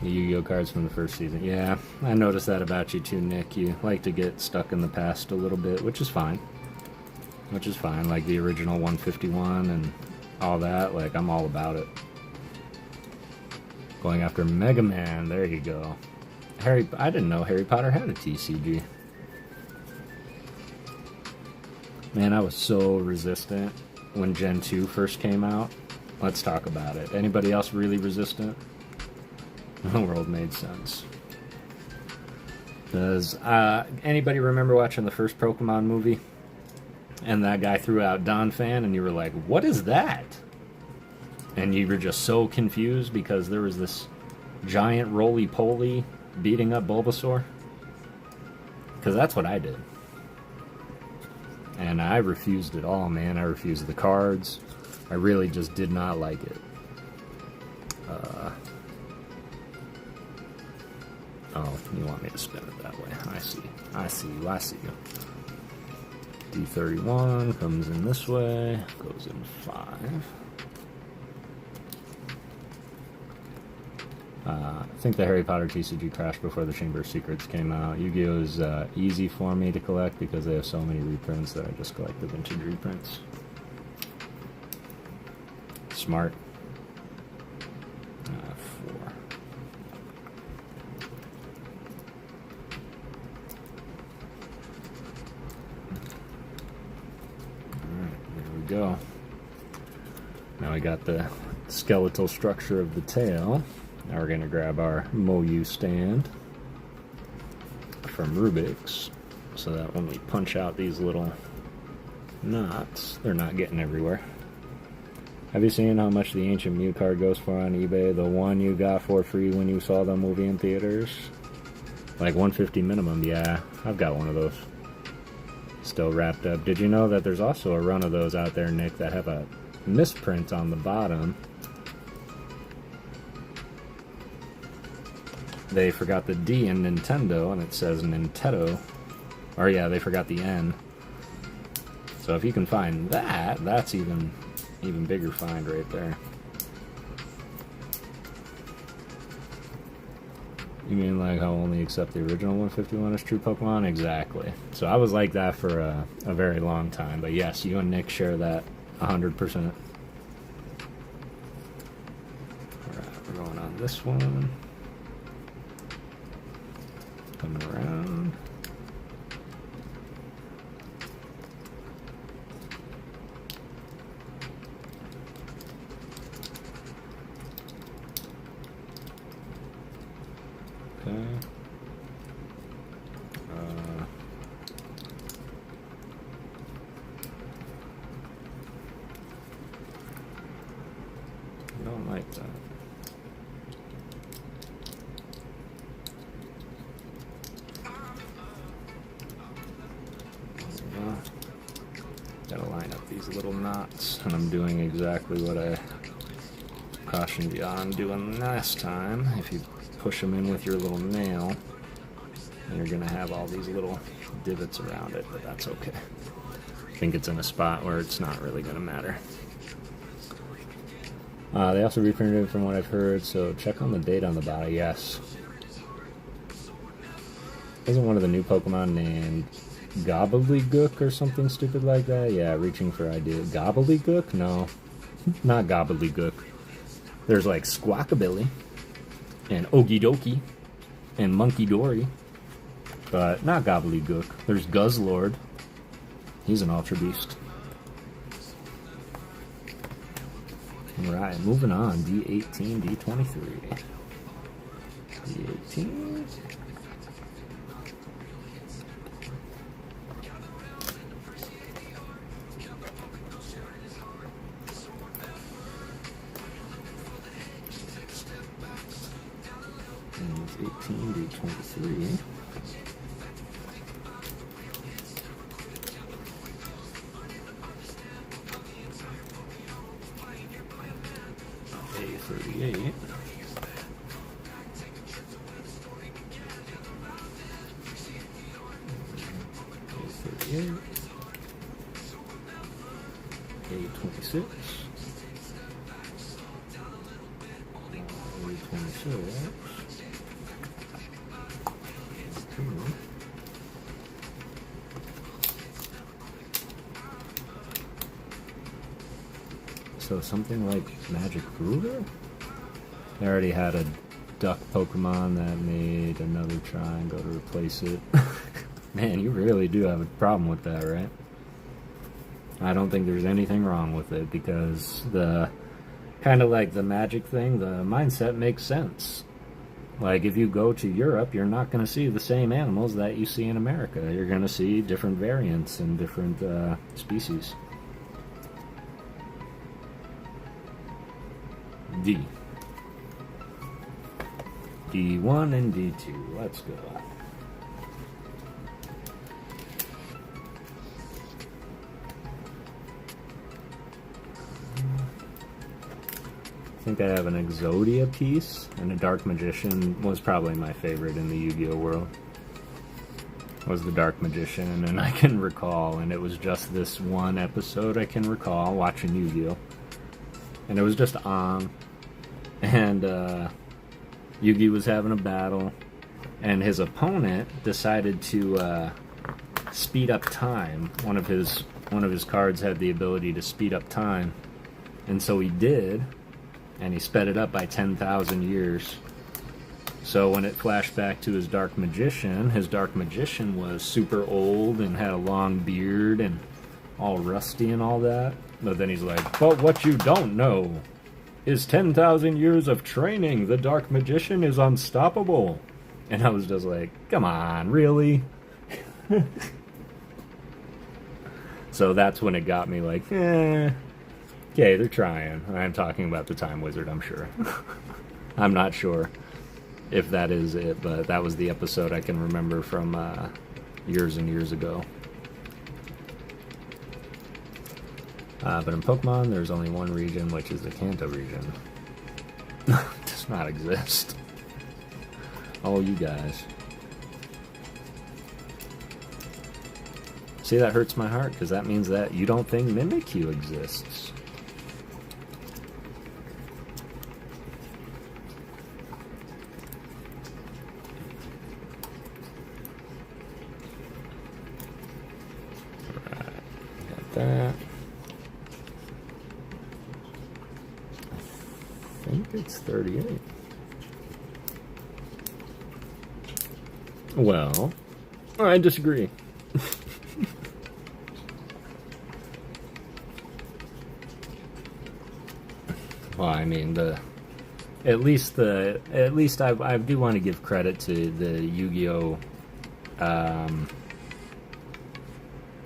[SPEAKER 1] The Yu-Gi-Oh! Cards from the first season. Yeah, I noticed that about you too, Nick. You like to get stuck in the past a little bit, which is fine. Like the original 151 and all that, like, I'm all about it. Going after Mega Man, there you go. I didn't know Harry Potter had a TCG. Man, I was so resistant when Gen 2 first came out. Let's talk about it. Anybody else really resistant? The world made sense. Does anybody remember watching the first Pokemon movie? And that guy threw out Donphan, and you were like, what is that? And you were just so confused because there was this giant roly-poly beating up Bulbasaur. Because that's what I did. And I refused it all, man. I refused the cards. I really just did not like it. Oh, you want me to spin it that way. I see. I see you. I see you. D31 comes in this way. Goes in 5. I think the Harry Potter TCG crashed before the Chamber of Secrets came out. Yu-Gi-Oh! Is easy for me to collect because they have so many reprints that I just collect the vintage reprints. Smart. 4. Alright, there we go. Now we got the skeletal structure of the tail. Now we're going to grab our Moyu stand from Rubik's so that when we punch out these little knots, they're not getting everywhere. Have you seen how much the Ancient Mew card goes for on eBay? The one you got for free when you saw the movie in theaters? Like $150 minimum, yeah. I've got one of those. Still wrapped up. Did you know that there's also a run of those out there, Nick, that have a misprint on the bottom? They forgot the D in Nintendo, and it says Nintendo. Or yeah, they forgot the N. So if you can find that, that's even bigger find right there. You mean like how only accept the original 151 as true Pokemon? Exactly. So I was like that for a very long time. But yes, you and Nick share that 100%. Alright, we're going on this one. Coming around. Okay. I don't like that. Gotta line up these little knots, and I'm doing exactly what I cautioned you on doing last time. If you push them in with your little nail, and you're gonna have all these little divots around it, but that's okay. I think it's in a spot where it's not really gonna matter. They also reprinted it from what I've heard, so check on the date on the bottom. Yes. Isn't one of the new Pokemon named Gobbledygook or something stupid like that? Yeah, reaching for ideas. Gobbledygook? No, not Gobbledygook. There's like Squawkabilly and Okidoki and Monkey Dory, but not Gobbledygook. There's Guzzlord. He's an Ultra Beast. Alright, moving on. D18, D23. D18. And it's 18, D23. A38. A38. A26. A26. So something like Magic Ruler? I already had a duck Pokemon that made another try and go to replace it. Man, you really do have a problem with that, right? I don't think there's anything wrong with it because the kind of like the magic thing, the mindset makes sense. Like if you go to Europe, you're not going to see the same animals that you see in America. You're going to see different variants and different species. D. D1 and D2. Let's go. think I have an Exodia piece, and a Dark Magician was probably my favorite in the Yu-Gi-Oh world. Was the Dark Magician, and I can recall, and it was just this one episode I can recall watching Yu-Gi-Oh! And it was just on, and Yugi was having a battle, and his opponent decided to speed up time. One of his cards had the ability to speed up time, and so he did, and he sped it up by 10,000 years. So when it flashed back to his Dark Magician was super old and had a long beard and all rusty and all that. But then he's like, but what you don't know is 10,000 years of training. The Dark Magician is unstoppable. And I was just like, come on, really? So that's when it got me like, okay, they're trying. I'm talking about the Time Wizard, I'm sure. I'm not sure if that is it, but that was the episode I can remember from years and years ago. But in Pokemon, there's only one region, which is the Kanto region. Does not exist. Oh, you guys. See, that hurts my heart, because that means that you don't think Mimikyu exists. That. I think it's 38. Well, I disagree. Well, I mean, at least I do want to give credit to the Yu-Gi-Oh!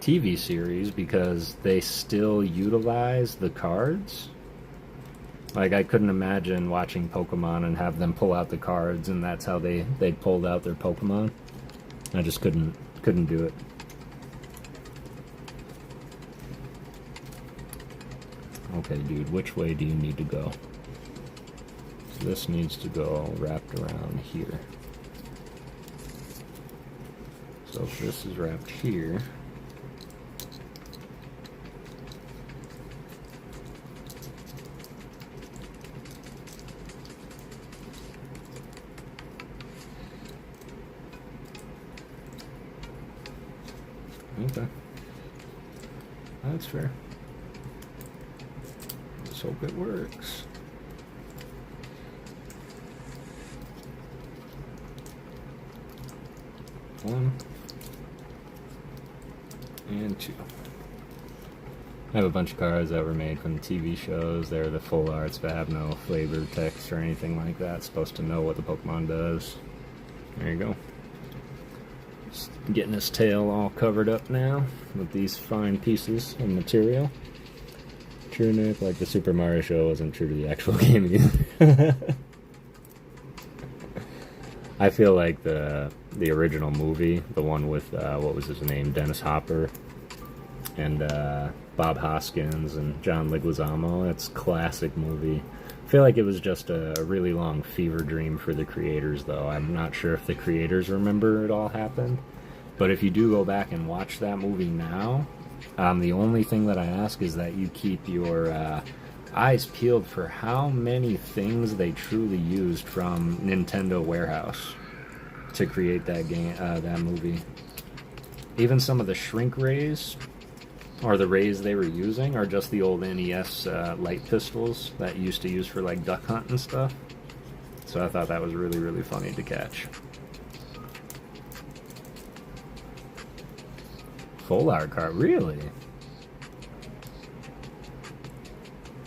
[SPEAKER 1] TV series, because they still utilize the cards. Like, I couldn't imagine watching Pokemon and have them pull out the cards and that's how they pulled out their Pokemon. I just couldn't do it. Okay, dude, which way do you need to go? So this needs to go wrapped around here. So if this is wrapped here, okay, that's fair. Let's hope it works. One and two. I have a bunch of cards that were made from the TV shows. They're the full arts, but have no flavor text or anything like that. It's supposed to know what the Pokemon does. There you go. Just getting his tail all covered up now with these fine pieces of material. True, Nick, like the Super Mario show wasn't true to the actual game either. I feel like the original movie, the one with, what was his name, Dennis Hopper, and Bob Hoskins and John Leguizamo, that's a classic movie. I feel like it was just a really long fever dream for the creators, though. I'm not sure if the creators remember it all happened, but if you do go back and watch that movie now, the only thing that I ask is that you keep your eyes peeled for how many things they truly used from Nintendo Warehouse to create that game, that movie. Even some of the shrink rays, or the rays they were using, are just the old NES light pistols that you used to use for like duck hunt and stuff. So I thought that was really, really funny to catch. Full art card, really?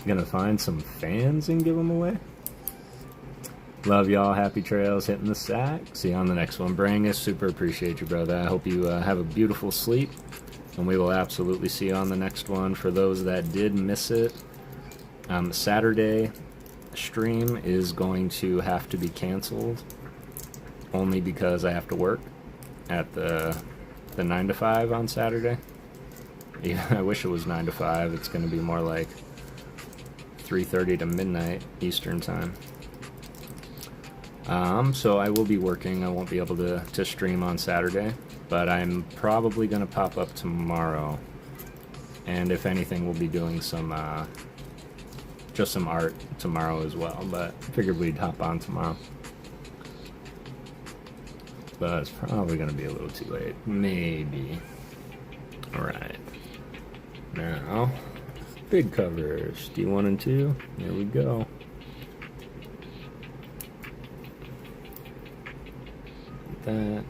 [SPEAKER 1] Gonna find some fans and give them away? Love y'all. Happy trails, hitting the sack. See you on the next one. Brangus, super appreciate you, brother. I hope you have a beautiful sleep, and we will absolutely see you on the next one. For those that did miss it, Saturday stream is going to have to be canceled, only because I have to work at the 9 to 5 on Saturday. Yeah, I wish it was 9 to 5. It's going to be more like 3:30 to midnight Eastern time. So I will be working. I won't be able to stream on Saturday, but I'm probably going to pop up tomorrow. And if anything, we'll be doing some, just some art tomorrow as well, but I figured we'd hop on tomorrow. But it's probably going to be a little too late. Maybe. Alright. Now, big covers. D1 and 2. There we go. That.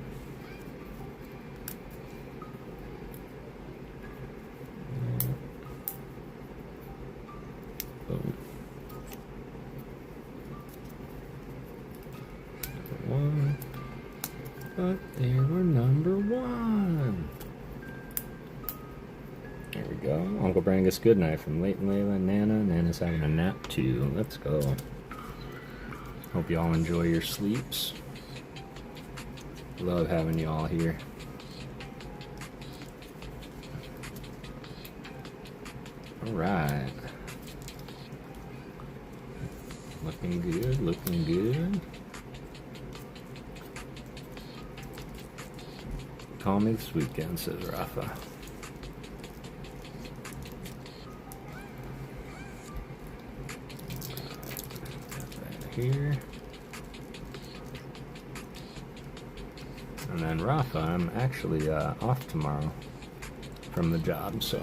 [SPEAKER 1] Boom. Number 1. But they were number 1. There we go. Uncle Brangus, good night from Leighton, Layla, Nana. Nana's having a nap too. Let's go. Hope you all enjoy your sleeps. Love having you all here. Alright. Looking good, looking good. Call me this weekend, says Rafa. Right here. And then Rafa, I'm actually off tomorrow from the job, so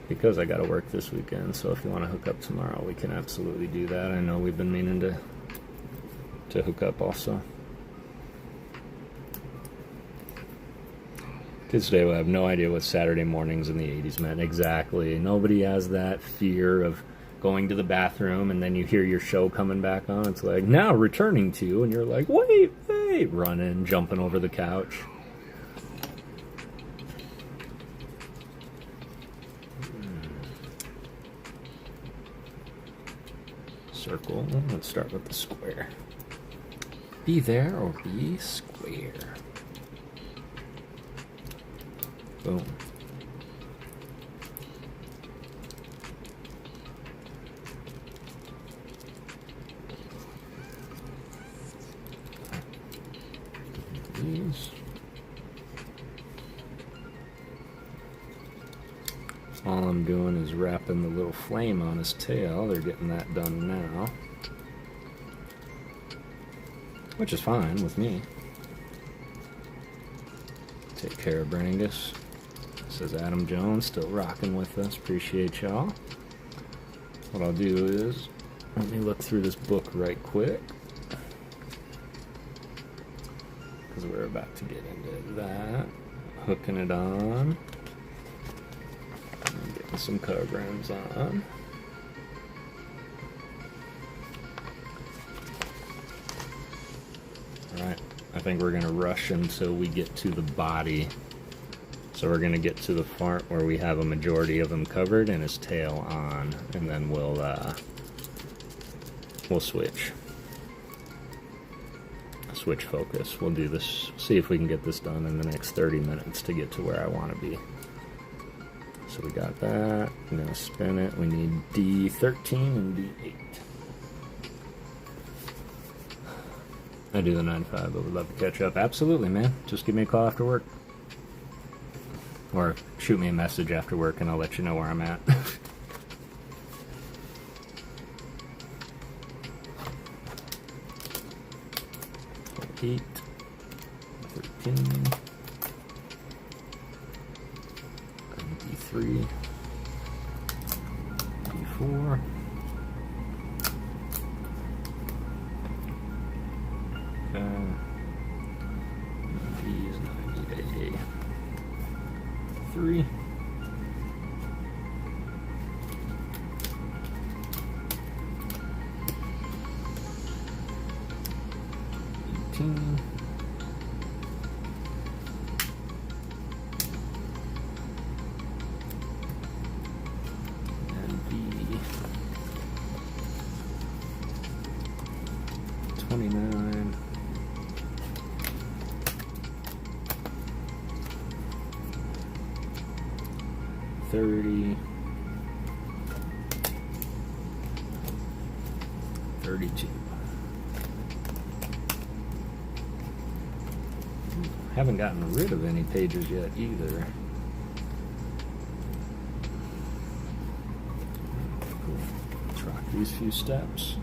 [SPEAKER 1] because I gotta work this weekend, so if you want to hook up tomorrow, we can absolutely do that. I know we've been meaning to hook up also. Kids today will have no idea what Saturday mornings in the 80s meant. Exactly. Nobody has that fear of going to the bathroom and then you hear your show coming back on. It's like, now returning to, and you're like, wait, running, jumping over the couch. Circle. Let's start with the square. Be there or be square. Boom. These. All I'm doing is wrapping the little flame on his tail. They're getting that done now. Which is fine with me. Take care of Brangus. Says Adam Jones, still rocking with us. Appreciate y'all. What I'll do is, let me look through this book right quick. Because we're about to get into that. Hooking it on. And getting some programs on. Alright, I think we're going to rush until we get to the body. So we're going to get to the part where we have a majority of him covered and his tail on, and then we'll switch focus. We'll do this, see if we can get this done in the next 30 minutes to get to where I want to be. So we got that. I'm going to spin it. We need D13 and D8. I do the 9-5, but would love to catch up. Absolutely, man. Just give me a call after work. Or shoot me a message after work and I'll let you know where I'm at. 8, 13, D3, D4, D's 90A, 3, and B 29, 30, 32. Haven't gotten rid of any pages yet either. Cool. Let's rock these few steps.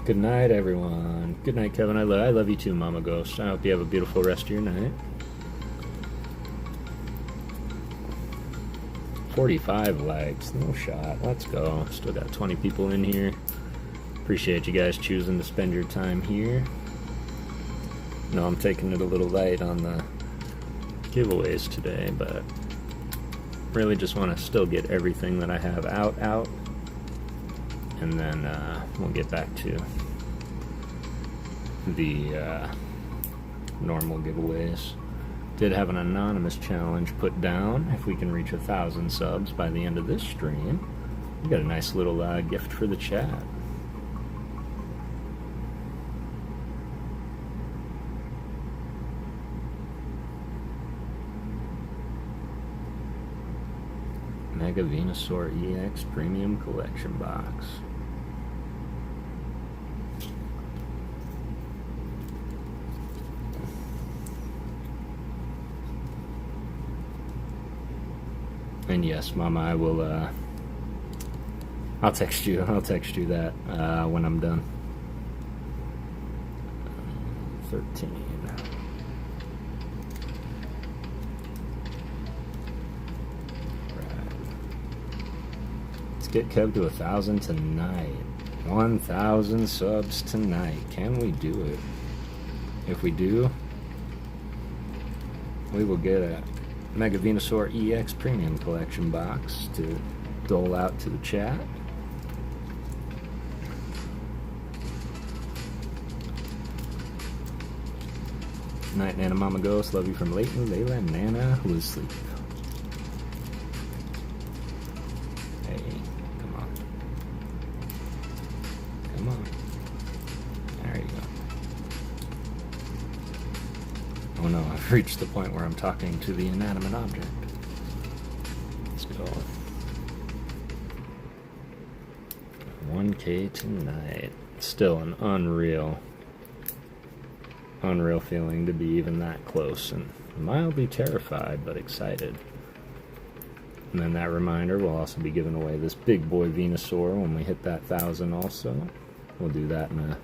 [SPEAKER 1] Good night, everyone. Good night, Kevin. I love you too, Mama Ghost. I hope you have a beautiful rest of your night. 45 likes. No shot. Let's go. Still got 20 people in here. Appreciate you guys choosing to spend your time here. No, I'm taking it a little light on the giveaways today, but really just want to still get everything that I have out. And then we'll get back to the normal giveaways. Did have an anonymous challenge put down. If we can reach 1,000 subs by the end of this stream, we got a nice little gift for the chat. Mega Venusaur EX Premium Collection Box. And yes, Mama, I will, I'll text you that, when I'm done. 13. Let's get Kev to 1,000 tonight. 1,000 subs tonight. Can we do it? If we do, we will get a Mega Venusaur EX Premium Collection box to dole out to the chat. Night, Nana Mama Ghost. Love you from Leighton, Layla, and Nana, who is asleep. Hey, come on. Come on. There you go. Oh no, I've reached the point where I'm talking to the inanimate object. Let's go. 1K tonight. Still an unreal feeling to be even that close, and mildly terrified but excited. And then that reminder, we'll also be giving away this big boy Venusaur when we hit that 1,000 also. We'll do that in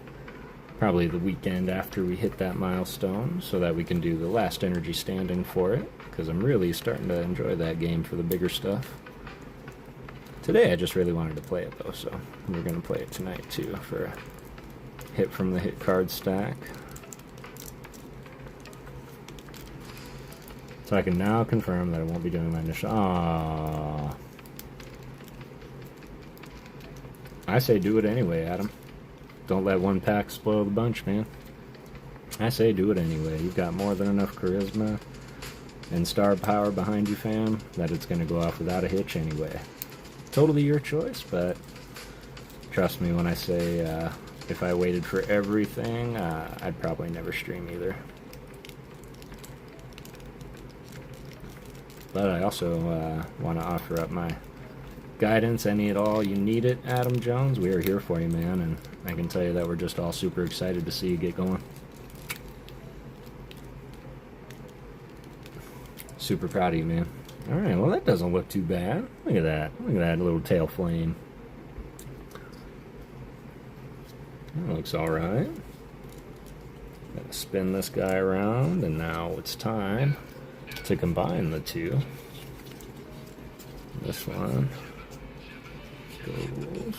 [SPEAKER 1] probably the weekend after we hit that milestone, so that we can do the last energy standing for it, because I'm really starting to enjoy that game for the bigger stuff. Today I just really wanted to play it though, so we're going to play it tonight too for a hit from the hit card stack. So I can now confirm that I won't be doing my initial... Aww. I say do it anyway, Adam. Don't let one pack spoil the bunch, man. I say do it anyway. You've got more than enough charisma and star power behind you, fam, that it's going to go off without a hitch anyway. Totally your choice, but trust me when I say if I waited for everything, I'd probably never stream either. But I also want to offer up my guidance, any at all you need it, Adam Jones. We are here for you, man, and I can tell you that we're just all super excited to see you get going. Super proud of you, man. Alright, well that doesn't look too bad. Look at that. Look at that little tail flame. That looks alright. Gotta spin this guy around, and now it's time to combine the two. This one goes.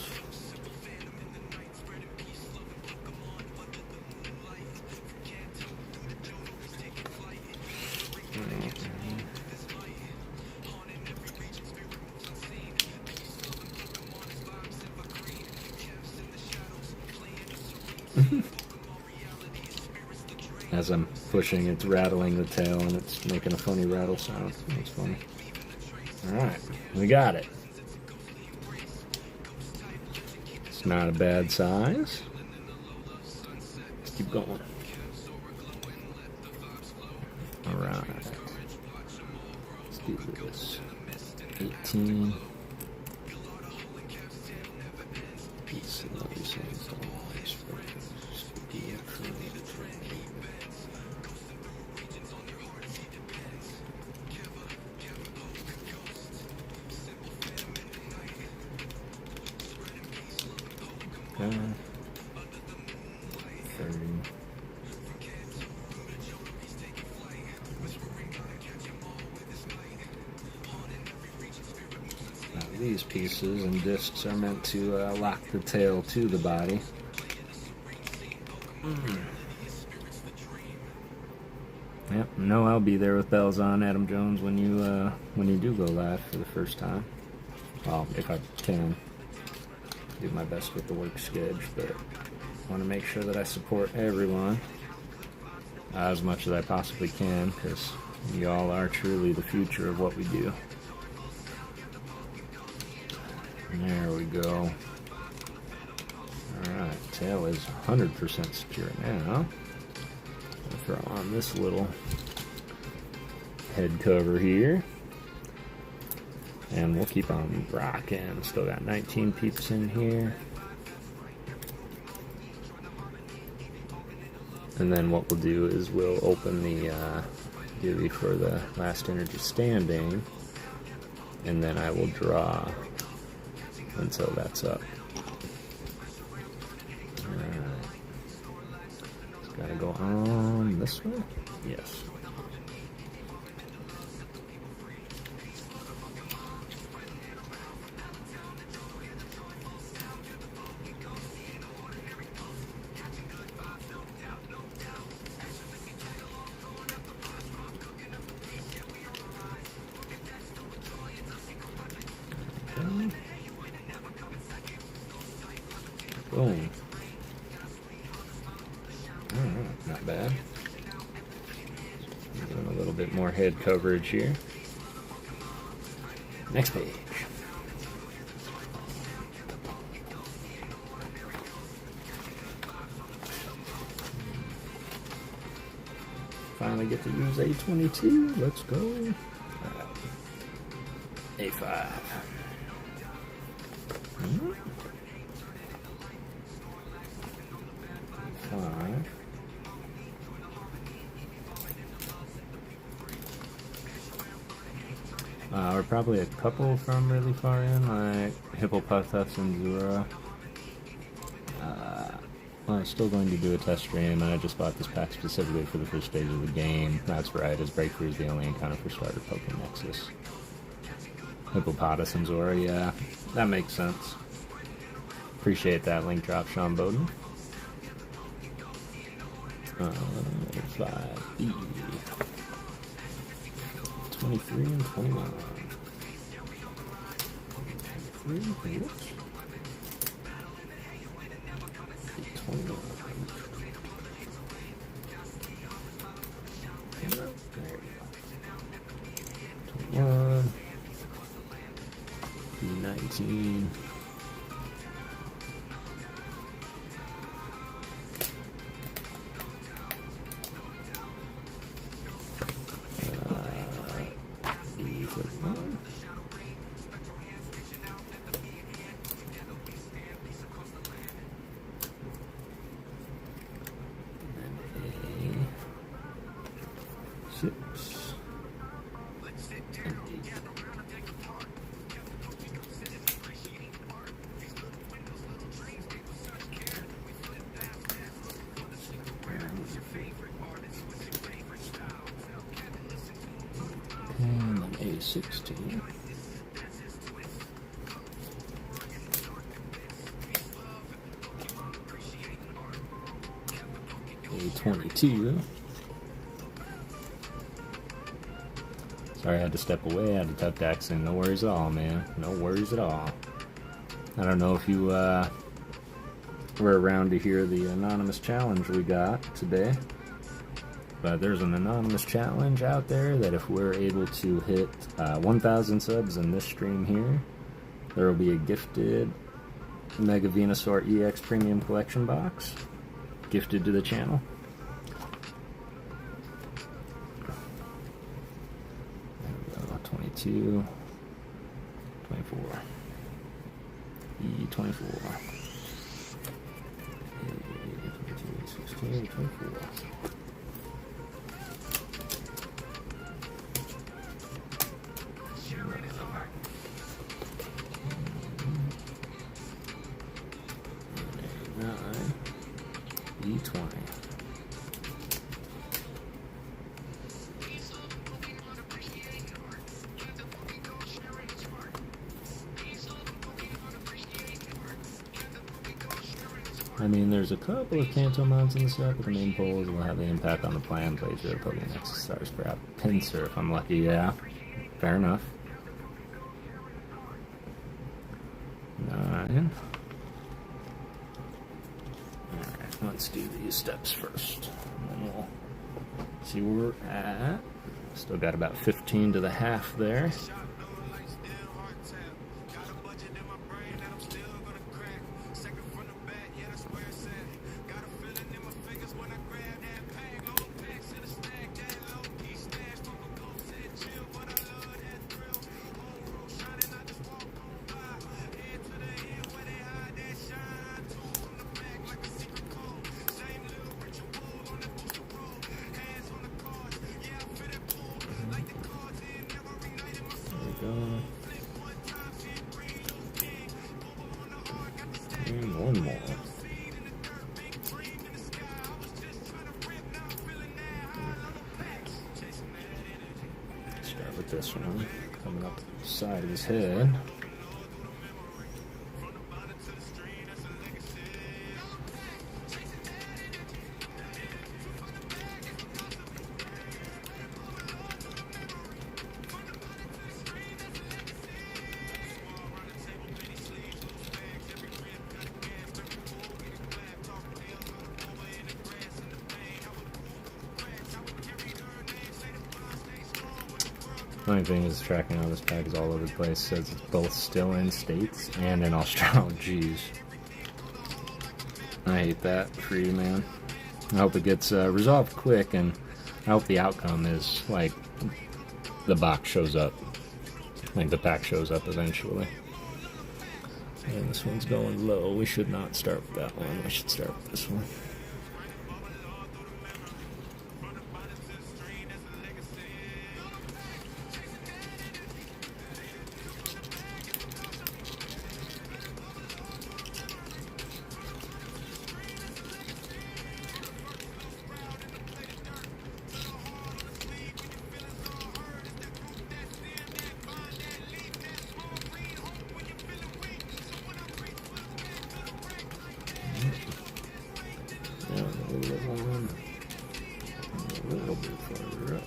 [SPEAKER 1] As I'm pushing, it's rattling the tail and it's making a funny rattle sound. That's funny. Alright, we got it. It's not a bad size. Let's keep going. Alright. Let's do this. 18. Okay. 30. Now these pieces and discs are meant to lock the tail to the body. Yep, no, I'll be there with bells on, Adam Jones, when you do go live for the first time. Well, if I can. Do my best with the work schedule, but I want to make sure that I support everyone as much as I possibly can, because y'all are truly the future of what we do. And there we go. Alright, tail is 100% secure now. I'll throw on this little head cover here. And we'll keep on rocking. Still got 19 peeps in here. And then what we'll do is we'll open the Dewey for the last energy standing. And then I will draw until that's up. Alright. It's gotta go on this way? Yes. Boom. Alright, not bad. Doing a little bit more head coverage here. Next page. Finally get to use A22. Let's go. A5. We're probably a couple from really far in, like Hippopotas and Zura. Well, I'm still going to do a test stream, and I just bought this pack specifically for the first stage of the game. That's right, as Breakthrough is the only encounter for starter Pokemon Nexus. Hippopotas and Zora, yeah, that makes sense. Appreciate that link drop, Sean Bowden. 5B. 23 and 21. 23, oops. 21. There we go. 21. 19. And then A16. A22. Sorry I had to step away, I had to tuck accent. No worries at all, man. No worries at all. I don't know if you were around to hear the anonymous challenge we got today. But there's an anonymous challenge out there that if we're able to hit 1,000 subs in this stream here, there will be a gifted Mega Venusaur EX Premium Collection box gifted to the channel. There we go, 22, 24, E24. 24. E20. I mean, there's a couple of Kanto mounts in the set, but the main polls will have the impact on the plan. Plays your Pokemon X stars for a pincer if I'm lucky. Yeah, fair enough. 9. Alright, let's do these steps first. And then we'll see where we're at. Still got about 15 to the half there. And one more. Start with this one, coming up the side of his head. Funny thing is, tracking on this pack is all over the place. It says it's both still in States and in Australia. Jeez. I hate that for you, man. I hope it gets resolved quick, and I hope the outcome is, like, the box shows up. Like, the pack shows up eventually. And this one's going low. We should not start with that one. We should start with this one. A little bit further up.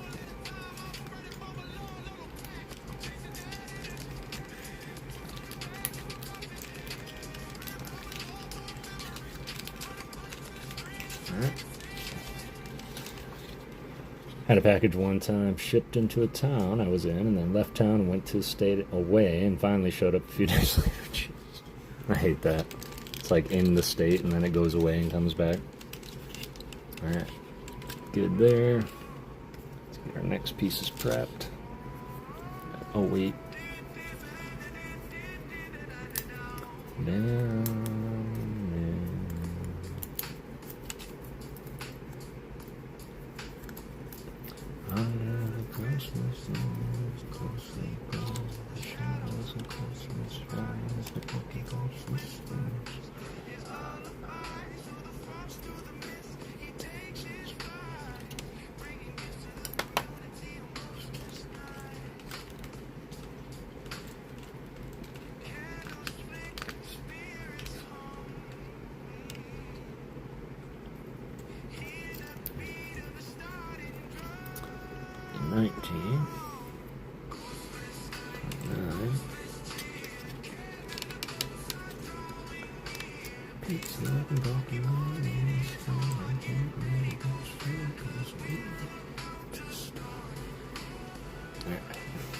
[SPEAKER 1] Alright. Had a package one time shipped into a town I was in, and then left town and went to state away, and finally showed up a few days later. Jeez. I hate that. It's like in the state and then it goes away and comes back. Alright. Good there. Let's get our next pieces prepped. Oh wait.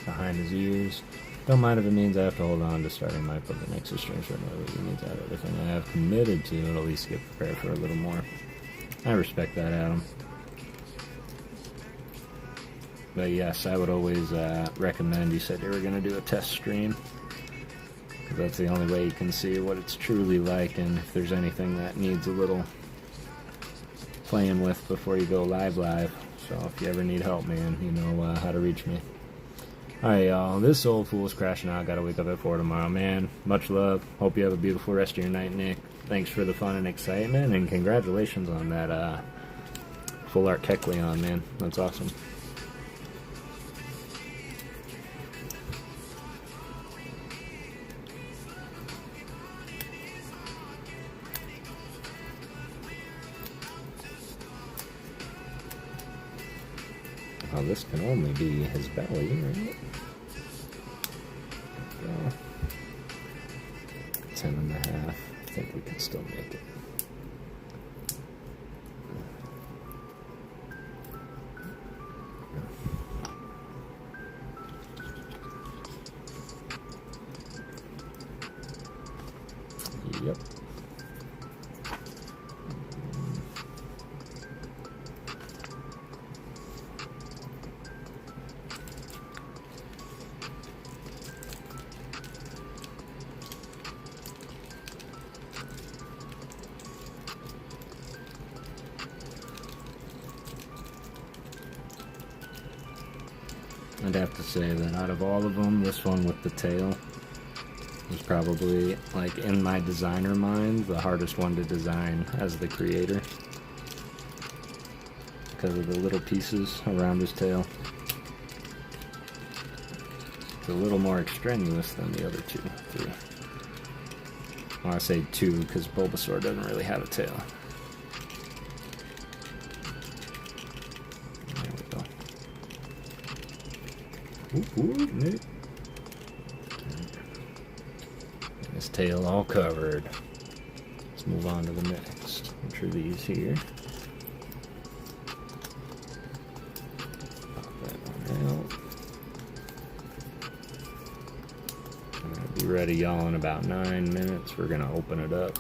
[SPEAKER 1] Behind his ears. Don't mind if it means I have to hold on to starting my Pokemon X exchange right now. It means that everything I have committed to, at least get prepared for a little more. I respect that, Adam. But yes, I would always recommend, you said you were going to do a test stream. Because that's the only way you can see what it's truly like, and if there's anything that needs a little playing with before you go live. So if you ever need help, man, you know how to reach me. Alright, y'all, this old fool's crashing out. Gotta wake up at 4 tomorrow, man. Much love. Hope you have a beautiful rest of your night, Nick. Thanks for the fun and excitement, and congratulations on that full art Kecleon, man. That's awesome. Oh, this can only be his belly, right? 10.5. I think we can still make it. Yep. I'd have to say that out of all of them, this one with the tail is probably, like, in my designer mind, the hardest one to design as the creator, because of the little pieces around his tail. It's a little more extraneous than the other 2, 3. Well, I say 2 because Bulbasaur doesn't really have a tail. Nick. His tail all covered. Let's move on to the next. Which are these here? Pop that one out. I'm gonna be ready, y'all, in about 9 minutes. We're gonna open it up.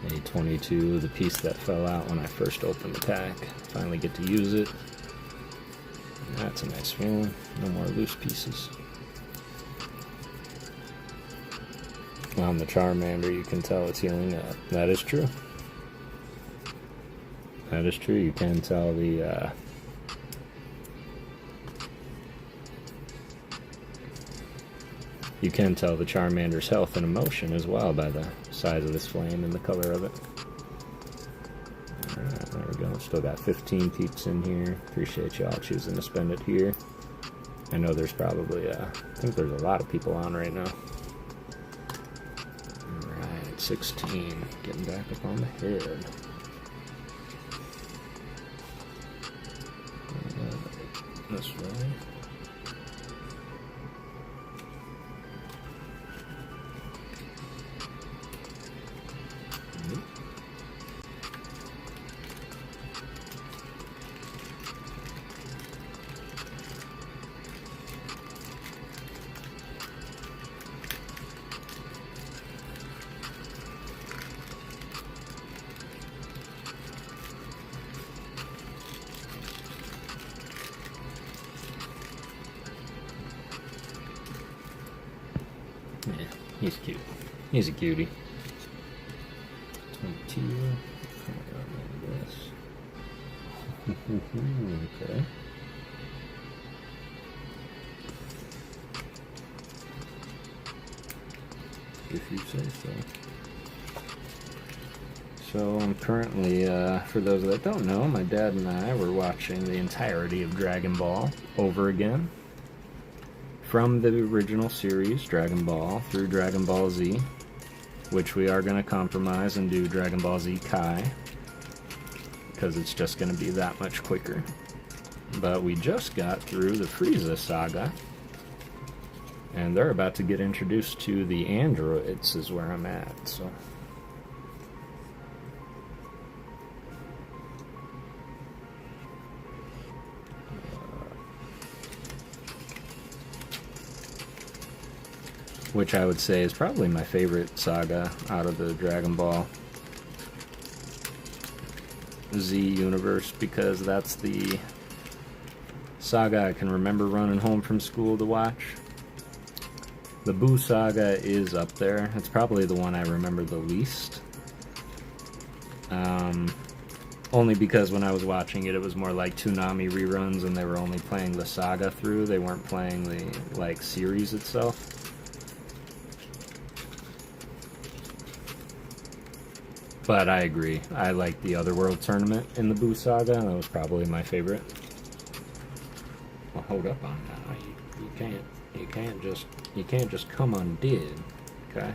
[SPEAKER 1] A22, the piece that fell out when I first opened the pack. Finally get to use it. That's a nice one. No more loose pieces. On the Charmander, you can tell it's healing up. That is true. That is true. You can tell the Charmander's health and emotion as well by the size of this flame and the color of it. Alright, there we go. Still got 15 peeps in here. Appreciate y'all choosing to spend it here. I know there's probably, I think there's a lot of people on right now. Alright, 16. Getting back up on the head. This way. Yeah, he's cute. He's a cutie. 22. Okay. If you say so. So I'm currently, for those that don't know, my dad and I were watching the entirety of Dragon Ball over again. From the original series, Dragon Ball, through Dragon Ball Z, which we are going to compromise and do Dragon Ball Z Kai, because it's just going to be that much quicker. But we just got through the Frieza saga, and they're about to get introduced to the androids is where I'm at, so... which I would say is probably my favorite saga out of the Dragon Ball. Z universe because that's the saga I can remember running home from school to watch. The Boo saga is up there. It's probably the one I remember the least. Only because when I was watching it, it was more like Toonami reruns and they were only playing the saga through. They weren't playing the, like, series itself. But I agree. I like the Otherworld tournament in the Boo saga. That was probably my favorite. Well, hold up on that. You can't just come undid, okay?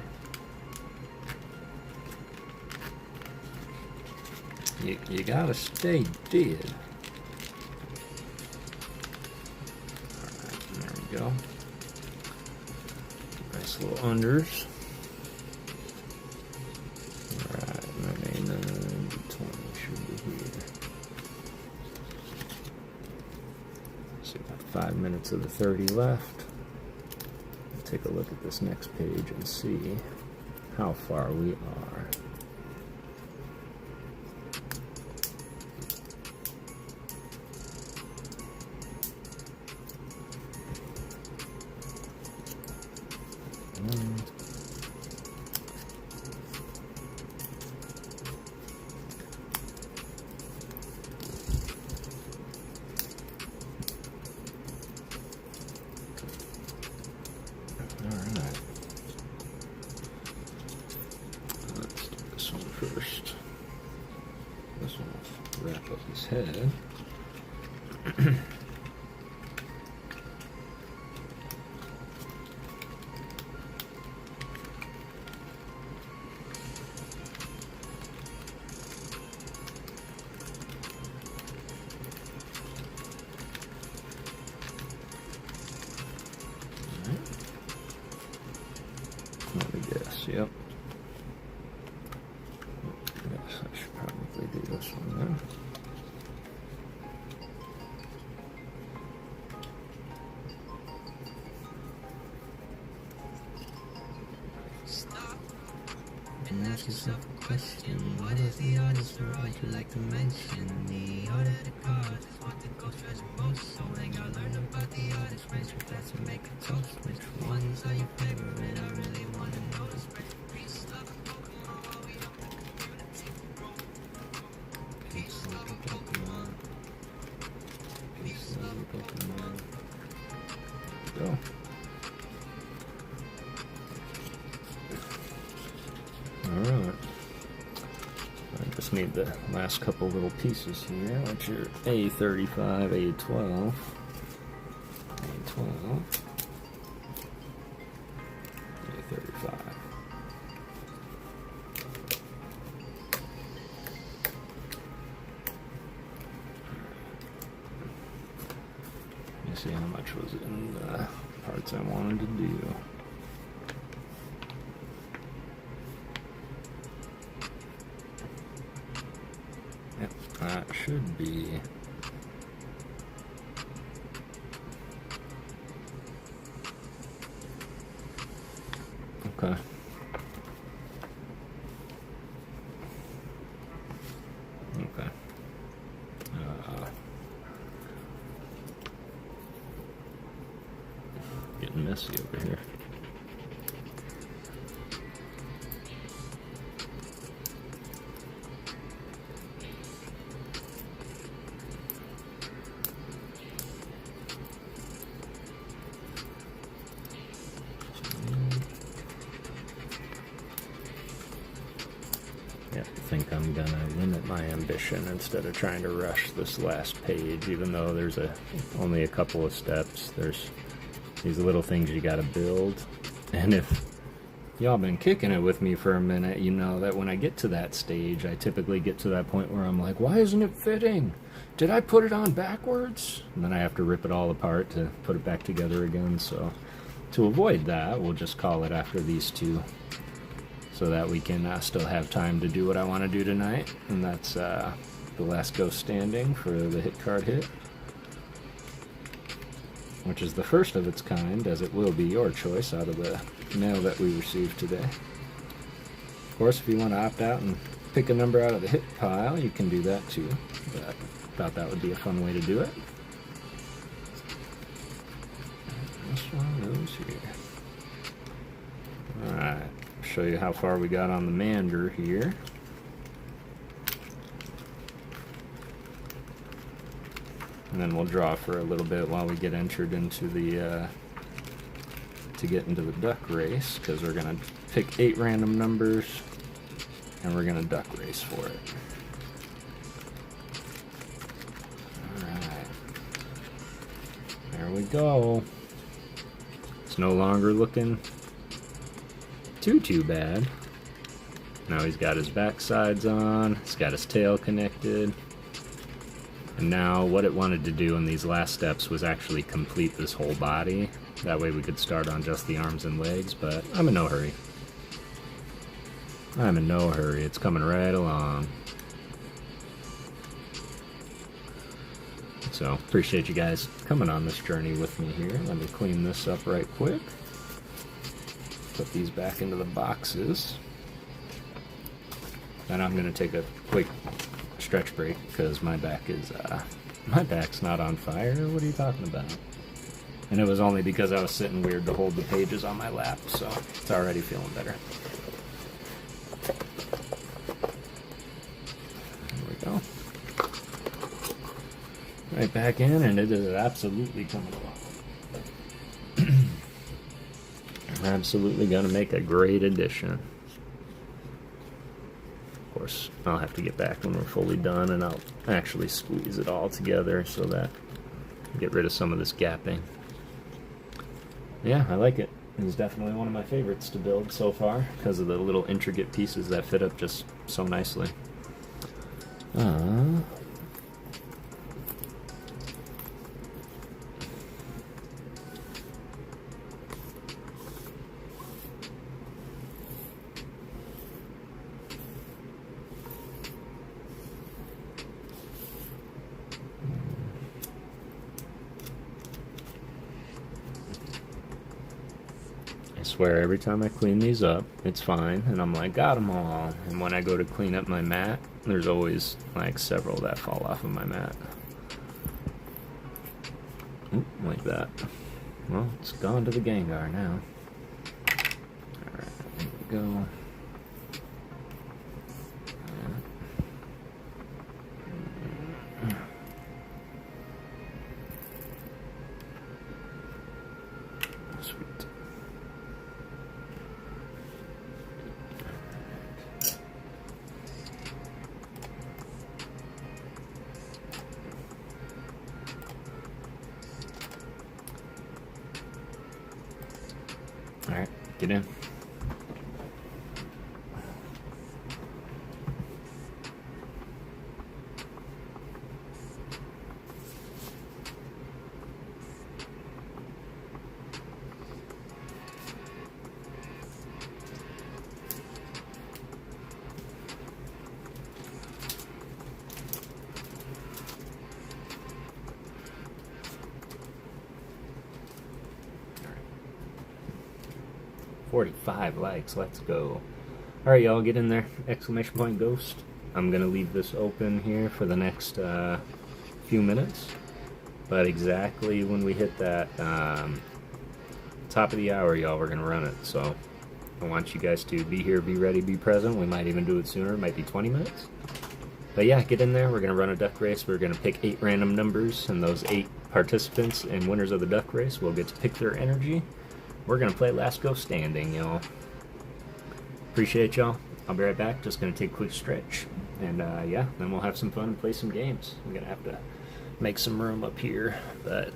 [SPEAKER 1] You gotta stay dead. Alright, there we go. Nice little unders. Alright, 99, 20 should be here. So about 5 minutes of the 30 left. Take a look at this next page and see how far we are. First. This one will wrap up his head. Let me guess, yep. Yes, I should probably do this one then.
[SPEAKER 2] And ask yourself a question. What is the artist or would you like to mention? The art of the cards is what the ghost treasure most. So when you learn about the artist, raise your glass and make a toast. Which ones are your favorite? I really want to know. Peace, love, Pokemon, while we up in the community. Peace, love, Pokemon. Peace, love, Pokemon.
[SPEAKER 1] Go. Alright. I just need the last couple little pieces here, which are A35, A12, A12, A35. Let me see how much was in the parts I wanted to do. Yep, that should be okay. Okay. Getting messy over here. I think I'm gonna limit my ambition instead of trying to rush this last page, even though there's only a couple of steps. There's these little things you gotta build. And if y'all been kicking it with me for a minute, you know that when I get to that stage, I typically get to that point where I'm like, why isn't it fitting? Did I put it on backwards? And then I have to rip it all apart to put it back together again. So to avoid that, we'll just call it after these two, so that we can still have time to do what I want to do tonight, and that's the last ghost standing for the hit card hit, which is the first of its kind, as it will be your choice out of the mail that we received today. Of course, if you want to opt out and pick a number out of the hit pile, you can do that too. But thought that would be a fun way to do it. This one goes here. Alright, show you how far we got on the Mander here. And then we'll draw for a little bit while we get entered into the to get into the duck race, because we're gonna pick 8 random numbers and we're gonna duck race for it. Alright. There we go. It's no longer looking too bad. Now he's got his back sides on, he's got his tail connected. And now what it wanted to do in these last steps was actually complete this whole body. That way we could start on just the arms and legs, but I'm in no hurry. I'm in no hurry, it's coming right along. So, appreciate you guys coming on this journey with me here. Let me clean this up right quick. Put these back into the boxes. Then I'm going to take a quick stretch break because my back's not on fire. What are you talking about? And it was only because I was sitting weird to hold the pages on my lap, so it's already feeling better. There we go. Right back in, and it is absolutely coming along. Absolutely gonna make a great addition. Of course, I'll have to get back when we're fully done, and I'll actually squeeze it all together so that I get rid of some of this gapping. Yeah, I like it. It's definitely one of my favorites to build so far because of the little intricate pieces that fit up just so nicely. I swear every time I clean these up, it's fine, and I'm like, got them all. And when I go to clean up my mat, there's always like several that fall off of my mat. Oop, like that. Well, it's gone to the Gengar now. Alright, there we go. Sweet. Alright, get in. Alright. 45 likes, let's go. Alright, y'all, get in there. Exclamation point ghost. I'm gonna leave this open here for the next few minutes. But exactly when we hit that top of the hour, y'all, we're gonna run it. So I want you guys to be here, be ready, be present. We might even do it sooner. It might be 20 minutes. But yeah, get in there. We're gonna run a duck race. We're gonna pick 8 random numbers, and those 8 participants and winners of the duck race will get to pick their energy. We're gonna play Last Ghost Standing, y'all. Appreciate y'all. I'll be right back. Just gonna take a quick stretch, and yeah, then we'll have some fun and play some games. I'm gonna have to make some room up here, but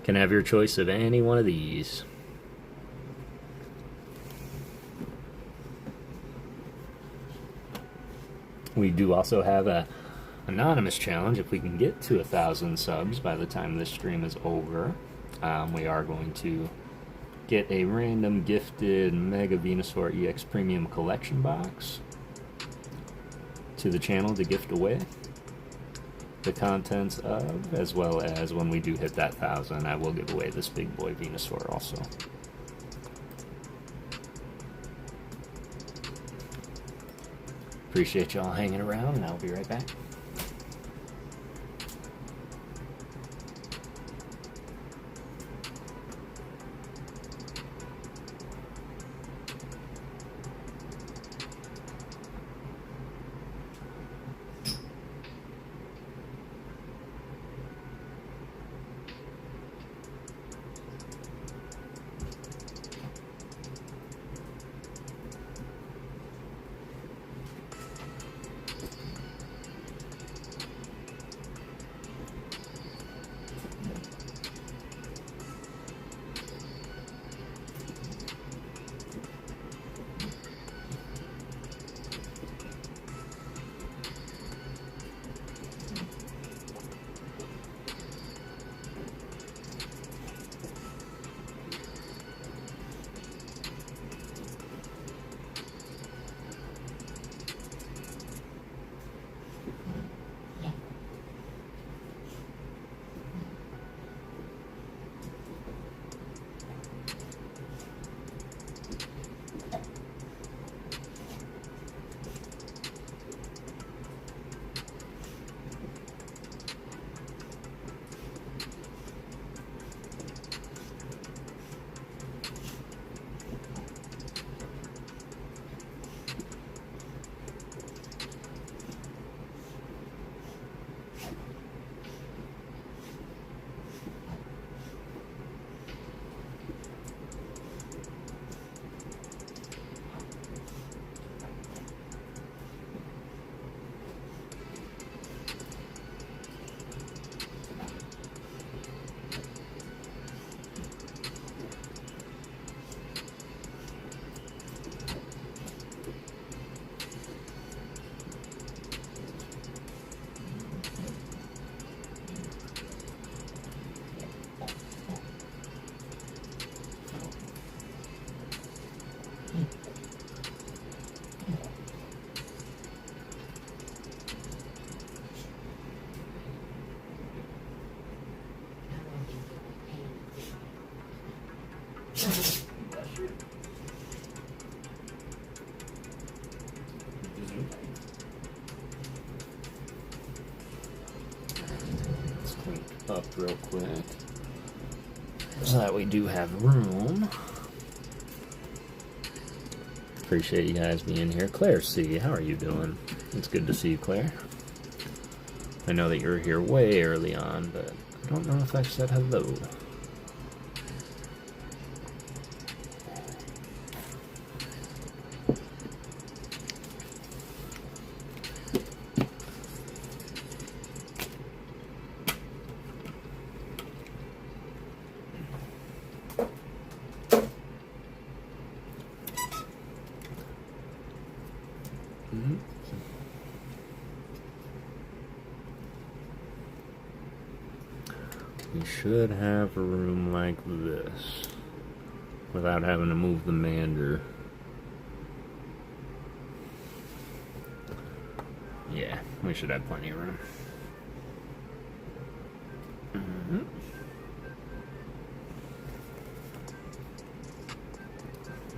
[SPEAKER 1] can have your choice of any one of these. We do also have a anonymous challenge. If we can get to 1,000 subs by the time this stream is over, we are going to get a random gifted Mega Venusaur EX Premium Collection box to the channel to gift away. The contents of, as well as when we do hit that 1,000, I will give away this big boy Venusaur also. Appreciate y'all hanging around, and I'll be right back. Let's clean up real quick so that we do have room. Appreciate you guys being here. Claire C, how are you doing? It's good to see you, Claire. I know that you were here way early on, but I don't know if I said hello. We should have a room like this without having to move the mander. Yeah, we should have plenty of room.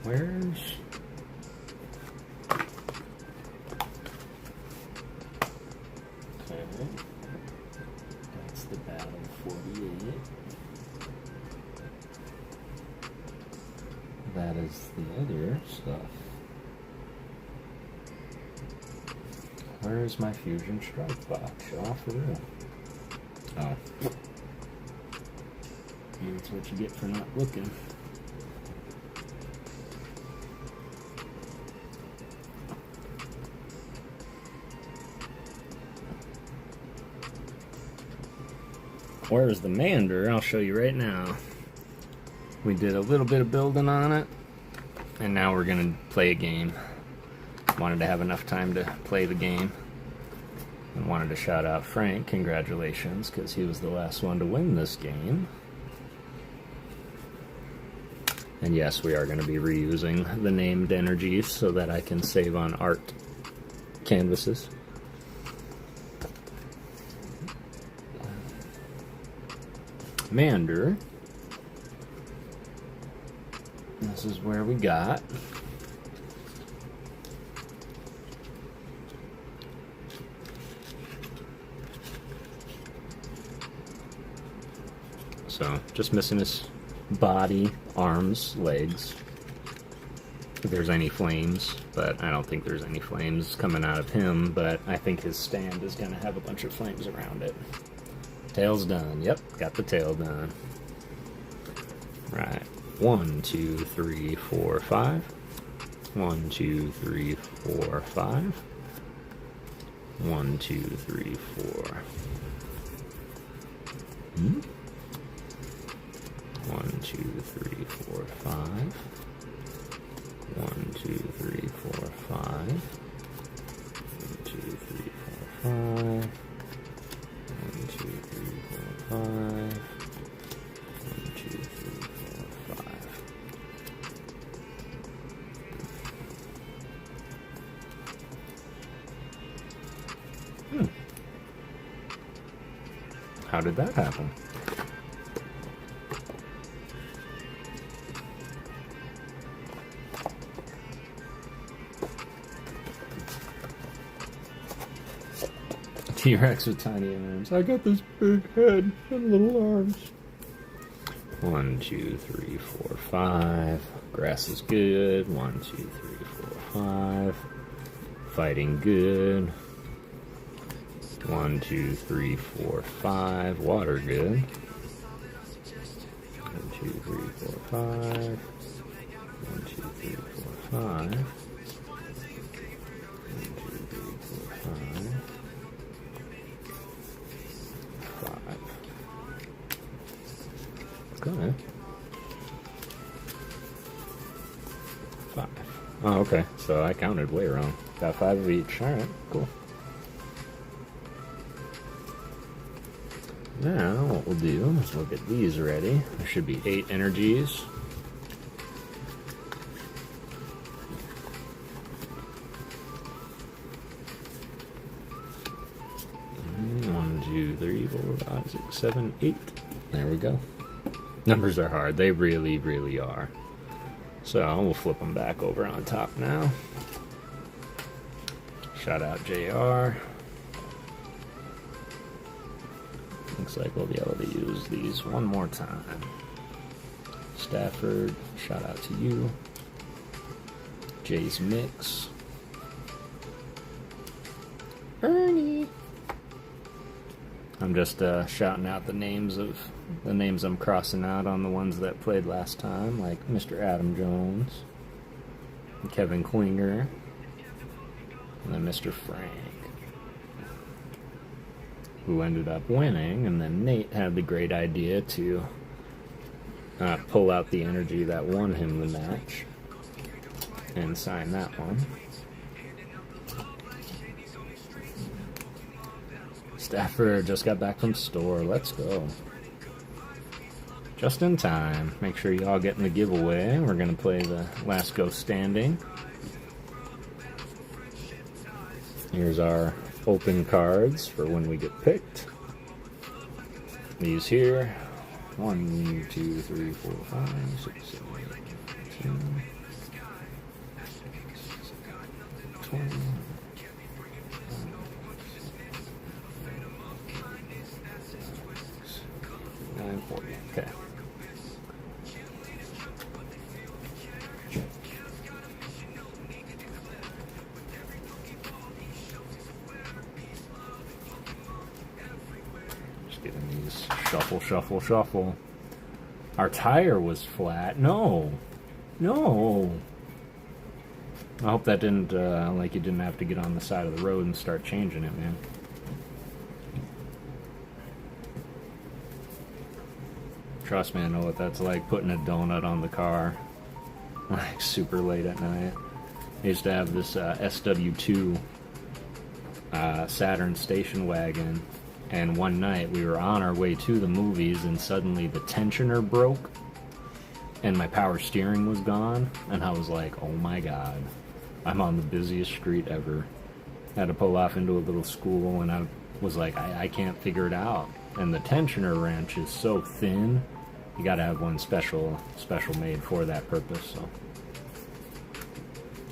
[SPEAKER 1] Where's... Okay. That's the Battle 48. That is the other stuff. Where is my Fusion Strike box? Oh, for real. Oh. That's what you get for not looking. Where's the mander? I'll show you right now. We did a little bit of building on it, and now we're gonna play a game. Wanted to have enough time to play the game. And wanted to shout out Frank, congratulations, because he was the last one to win this game. And yes, we are going to be reusing the named energies so that I can save on art canvases. Mander. This is where we got. So, just missing his body, arms, legs. If there's any flames, but I don't think there's any flames coming out of him, but I think his stand is going to have a bunch of flames around it. Tail's done. Yep, got the tail done. Right. 1, 2, 3, 4, 5. 1, 2, 3, 4, 5. 1, 2, 3, 4. 1, 2, 3, 4, 5. 1, 2, 3, 4, 5. 1, 2, 3, 4, 5. 1, 2, 3, 4, 5. 1, 2, 3, 4, 5. How did that happen? T-Rex with tiny arms. I got this big head and little arms. 1, 2, 3, 4, 5. Grass is good. 1, 2, 3, 4, 5. Fighting good. 1, 2, 3, 4, 5. Water good. 1, 2, 3, 4, 5. 1, 2, 3, 4, 5. 1, 2, 3, 4, 5. 5. Okay. 5. Oh, okay. So I counted way wrong. Got 5 of each. Alright, cool. Now, what we'll do is we'll get these ready. There should be 8 energies. 1, 2, 3, 4, 5, 6, 7, 8. There we go. Numbers are hard. They really, really are. So, we'll flip them back over on top now. Shout out JR. Looks like we'll be able to use these one more time. Stafford, shout out to you. Jay's Mix. Ernie. I'm just shouting out the names I'm crossing out on the ones that played last time, like Mr. Adam Jones, and Kevin Klinger, and then Mr. Frank, who ended up winning, and then Nate had the great idea to pull out the energy that won him the match and sign that one. Stafford just got back from store. Let's go. Just in time. Make sure you all get in the giveaway. We're going to play the last ghost standing. Here's our open cards for when we get picked. These here. 1, 2, 3, 4, 5, 6, 7, 8, 9, 10, 20. 940. Okay. Just getting these shuffle, shuffle, shuffle. Our tire was flat. No. No. I hope that didn't, like you didn't have to get on the side of the road and start changing it, man. Trust me, I know what that's like, putting a donut on the car, like super late at night. I used to have this SW2 Saturn station wagon, and one night we were on our way to the movies, and suddenly the tensioner broke, and my power steering was gone, and I was like, oh my god, I'm on the busiest street ever. Had to pull off into a little school, and I was like, I can't figure it out. And the tensioner wrench is so thin, you gotta have one special made for that purpose, so.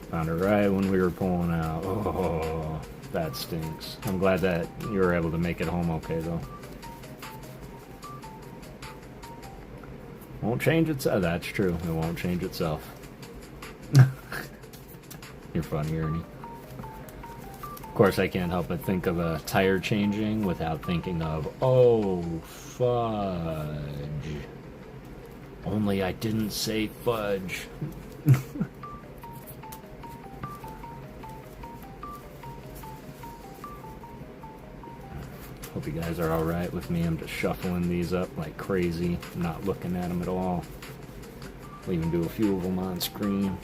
[SPEAKER 1] Found it right when we were pulling out. Oh, that stinks. I'm glad that you were able to make it home okay, though. Won't change itself. That's true. It won't change itself. You're funny, Ernie. Of course, I can't help but think of a tire changing without thinking of, oh, fudge. Only I didn't say fudge. Hope you guys are alright with me. I'm just shuffling these up like crazy. I'm not looking at them at all. I'll even do a few of them on screen.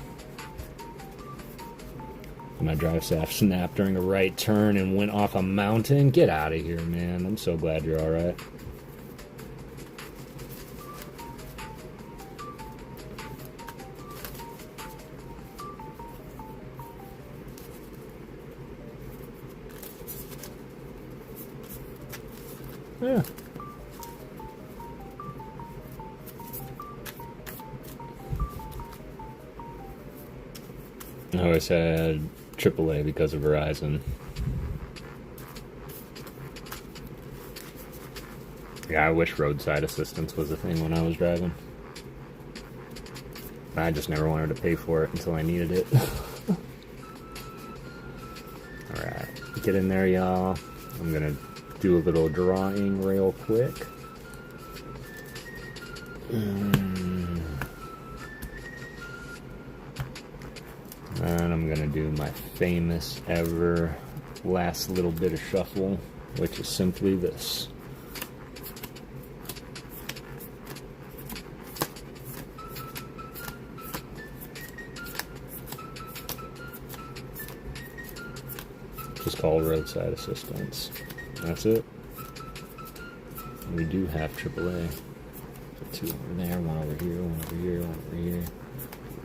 [SPEAKER 1] My drive shaft snapped during a right turn and went off a mountain. Get out of here, man. I'm so glad you're alright. Yeah. I always had AAA because of Verizon. Yeah, I wish roadside assistance was a thing when I was driving. I just never wanted to pay for it until I needed it. Alright, get in there, y'all. I'm gonna do a little drawing real quick. And I'm gonna do my famous ever last little bit of shuffle, which is simply this. Just call roadside assistance. That's it. We do have AAA. So 2 over there, 1 over here, 1 over here, 1 over here.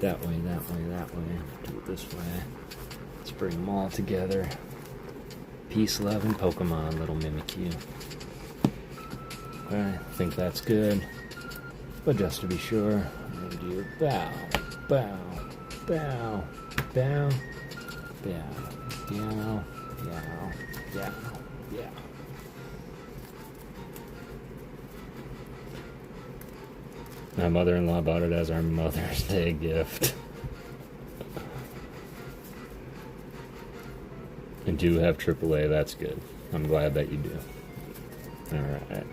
[SPEAKER 1] That way, that way, that way. Do it this way. Let's bring them all together. Peace, love, and Pokemon, little Mimikyu. I think that's good. But just to be sure, I'm going to do bow, bow, bow, bow, bow, bow, bow, bow, bow. My mother-in-law bought it as our Mother's Day gift. And do have AAA, that's good. I'm glad that you do. Alright.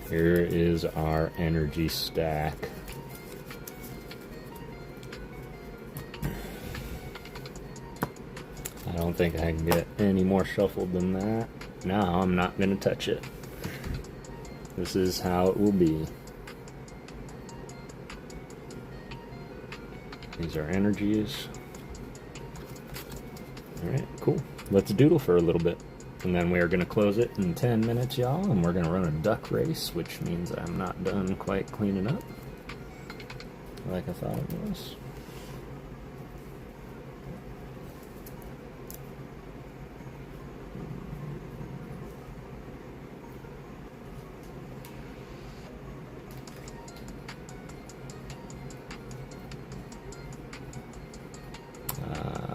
[SPEAKER 1] Here is our energy stack. I don't think I can get any more shuffled than that. Now I'm not going to touch it. This is how it will be. These are energies. Alright, cool. Let's doodle for a little bit. And then we are going to close it in 10 minutes, y'all. And we're going to run a duck race, which means I'm not done quite cleaning up like I thought it was.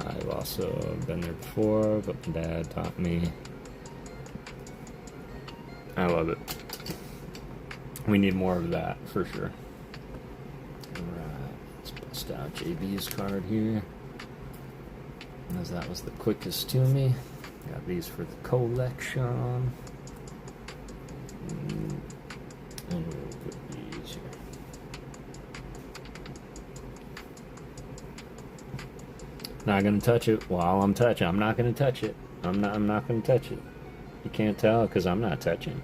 [SPEAKER 1] I've also been there before, but my dad taught me. I love it. We need more of that, for sure. Alright, let's bust out JB's card here. As that was the quickest to me. Got these for the collection. And we'll put these here. Not gonna touch it while I'm touching. I'm not gonna touch it. I'm not gonna touch it. You can't tell because I'm not touching.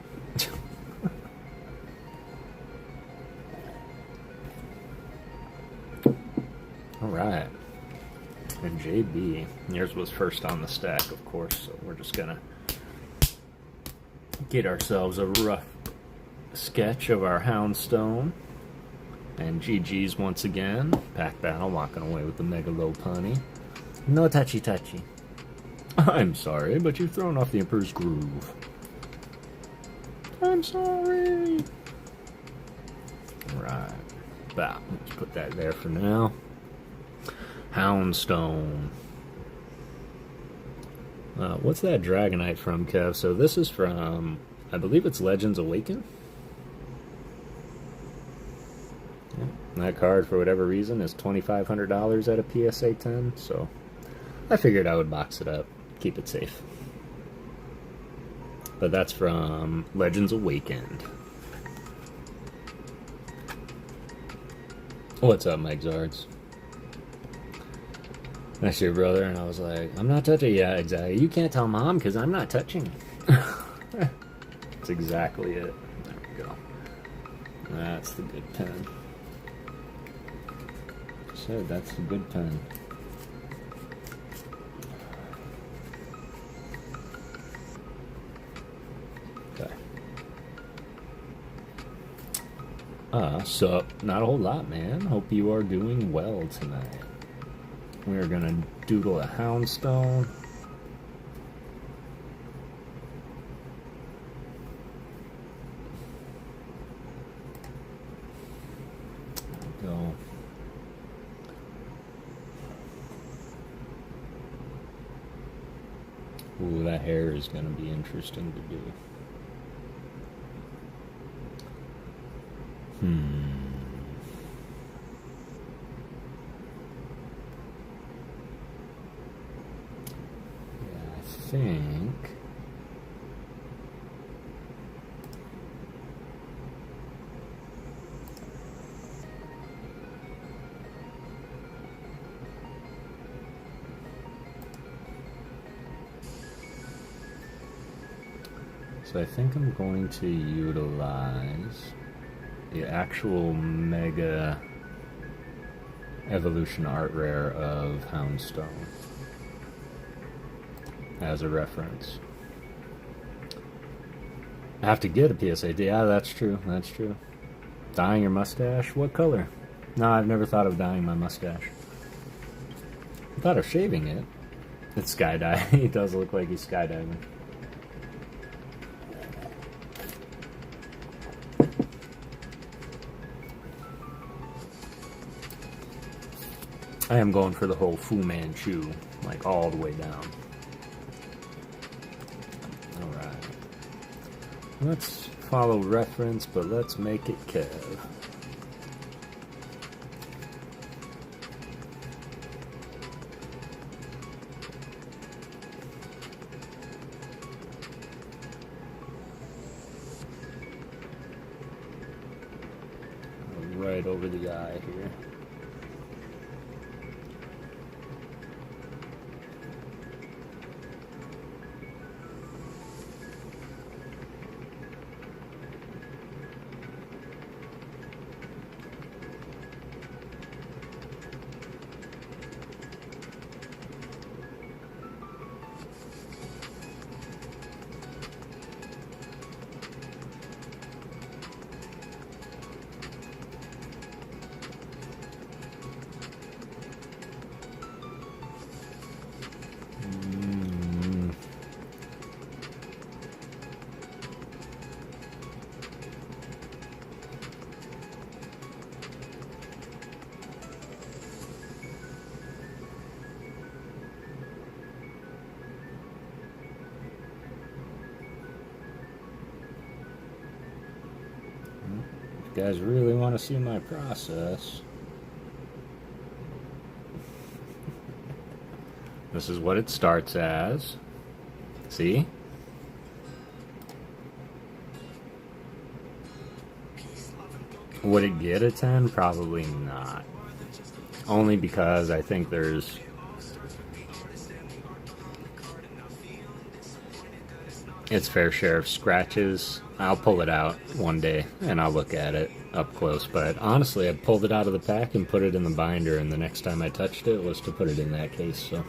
[SPEAKER 1] Alright. And JB. Yours was first on the stack, of course, so we're just gonna get ourselves a rough sketch of our Houndstone. And GG's once again. Pack battle, walking away with the Megalopunny. No touchy touchy. I'm sorry, but you've thrown off the Emperor's Groove. I'm sorry. Right. Bah, let's put that there for now. Houndstone. What's that Dragonite from, Kev? So this is from, I believe it's Legends Awaken. And that card, for whatever reason, is $2,500 at a PSA 10, so I figured I would box it up, keep it safe. But that's from Legends Awakened. What's up, Mike Zards? That's your brother, and I was like, I'm not touching. Yeah, exactly. You can't tell Mom because I'm not touching. That's exactly it. There we go. That's the good pen. Said that's the good pen. Okay. So, not a whole lot, man. Hope you are doing well tonight. We're gonna doodle a houndstone. There we go. Ooh, that hair is gonna be interesting to do. Yeah, I think. So I think I'm going to utilize the actual Mega Evolution Art Rare of Houndstone as a reference. I have to get a PSA. Yeah, that's true. That's true. Dyeing your mustache? What color? No, I've never thought of dyeing my mustache. I thought of shaving it. It's skydiving. He does look like he's skydiving. I am going for the whole Fu Manchu, like all the way down. Alright. Let's follow reference, but let's make it Kev. Right over the eye here. If you guys really want to see my process, this is what it starts as. See? Would it get a 10? Probably not. Only because I think there's its fair share of scratches. I'll pull it out one day and I'll look at it up close, but honestly I pulled it out of the pack and put it in the binder, and the next time I touched it was to put it in that case. So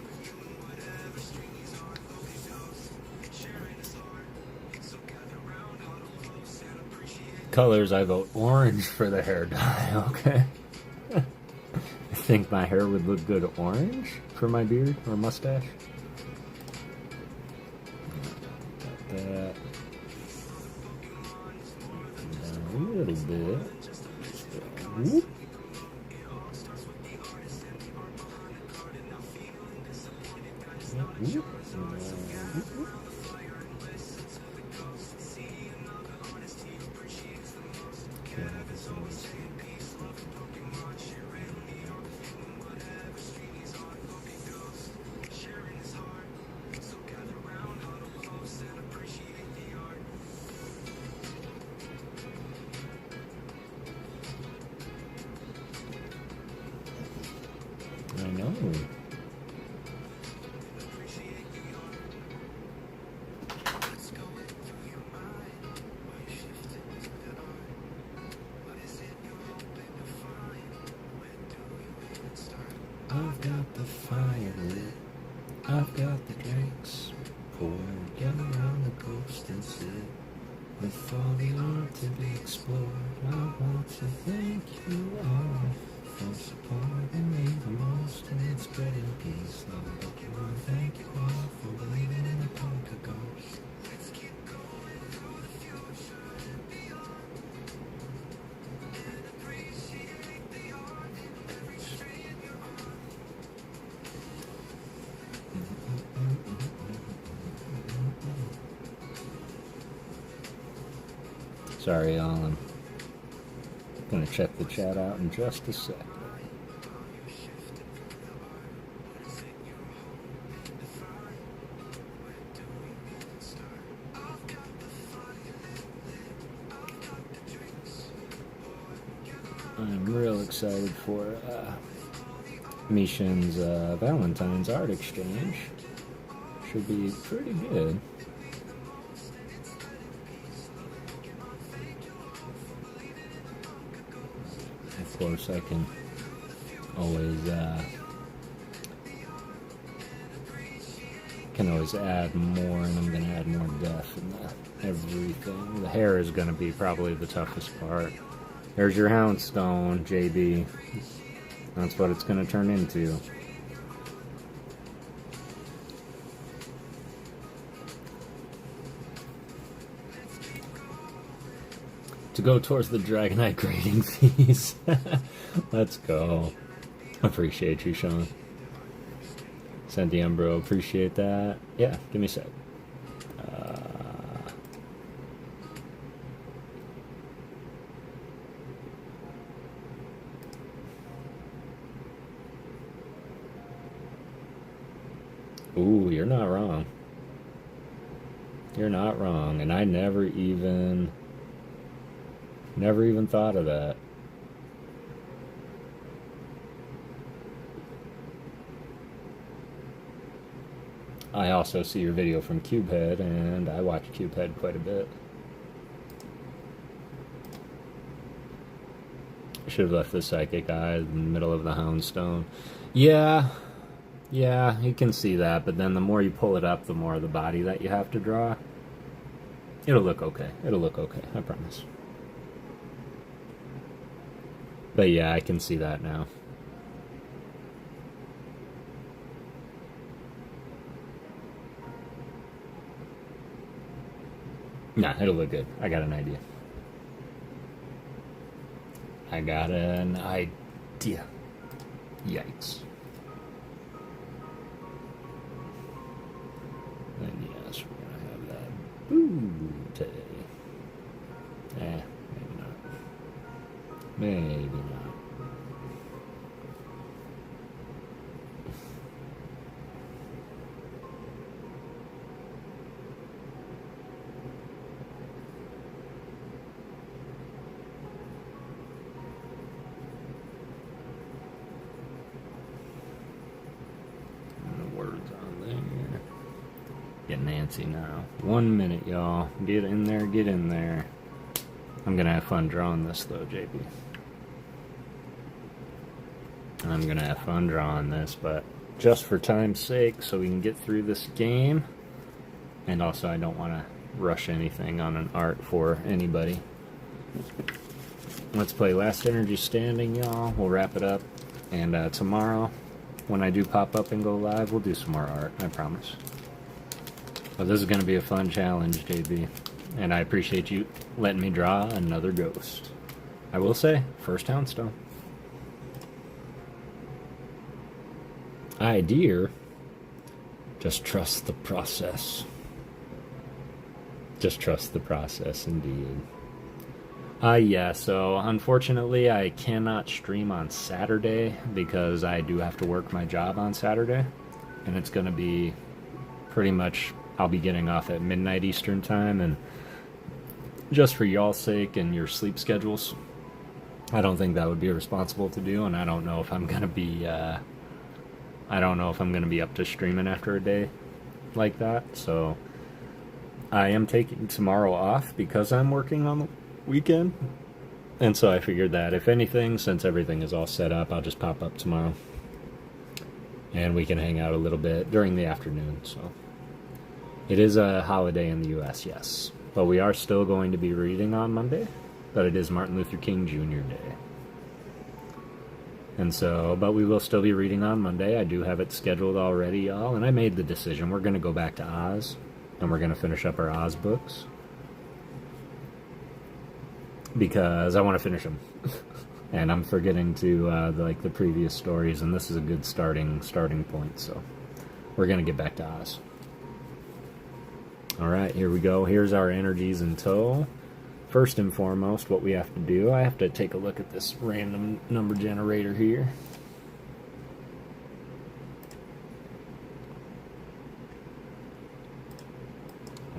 [SPEAKER 1] colors, I vote orange for the hair dye. Okay. I think my hair would look good orange for my beard or mustache. Got that. A little bit. Whoop. Whoop. I know.
[SPEAKER 2] I've got the fire lit, I've got the drinks poured, get around the coast and sit with all the art to be explored. I want to thank you all for supporting me the most, and it's spreading peace, love, and Pokemon. Thank you all for believing in the PokéGhost. Let's keep going through the future and beyond, and appreciate the art in every stream you're on.
[SPEAKER 1] Sorry, y'all. I'm gonna check the chat out in just a sec. I'm real excited for Mishins' Valentine's art exchange. Should be pretty good. Of course, I can always add more, and I'm gonna add more depth in everything. The hair is gonna be probably the toughest part. There's your Houndstone, JB. That's what it's gonna turn into. To go towards the Dragonite grading fees. Let's go. Appreciate you, Sean. Sentium, bro. Appreciate that. Yeah, give me a sec. Ooh, you're not wrong. You're not wrong. And I never even thought of that. I also see your video from Cubehead, and I watch Cubehead quite a bit. Should have left the Psychic Eye in the middle of the Houndstone. Yeah, you can see that, but then the more you pull it up, the more of the body that you have to draw. It'll look okay. It'll look okay, I promise. But yeah, I can see that now. Nah, it'll look good. I got an idea. Yikes. And yes, we're gonna have that boo today. Maybe not. Maybe not. Get Nancy now. 1 minute, y'all. Get in there, get in there. I'm gonna have fun drawing this though, JB. I'm gonna have fun drawing this, but just for time's sake, so we can get through this game. And also, I don't want to rush anything on an art for anybody. Let's play Last Energy Standing, y'all. We'll wrap it up. And tomorrow, when I do pop up and go live, we'll do some more art, I promise. But this is going to be a fun challenge, JB. And I appreciate you letting me draw another ghost. I will say, first Houndstone. Dear. Just trust the process. Just trust the process, indeed. Yeah, so unfortunately I cannot stream on Saturday because I do have to work my job on Saturday. And it's going to be pretty much, I'll be getting off at midnight Eastern time, and just for y'all's sake and your sleep schedules, I don't think that would be responsible to do, and I don't know if I'm going to be I don't know if I'm going to be up to streaming after a day like that, so I am taking tomorrow off because I'm working on the weekend. And so I figured that if anything, since everything is all set up, I'll just pop up tomorrow. And we can hang out a little bit during the afternoon, so. It is a holiday in the U.S., yes. But we are still going to be reading on Monday. But it is Martin Luther King Jr. Day. And so, but we will still be reading on Monday. I do have it scheduled already, y'all. And I made the decision. We're going to go back to Oz. And we're going to finish up our Oz books. Because I want to finish them. And I'm forgetting to, like, the previous stories. And this is a good starting point. So, we're going to get back to Oz. Alright, here we go. Here's our energies in tow. First and foremost, what we have to do, I have to take a look at this random number generator here.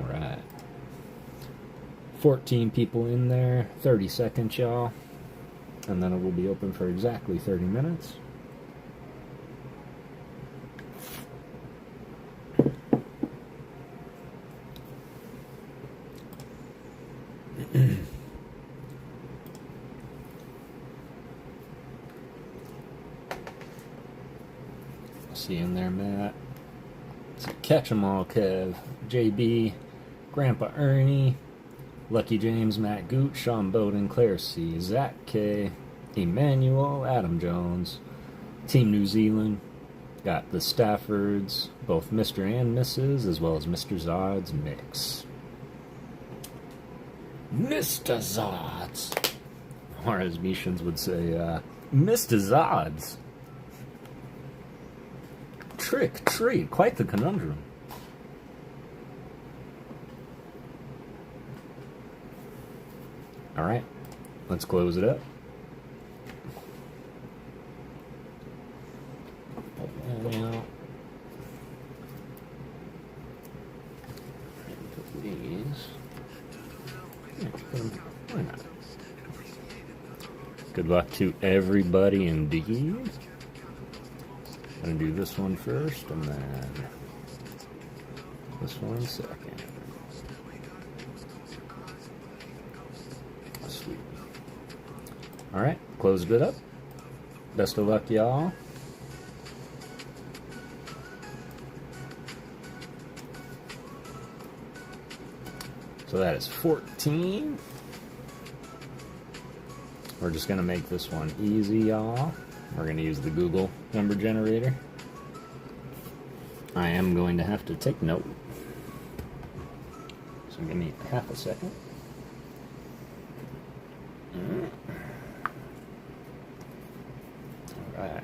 [SPEAKER 1] Alright. 14 people in there, 30 seconds, y'all. And then it will be open for exactly 30 minutes. See in there, Matt. So catch 'em all, Kev, JB, Grandpa Ernie, Lucky James, Matt Gooch, Sean Bowden, Claire C, Zach K, Emmanuel, Adam Jones, Team New Zealand. Got the Staffords, both Mr. and Mrs., as well as Mr. Zod's Mix. Mr. Zods. Or as Mishins would say, Mr. Zods. Trick, treat, quite the conundrum. Alright, let's close it up. Put that out. And put these. Why not? Good luck to everybody indeed. I'm gonna do this one first and then this one second. Sweet. Alright, closed it up. Best of luck, y'all. So that is 14. We're just going to make this one easy, y'all. We're going to use the Google number generator. I am going to have to take note. So give me half a second. Alright.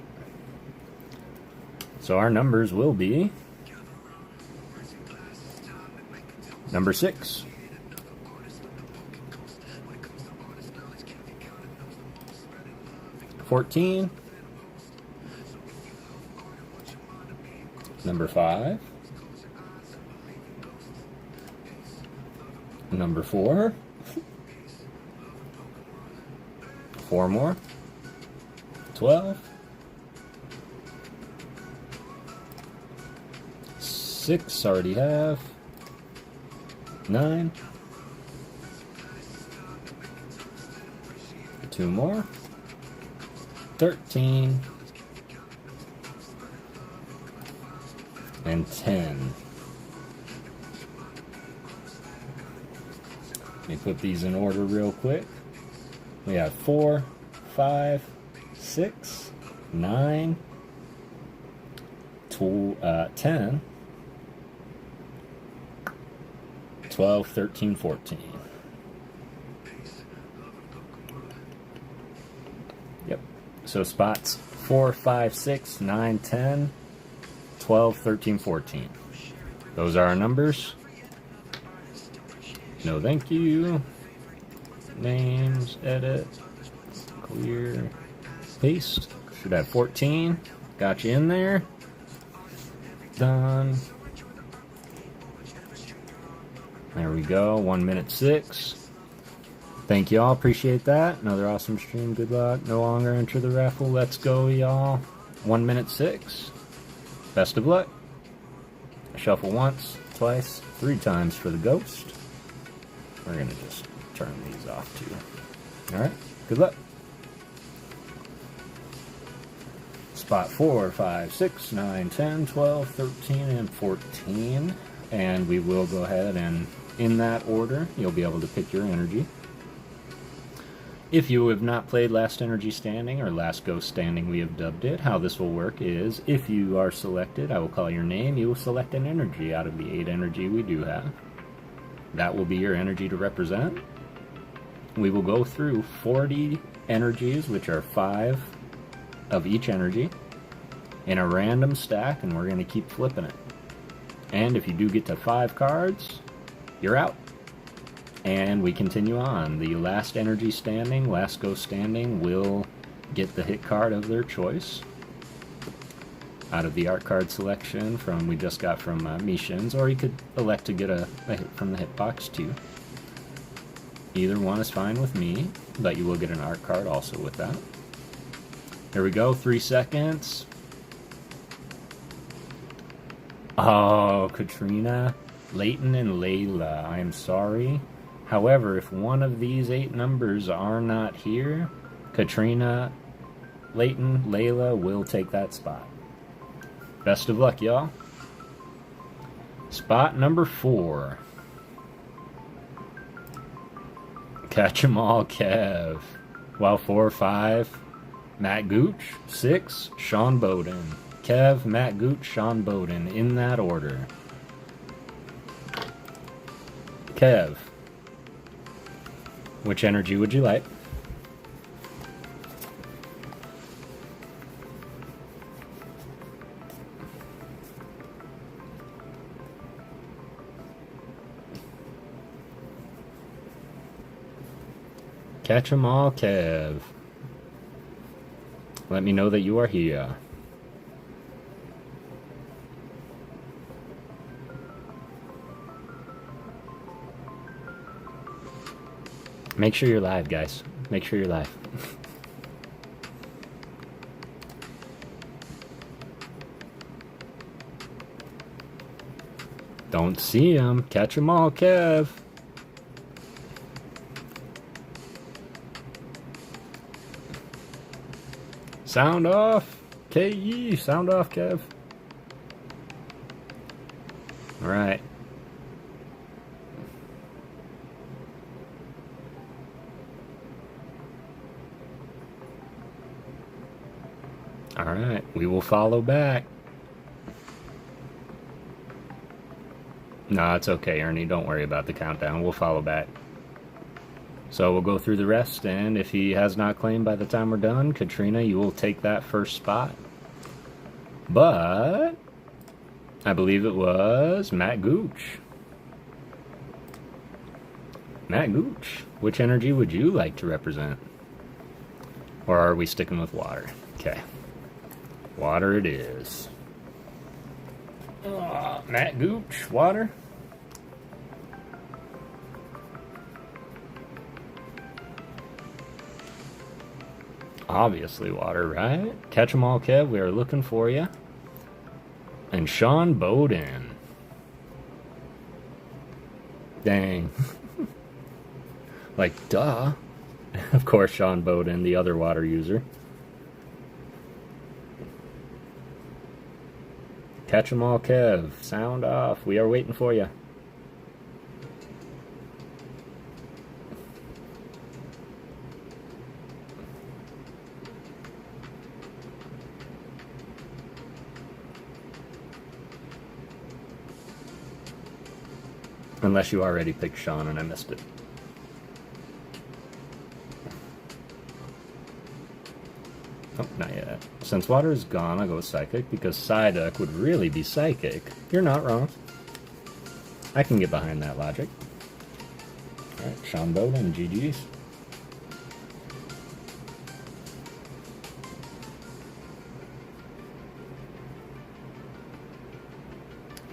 [SPEAKER 1] So our numbers will be number 6. $14. Number 5. Number 4. 4 more. 12. 6 already have. 9. 2 more. 13. And 10. Let me put these in order real quick. We have 4, 5, 6, 9, 10, 12, 13, 14. Yep. So spots 4, 5, 6, 9, 10, 12, 13, 14. Those are our numbers. No thank you. Names, edit, clear, paste. Should have 14. Got you in there. Done. There we go. 1 minute 6. Thank you all. Appreciate that. Another awesome stream. Good luck. No longer enter the raffle. Let's go, y'all. 1 minute 6. Best of luck. Shuffle once, twice, 3 times for the ghost. We're gonna just turn these off too. Alright, good luck. Spot 4, 5, 6, 9, 10, 12, 13, and 14. And we will go ahead and, in that order, you'll be able to pick your energy. If you have not played Last Energy Standing, or Last Ghost Standing we have dubbed it, how this will work is, if you are selected, I will call your name, you will select an energy out of the 8 energy we do have. That will be your energy to represent. We will go through 40 energies, which are 5 of each energy, in a random stack, and we're going to keep flipping it. And if you do get to 5 cards, you're out. And we continue on. The last energy standing, last ghost standing, will get the hit card of their choice out of the art card selection from we just got from Mishins, or you could elect to get a hit from the hitbox too. Either one is fine with me, but you will get an art card also with that. Here we go, 3 seconds. Oh, Katrina, Layton, and Layla, I am sorry. However, if one of these 8 numbers are not here, Katrina, Layton, Layla will take that spot. Best of luck, y'all. Spot number 4. Catch 'em all, Kev. Well, 4, 5, Matt Gooch. 6, Sean Bowden. Kev, Matt Gooch, Sean Bowden, in that order. Kev, which energy would you like? Catch 'em all, Kev. Let me know that you are here. Make sure you're live, guys. Make sure you're live. Don't see him. Catch 'em all, Kev. Sound off. KE. Sound off, Kev. Alright. Alright, we will follow back. No, it's okay, Ernie. Don't worry about the countdown. We'll follow back. So we'll go through the rest, and if he has not claimed by the time we're done, Katrina, you will take that first spot. But I believe it was Matt Gooch. Matt Gooch, which energy would you like to represent? Or are we sticking with water? Okay. Water it is. Matt Gooch, water. Obviously water, right? Catch 'em all, Kev. We are looking for you. And Sean Bowden. Dang. Like, duh. Of course, Sean Bowden, the other water user. Catch 'em all, Kev. Sound off. We are waiting for you. Unless you already picked Sean and I missed it. Oh, not yet. Since water is gone, I'll go with Psychic, because Psyduck would really be Psychic. You're not wrong. I can get behind that logic. Alright, Sean Bowden, GG's.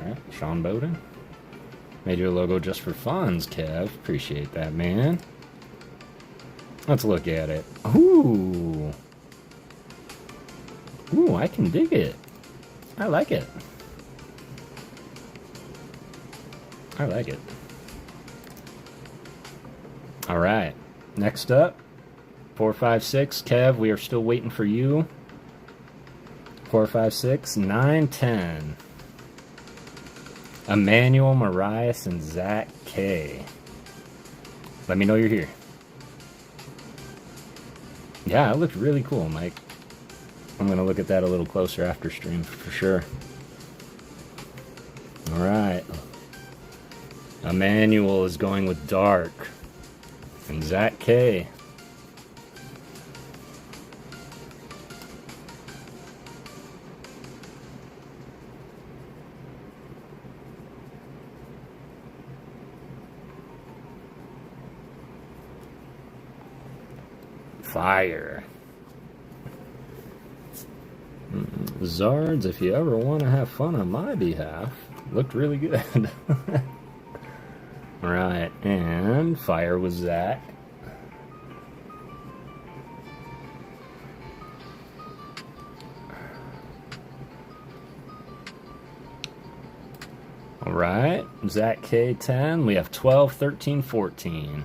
[SPEAKER 1] Alright, Sean Bowden. Made your logo just for funds, Kev. Appreciate that, man. Let's look at it. Ooh. Ooh, I can dig it. I like it. I like it. All right. Next up, 456. Kev, we are still waiting for you. 456, 910. Emmanuel, Marias, and Zach K. Let me know you're here. Yeah, it looked really cool, Mike. I'm going to look at that a little closer after stream for sure. All right. Emmanuel is going with Dark. And Zach K. Fire. Zards, if you ever want to have fun on my behalf, looked really good. Alright, and fire was Zach. Alright, Zach K10. We have 12, 13, 14.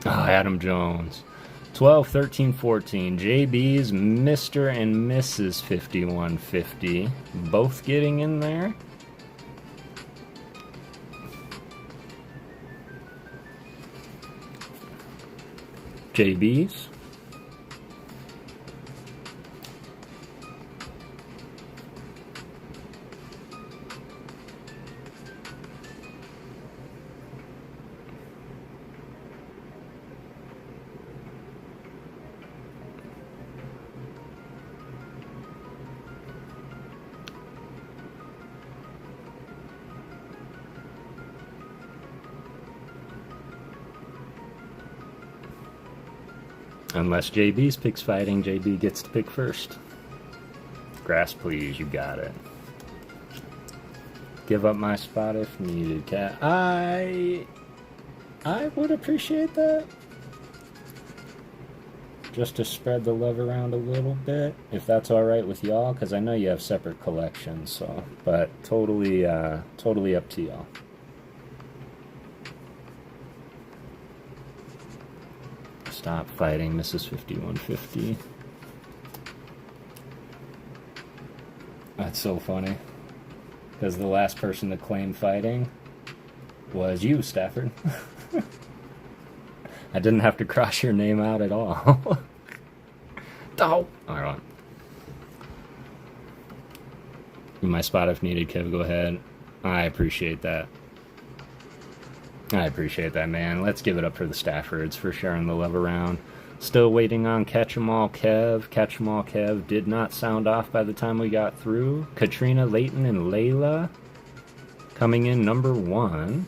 [SPEAKER 1] Oh, Adam Jones. 12, 13, 14. JB's Mr. and Mrs. 5150. Both getting in there. JB's. Unless JB's picks fighting, JB gets to pick first. Grass, please, you got it. Give up my spot if needed, Cat. I would appreciate that. Just to spread the love around a little bit, if that's all right with y'all, because I know you have separate collections, so. But totally up to y'all. Stop fighting, Mrs. 5150. That's so funny. Because the last person to claim fighting was you, Stafford. I didn't have to cross your name out at all. Oh! Alright. My spot if needed, Kev, go ahead. I appreciate that. I appreciate that, man. Let's give it up for the Staffords for sharing the love around. Still waiting on Catch 'em All Kev. Catch 'em All Kev did not sound off by the time we got through. Katrina, Layton, and Layla coming in number 1.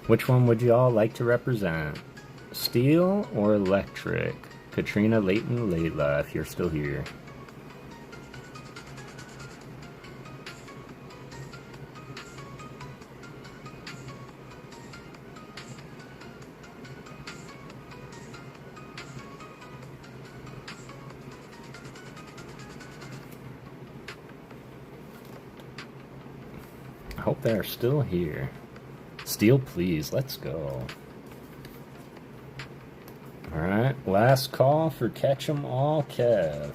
[SPEAKER 1] Which one would you all like to represent? Steel or electric? Katrina, Layton, Layla, if you're still here. I hope they're still here. Steel, please. Let's go. Alright, last call for Catch 'em All Kev.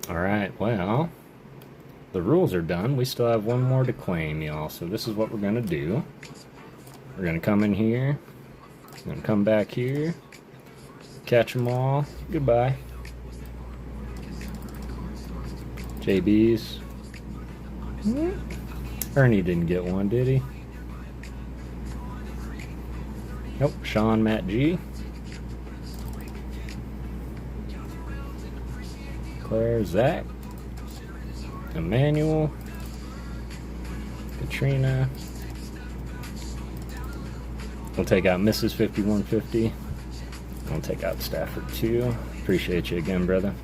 [SPEAKER 1] Alright, well, the rules are done. We still have one more to claim, y'all. So this is what we're going to do. We're going to come in here. We're going to come back here. Catch them all. Goodbye. JB's. Ernie didn't get one, did he? Nope. Sean, Matt G. Claire, Zach, Emmanuel, Katrina. We'll take out Mrs. 5150. We'll take out Stafford too. Appreciate you again, brother.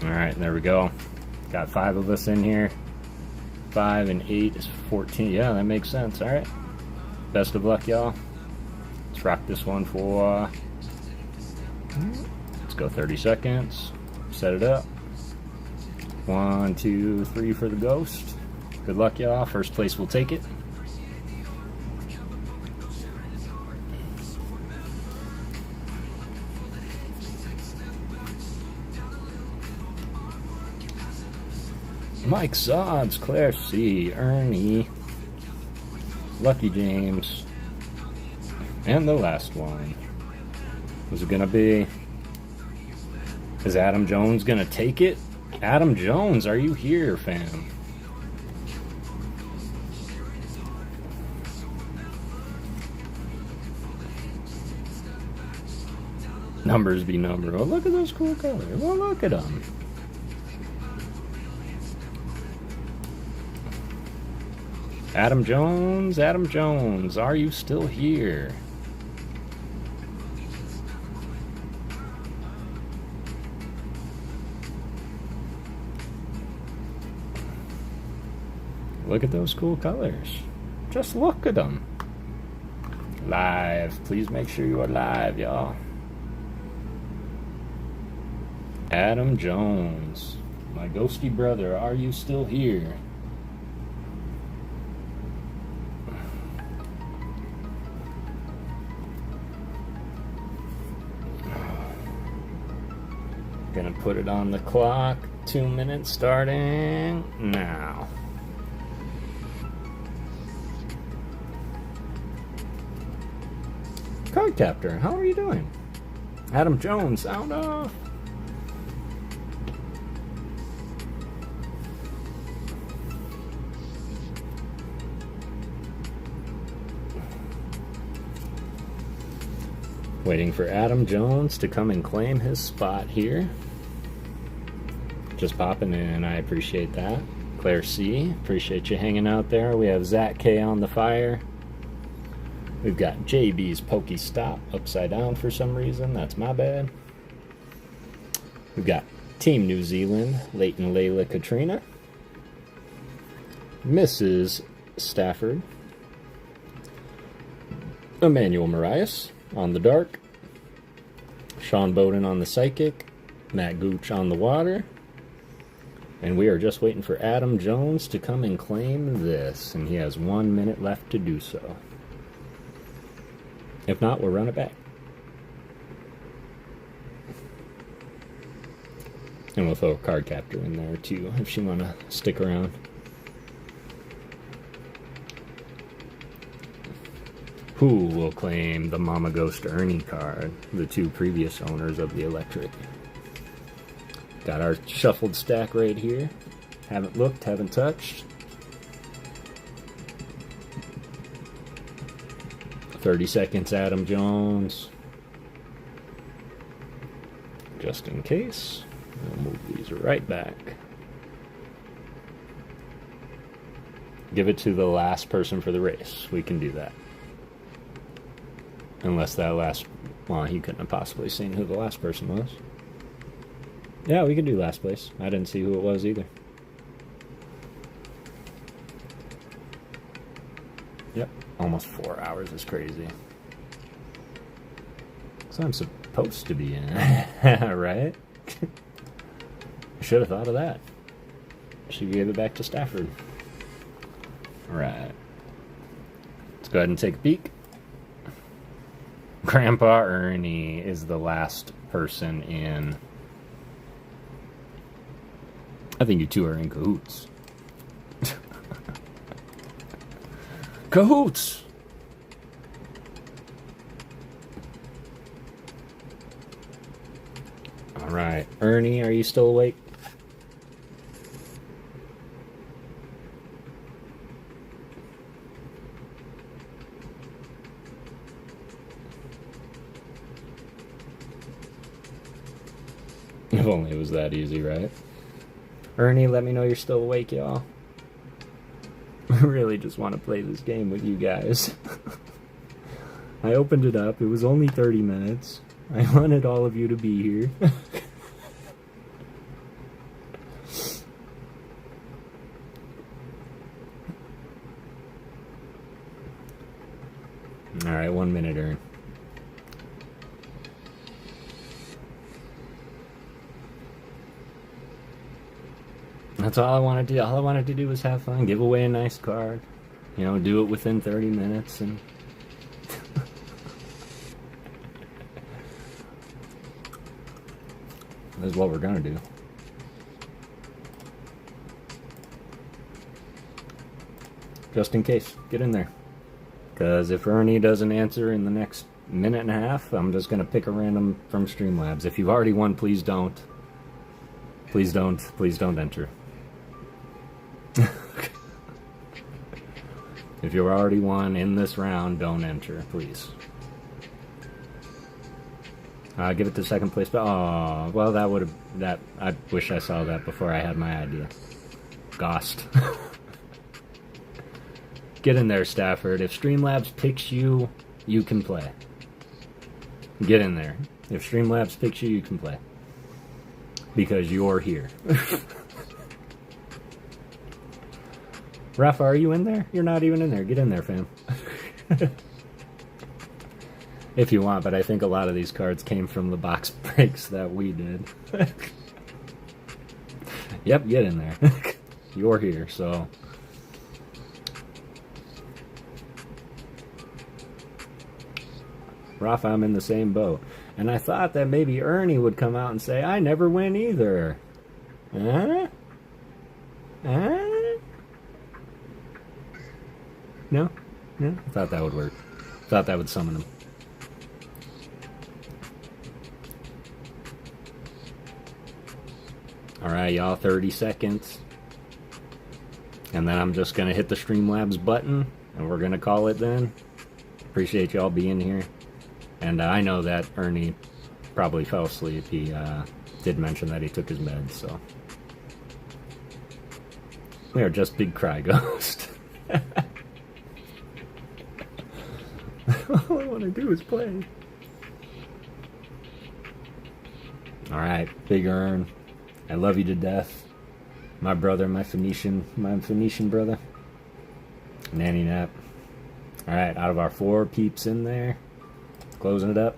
[SPEAKER 1] Alright, there we go. Got 5 of us in here. 5 and 8 is 14. Yeah, that makes sense. Alright. Best of luck, y'all. Let's rock this one for... let's go 30 seconds. Set it up. 1, 2, 3 for the ghost. Good luck, y'all. First place will take it. Mike Sobbs, Claire C, Ernie, Lucky James, and the last one. Who's it gonna be? Is Adam Jones gonna take it? Adam Jones, are you here, fam? Numbers be number. Oh, look at those cool colors. Well, look at them. Adam Jones, are you still here? Look at those cool colors. Just look at them. Live. Please make sure you are live, y'all. Adam Jones, my ghosty brother, are you still here? Gonna put it on the clock. 2 minutes starting now. Card Captor, how are you doing? Adam Jones, sound off. Waiting for Adam Jones to come and claim his spot here. Just popping in, I appreciate that. Claire C, appreciate you hanging out there. We have Zach K on the fire. We've got JB's Pokestop upside down for some reason. That's my bad. We've got Team New Zealand, Leighton Layla Katrina. Mrs. Stafford. Emmanuel Marias on the dark. Sean Bowden on the psychic. Matt Gooch on the water. And we are just waiting for Adam Jones to come and claim this. And he has 1 minute left to do so. If not, we'll run it back. And we'll throw a card captor in there too, if you want to stick around. Who will claim the Mama Ghost Ernie card? The 2 previous owners of the electric. Got our shuffled stack right here. Haven't looked, haven't touched. 30 seconds, Adam Jones. Just in case. We'll move these right back. Give it to the last person for the race. We can do that. Unless that last... well, he couldn't have possibly seen who the last person was. Yeah, we can do last place. I didn't see who it was either. Yep, almost 4 hours is crazy. So I'm supposed to be in, right? I should have thought of that. Should give it back to Stafford. Alright. Let's go ahead and take a peek. Grandpa Ernie is the last person in. I think you two are in cahoots. Cahoots! Alright. Ernie, are you still awake? If only it was that easy, right? Ernie, let me know you're still awake, y'all. I really just want to play this game with you guys. I opened it up. It was only 30 minutes. I wanted all of you to be here. Alright, 1 minute, Ern. That's all I wanted to do. All I wanted to do was have fun, give away a nice card. You know, do it within 30 minutes and... This is what we're gonna do. Just in case, get in there. Because if Ernie doesn't answer in the next minute and a half, I'm just gonna pick a random from Streamlabs. If you've already won, please don't. Please don't enter. If you've already won in this round, don't enter, please. Give it to second place, but oh, well, that would have, I wish I saw that before I had my idea. Ghost. Get in there, Stafford. If Streamlabs picks you, you can play. Get in there. If Streamlabs picks you, you can play. Because you're here. Rafa, are you in there? You're not even in there. Get in there, fam. If you want, but I think a lot of these cards came from the box breaks that we did. Yep, get in there. You're here, so... Rafa, I'm in the same boat. And I thought that maybe Ernie would come out and say, I never win either. Huh? Huh? No? No? I thought that would work. Thought that would summon him. Alright, y'all, 30 seconds. And then I'm just going to hit the Streamlabs button, and we're going to call it then. Appreciate y'all being here. And I know that Ernie probably fell asleep. He did mention that he took his meds, so. We are just Big Cry Ghost. All I want to do is play. Alright, Big Ern. I love you to death. My brother, my Phoenician brother. Nanny Nap. Alright, out of our 4 peeps in there. Closing it up.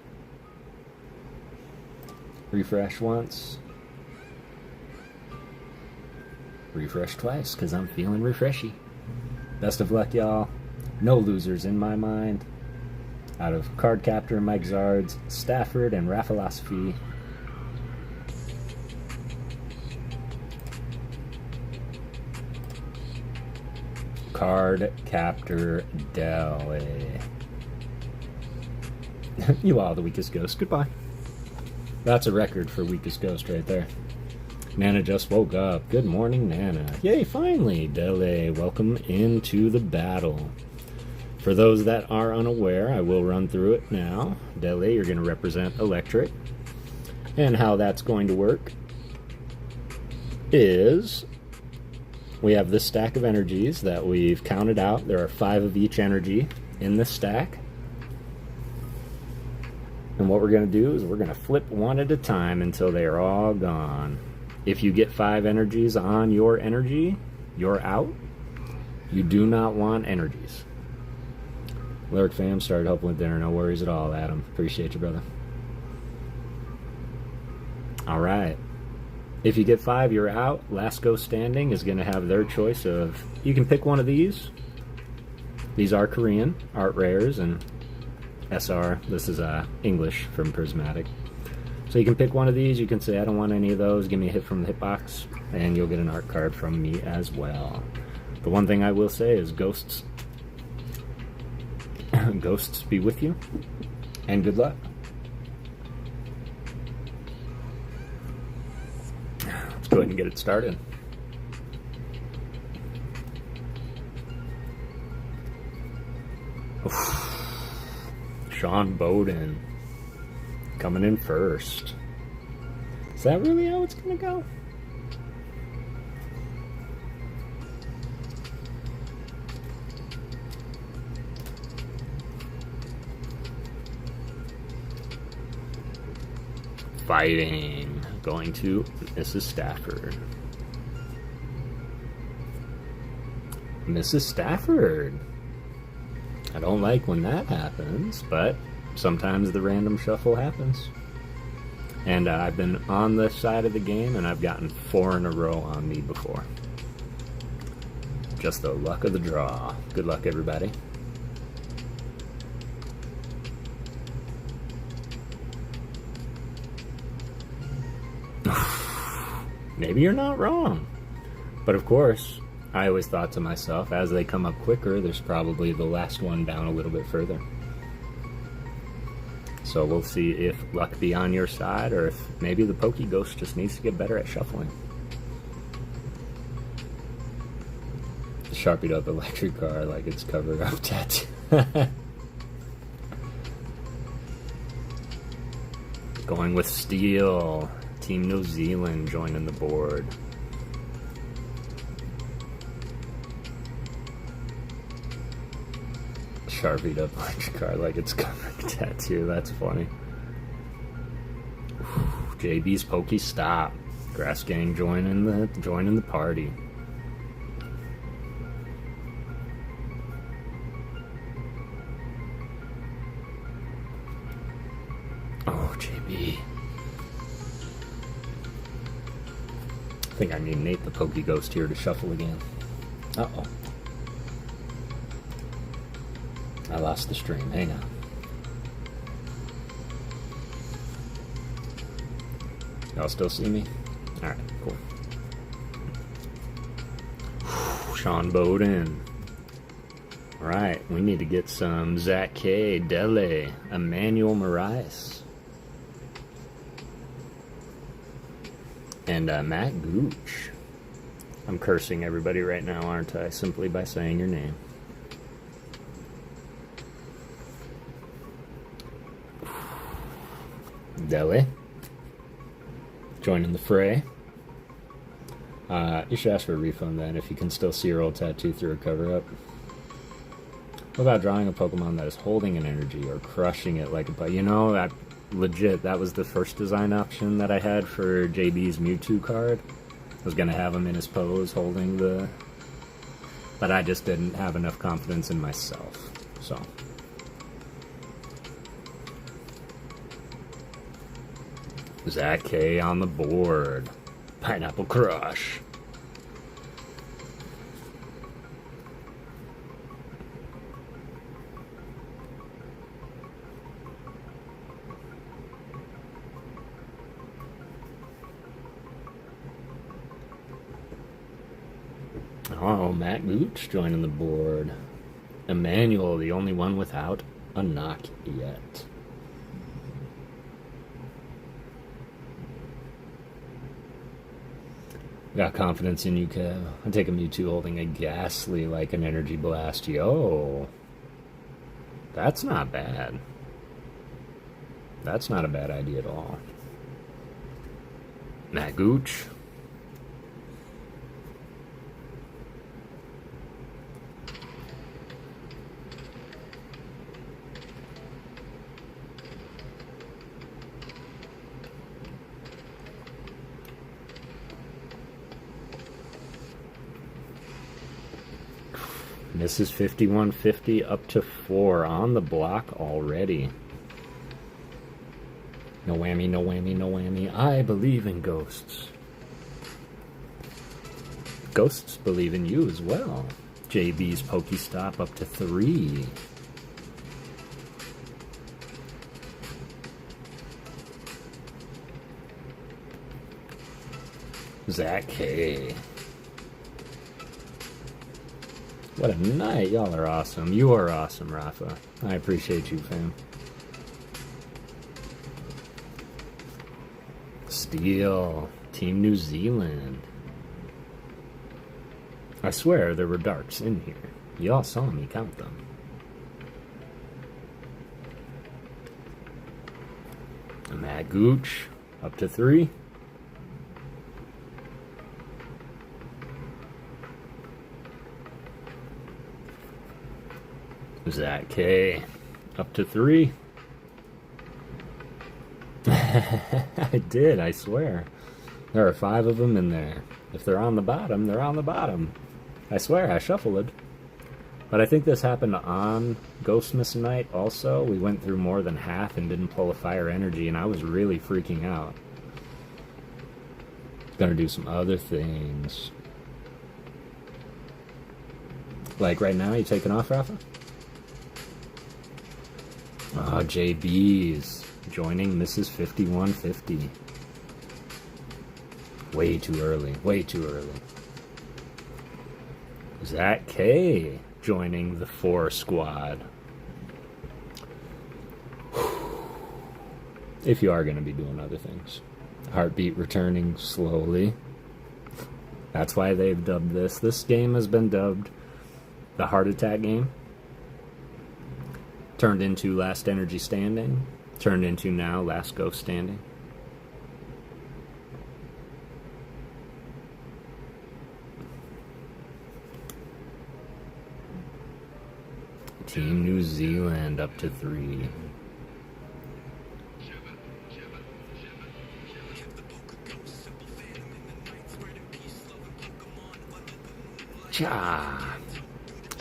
[SPEAKER 1] Refresh once. Refresh twice, because I'm feeling refreshy. Best of luck, y'all. No losers in my mind. Out of Card Captor, Mike Zards, Stafford, and Raphilosophy. Card Captor Deli. You are the weakest ghost. Goodbye. That's a record for weakest ghost right there. Nana just woke up. Good morning, Nana. Yay, finally. Dele, welcome into the battle. For those that are unaware, I will run through it now. Dele, you're going to represent Electric. And how that's going to work is we have this stack of energies that we've counted out. There are 5 of each energy in this stack. And what we're going to do is we're going to flip one at a time until they are all gone. If you get 5 energies on your energy, you're out. You do not want energies. Lyric fam started helping with dinner. No worries at all, Adam. Appreciate you, brother. Alright. If you get 5, you're out. Last ghost standing is going to have their choice of... You can pick one of these. These are Korean, art rares, and SR. This is English from Prismatic. So you can pick one of these. You can say, I don't want any of those. Give me a hit from the hitbox. And you'll get an art card from me as well. The one thing I will say is ghosts... Ghosts be with you. And good luck. Let's go ahead and get it started. Sean Bowden coming in first. Is that really how it's gonna go? Fighting. Going to Mrs. Stafford. Mrs. Stafford. I don't like when that happens, but sometimes the random shuffle happens. And I've been on this side of the game, and I've gotten 4 in a row on me before. Just the luck of the draw. Good luck, everybody. Maybe you're not wrong. But of course, I always thought to myself, as they come up quicker, there's probably the last one down a little bit further. So we'll see if luck be on your side, or if maybe the PokéGhost just needs to get better at shuffling. Sharpied up electric car like it's covered up tattoo. Going with steel. Team New Zealand joining the board. Sharpied up electric car like it's covered tattoo. That's funny. JB's Pokestop. Grass Gang joining the party. Oh, JB. I think I need Nate the PokéGhost here to shuffle again. Uh-oh. I lost the stream. Hang on. Y'all still see me? Alright, cool. Sean Bowden. Alright, we need to get some Zach K, Dele, Emmanuel Moraes. And Matt Gooch. I'm cursing everybody right now, aren't I? Simply by saying your name. Dele. Joining the fray. You should ask for a refund then if you can still see your old tattoo through a cover-up. What about drawing a Pokemon that is holding an energy or crushing it like a... You know, that was the first design option that I had for JB's Mewtwo card. I was going to have him in his pose holding the... But I just didn't have enough confidence in myself, so... Zach K on the board. Pineapple Crush. Oh, Matt Gooch joining the board. Emmanuel, the only one without a knock yet. Got confidence in you, Kev. I take a Mewtwo holding a Ghastly like an Energy Blast. Yo. That's not bad. That's not a bad idea at all. Matt Gooch. Misses 5150 up to 4 on the block already. No whammy, no whammy, no whammy. I believe in ghosts. Ghosts believe in you as well. JB's Pokestop up to 3. Zach K. What a night. Y'all are awesome. You are awesome, Rafa. I appreciate you, fam. Steel. Team New Zealand. I swear there were darks in here. Y'all saw me count them. Matt Gooch. Up to 3. Zach K. Up to 3. I did, I swear. There are 5 of them in there. If they're on the bottom, they're on the bottom. I swear, I shuffled it. But I think this happened on Ghostmas Night also. We went through more than half and didn't pull a fire energy, and I was really freaking out. Gonna do some other things. Like right now, you taking off, Rafa? Oh, JB's joining Mrs. 5150. Way too early. Way too early. Zach K joining the 4 squad. If you are going to be doing other things. Heartbeat returning slowly. That's why they've dubbed this. This game has been dubbed the Heart Attack game. Turned into Last Energy Standing. Turned into now Last Ghost Standing. Team New Zealand up to 3. Cha!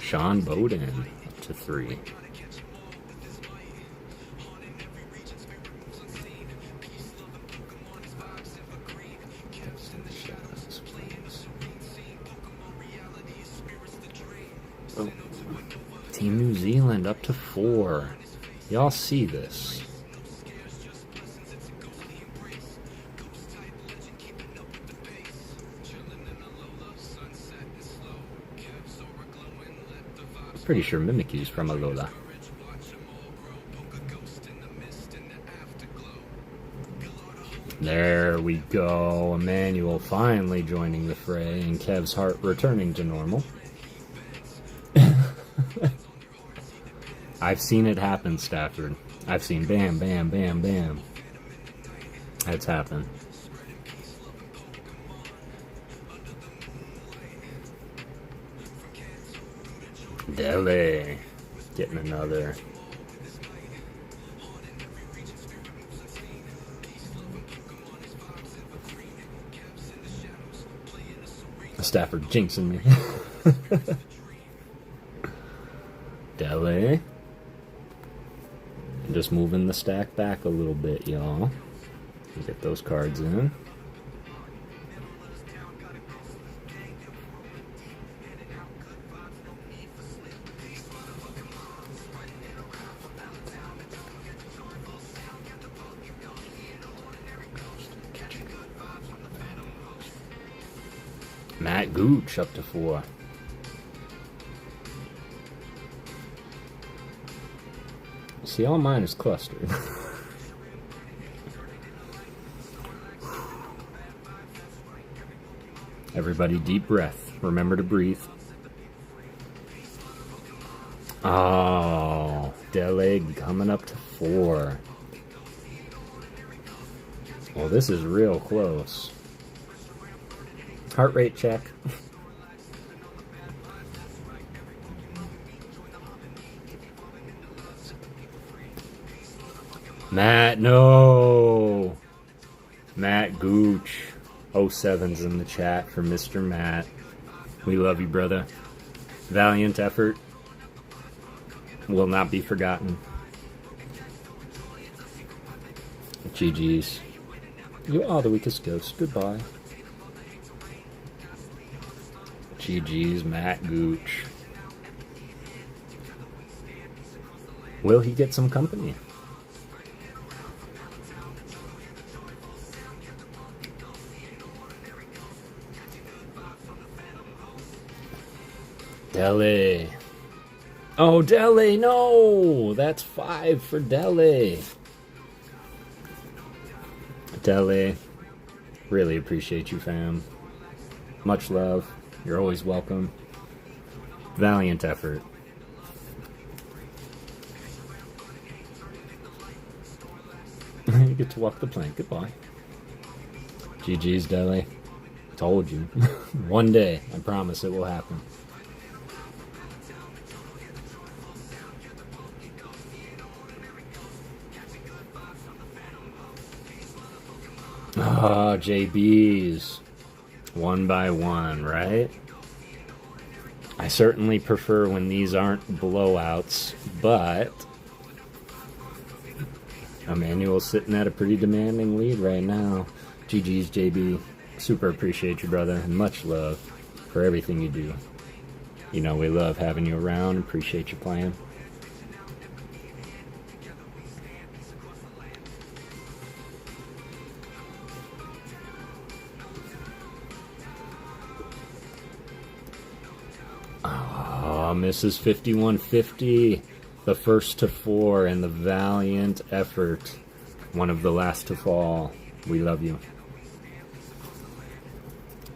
[SPEAKER 1] Sean Bowden up to 3. Oh. Team New Zealand up to 4. Y'all see this. Pretty sure Mimikyu's from Alola. There we go. Emmanuel finally joining the fray and Kev's heart returning to normal. I've seen it happen, Stafford. I've seen bam, bam, bam, bam. That's happened. Dele getting another. Stafford jinxing me. Dele. Just moving the stack back a little bit, y'all. Get those cards in. Matt Gooch up to 4. See, all mine is clustered. Everybody, deep breath. Remember to breathe. Oh, Dele coming up to 4. Well, this is real close. Heart rate check. Matt, no. Matt Gooch. 07's in the chat for Mr. Matt. We love you, brother. Valiant effort. Will not be forgotten. GG's. You are the weakest ghost. Goodbye. GG's, Matt Gooch. Will he get some company? Dele. Oh, Dele, no! That's 5 for Dele. Dele, really appreciate you, fam. Much love. You're always welcome. Valiant effort. You get to walk the plank. Goodbye. GG's, Dele. Told you. One day, I promise it will happen. Oh, JBs. One by one, right? I certainly prefer when these aren't blowouts, but Emmanuel's sitting at a pretty demanding lead right now. GG's, JB. Super appreciate you, brother, and much love for everything you do. You know we love having you around. Appreciate you playing. Oh, Mrs. 5150, the first to 4 and the valiant effort. One of the last to fall. We love you.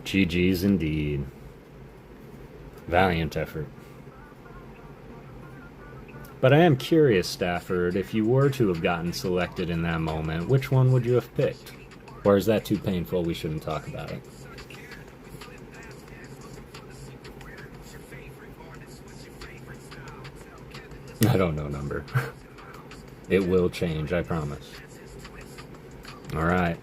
[SPEAKER 1] GG's indeed. Valiant effort. But I am curious, Stafford, if you were to have gotten selected in that moment, which one would you have picked? Or is that too painful, we shouldn't talk about it? I don't know, number. It will change, I promise. Alright.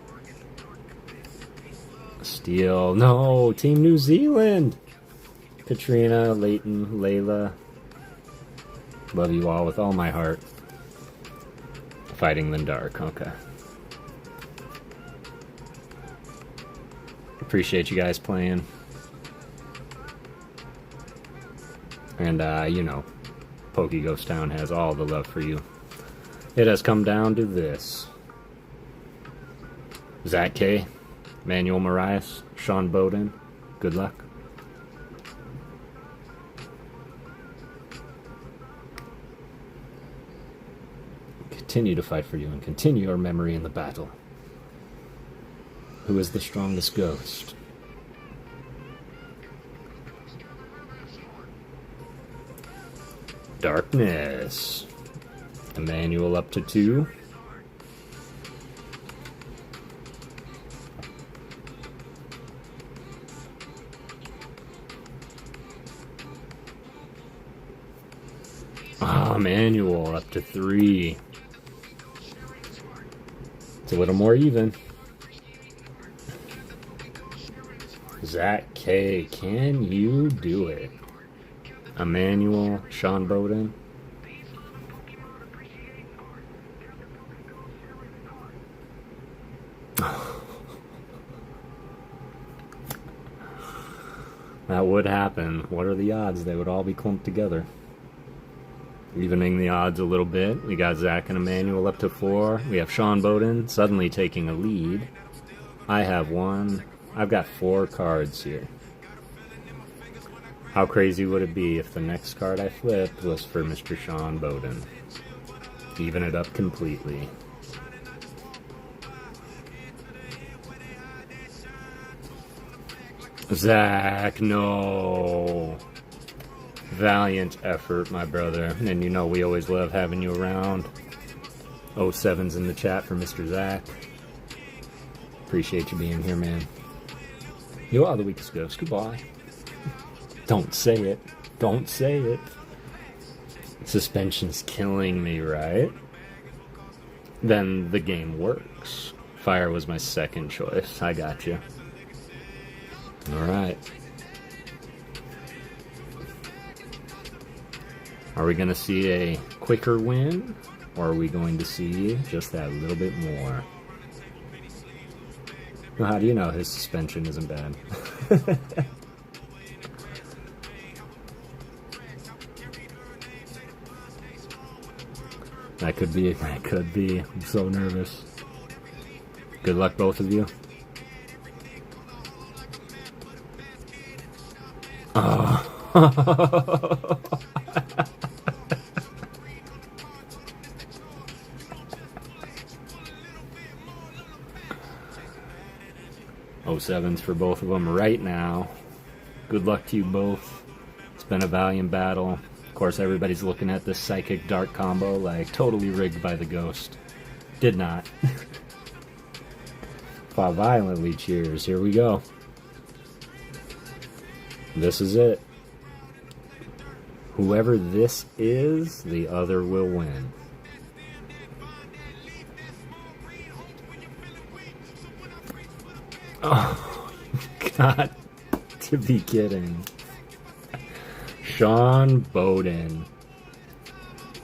[SPEAKER 1] Steal. No! Team New Zealand! Katrina, Leighton, Layla. Love you all with all my heart. Fighting the dark, okay. Appreciate you guys playing. And, you know, PokéGhost Town has all the love for you. It has come down to this. Zach K, Manuel Marias, Sean Bowden, good luck. Continue to fight for you and continue your memory in the battle. Who is the strongest ghost? Darkness. Emmanuel up to 2. Ah, Emmanuel up to 3. It's a little more even. Zach K, can you do it? Emmanuel, Sean Bowden. That would happen. What are the odds they would all be clumped together? Evening the odds a little bit. We got Zach and Emmanuel up to 4. We have Sean Bowden suddenly taking a lead. I have 1. I've got 4 cards here. How crazy would it be if the next card I flipped was for Mr. Sean Bowden? Even it up completely. Zach, no. Valiant effort, my brother. And you know we always love having you around. 07's in the chat for Mr. Zach. Appreciate you being here, man. You are the weakest ghost. Goodbye. Don't say it. Don't say it. Suspension's killing me, right? Then the game works. Fire was my second choice. I got you. Alright. Are we going to see a quicker win? Or are we going to see just that little bit more? Well, how do you know his suspension isn't bad? That could be, that could be. I'm so nervous. Good luck, both of you. Oh. 07's for both of them right now. Good luck to you both. It's been a valiant battle. Of course, everybody's looking at this Psychic Dark combo like totally rigged by the ghost. Did not. Fought violently, cheers. Here we go. This is it. Whoever this is, the other will win. Oh, you've got to be kidding. Sean Bowden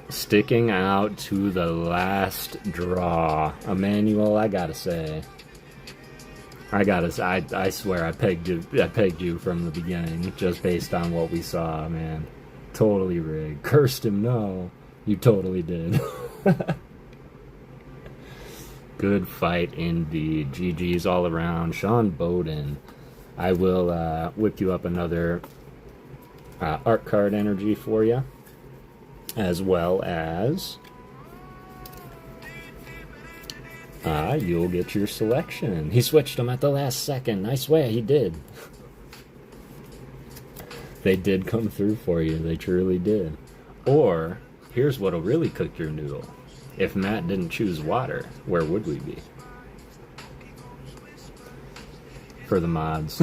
[SPEAKER 1] sticking out to the last draw. Emmanuel, I gotta say, I swear I pegged you from the beginning, just based on what we saw, man. Totally rigged. Cursed him, no. You totally did. Good fight indeed. GG's all around. Sean Bowden. I will whip you up another art card energy for you, as well as you'll get your selection. He switched them at the last second. I swear he did. They did come through for you. They truly did. Or, here's what'll really cook your noodle. If Matt didn't choose water, where would we be? For the mods.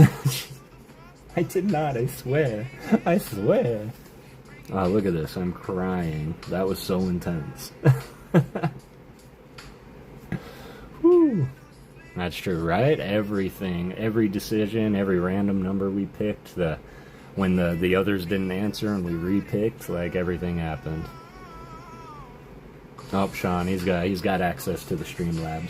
[SPEAKER 1] I did not, I swear. I swear. Oh, look at this. I'm crying. That was so intense. Whew. That's true, right? Everything, every decision, every random number we picked, when the others didn't answer and we repicked, like, everything happened. Oh, Sean, he's got access to the Streamlabs.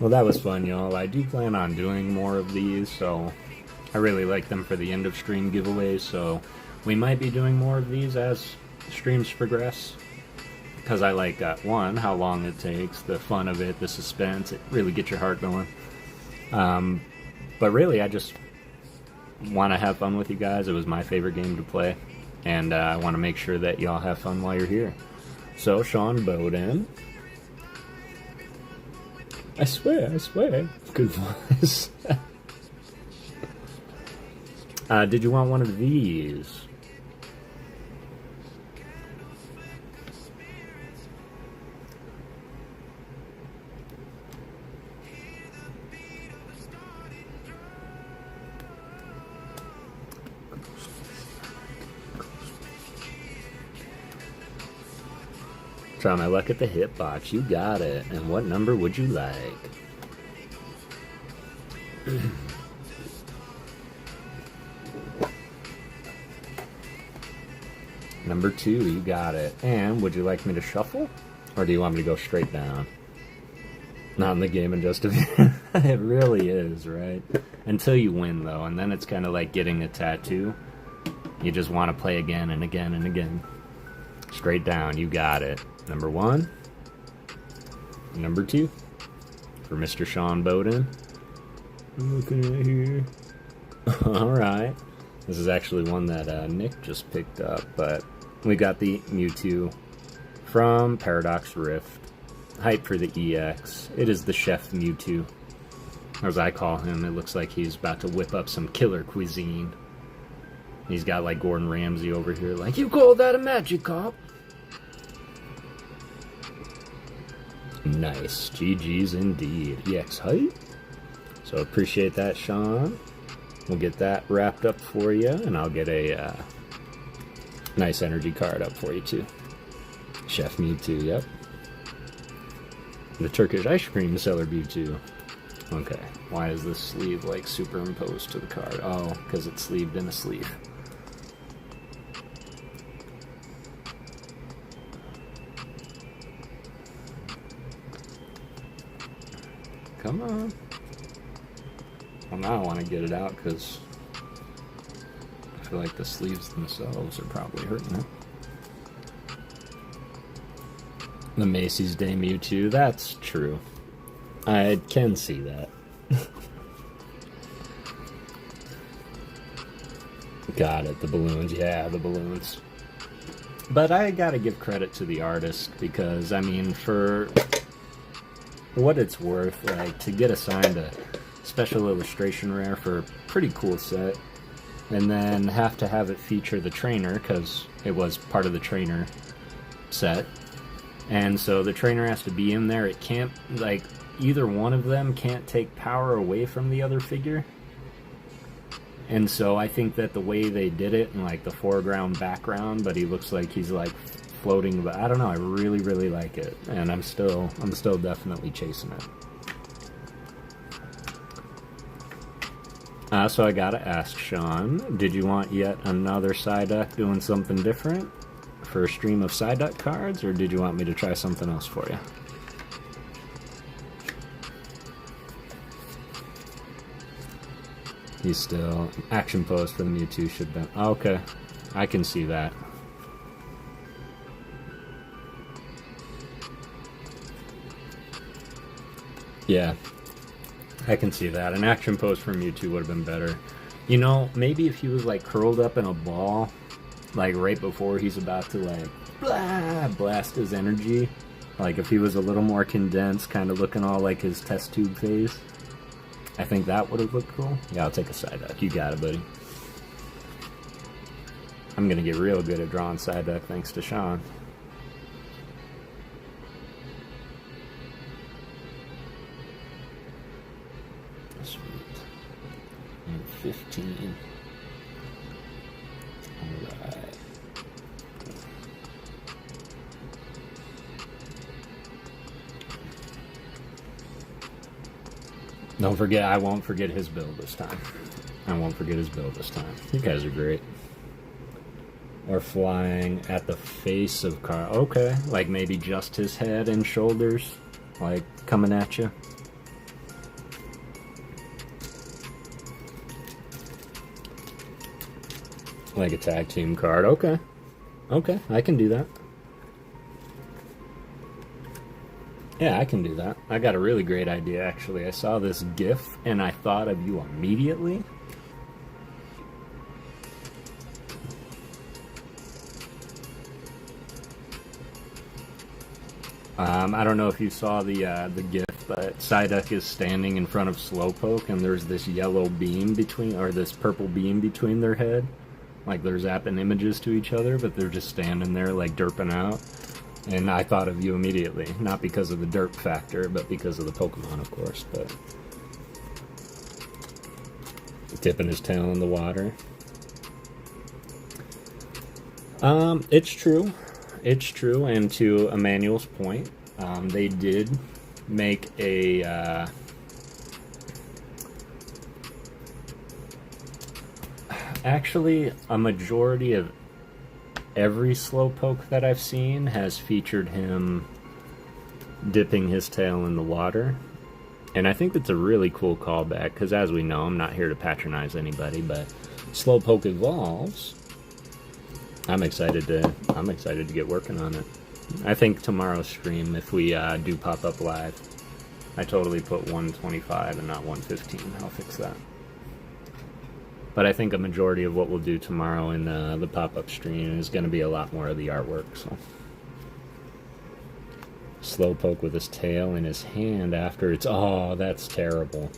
[SPEAKER 1] Well, that was fun, y'all. I do plan on doing more of these, so I really like them for the end of stream giveaways, so we might be doing more of these as streams progress. Because I like, one, how long it takes, the fun of it, the suspense, it really gets your heart going. But really, I just want to have fun with you guys. It was my favorite game to play, and I want to make sure that y'all have fun while you're here. So, Sean Bowden. I swear. Good voice. Did you want one of these? Try my luck at the hitbox. You got it. And what number would you like? Number 2, you got it. And would you like me to shuffle? Or do you want me to go straight down? Not in the game in just a minute. It really is, right? Until you win, though. And then it's kind of like getting a tattoo. You just want to play again and again and again. Straight down, you got it. Number 1. Number 2. For Mr. Sean Bowden. I'm looking at here. Alright. This is actually one that Nick just picked up, but we got the Mewtwo from Paradox Rift. Hype for the EX. It is the Chef Mewtwo, or as I call him. It looks like he's about to whip up some killer cuisine. He's got like Gordon Ramsay over here, like, you call that a Magikarp? Nice. GG's indeed. EX hype. So appreciate that, Sean. We'll get that wrapped up for you, and I'll get a nice energy card up for you, too. Chef Mewtwo, yep. The Turkish ice cream seller Mewtwo. Okay. Why is this sleeve, like, superimposed to the card? Oh, because it's sleeved in a sleeve. Come on. Well, now I want to get it out because I feel like the sleeves themselves are probably hurting it. The Macy's Day Mewtwo, that's true. I can see that. Got it, the balloons. Yeah, the balloons. But I gotta give credit to the artist because, I mean, for what it's worth, like, to get assigned a special illustration rare for a pretty cool set, and then have to have it feature the trainer, because it was part of the trainer set, and so the trainer has to be in there. It can't, like, either one of them can't take power away from the other figure. And so I think that the way they did it, in like the foreground background, but he looks like he's like floating, but I don't know, I really like it, and I'm still definitely chasing it. So I gotta ask, Sean, did you want yet another Psyduck doing something different for a stream of Psyduck cards, or did you want me to try something else for you? He's still... Action pose for the Mewtwo should have been... Okay, I can see that. Yeah, I can see that. An action pose for Mewtwo would have been better. You know, maybe if he was like curled up in a ball, like right before he's about to like blast his energy, like if he was a little more condensed, kind of looking all like his test tube phase, I think that would have looked cool. Yeah, I'll take a Psyduck. You got it, buddy. I'm gonna get real good at drawing Psyduck thanks to Sean. Sweet. And 15. Alright. Don't forget, I won't forget his build this time. I won't forget his build this time. You guys are great. Or flying at the face of Carl. Okay, like maybe just his head and shoulders, like coming at you. Like a tag team card. Okay. Okay, I can do that. Yeah, I can do that. I got a really great idea, actually. I saw this GIF, and I thought of you immediately. I don't know if you saw the GIF, but Psyduck is standing in front of Slowpoke, and there's this yellow beam between, or this purple beam between their head. Like they're zapping images to each other, but they're just standing there like derping out. And I thought of you immediately, not because of the derp factor, but because of the Pokemon, of course. But dipping his tail in the water. It's true. It's true, and to Emmanuel's point, they did make a actually a majority of every Slowpoke that I've seen has featured him dipping his tail in the water. And I think that's a really cool callback, because as we know, I'm not here to patronize anybody, but Slowpoke evolves. I'm excited to get working on it. I think tomorrow's stream, if we do pop up live, I totally put 125 and not 115. I'll fix that. But I think a majority of what we'll do tomorrow in the pop-up stream is going to be a lot more of the artwork. So, Slowpoke with his tail in his hand after it's... Oh, that's terrible.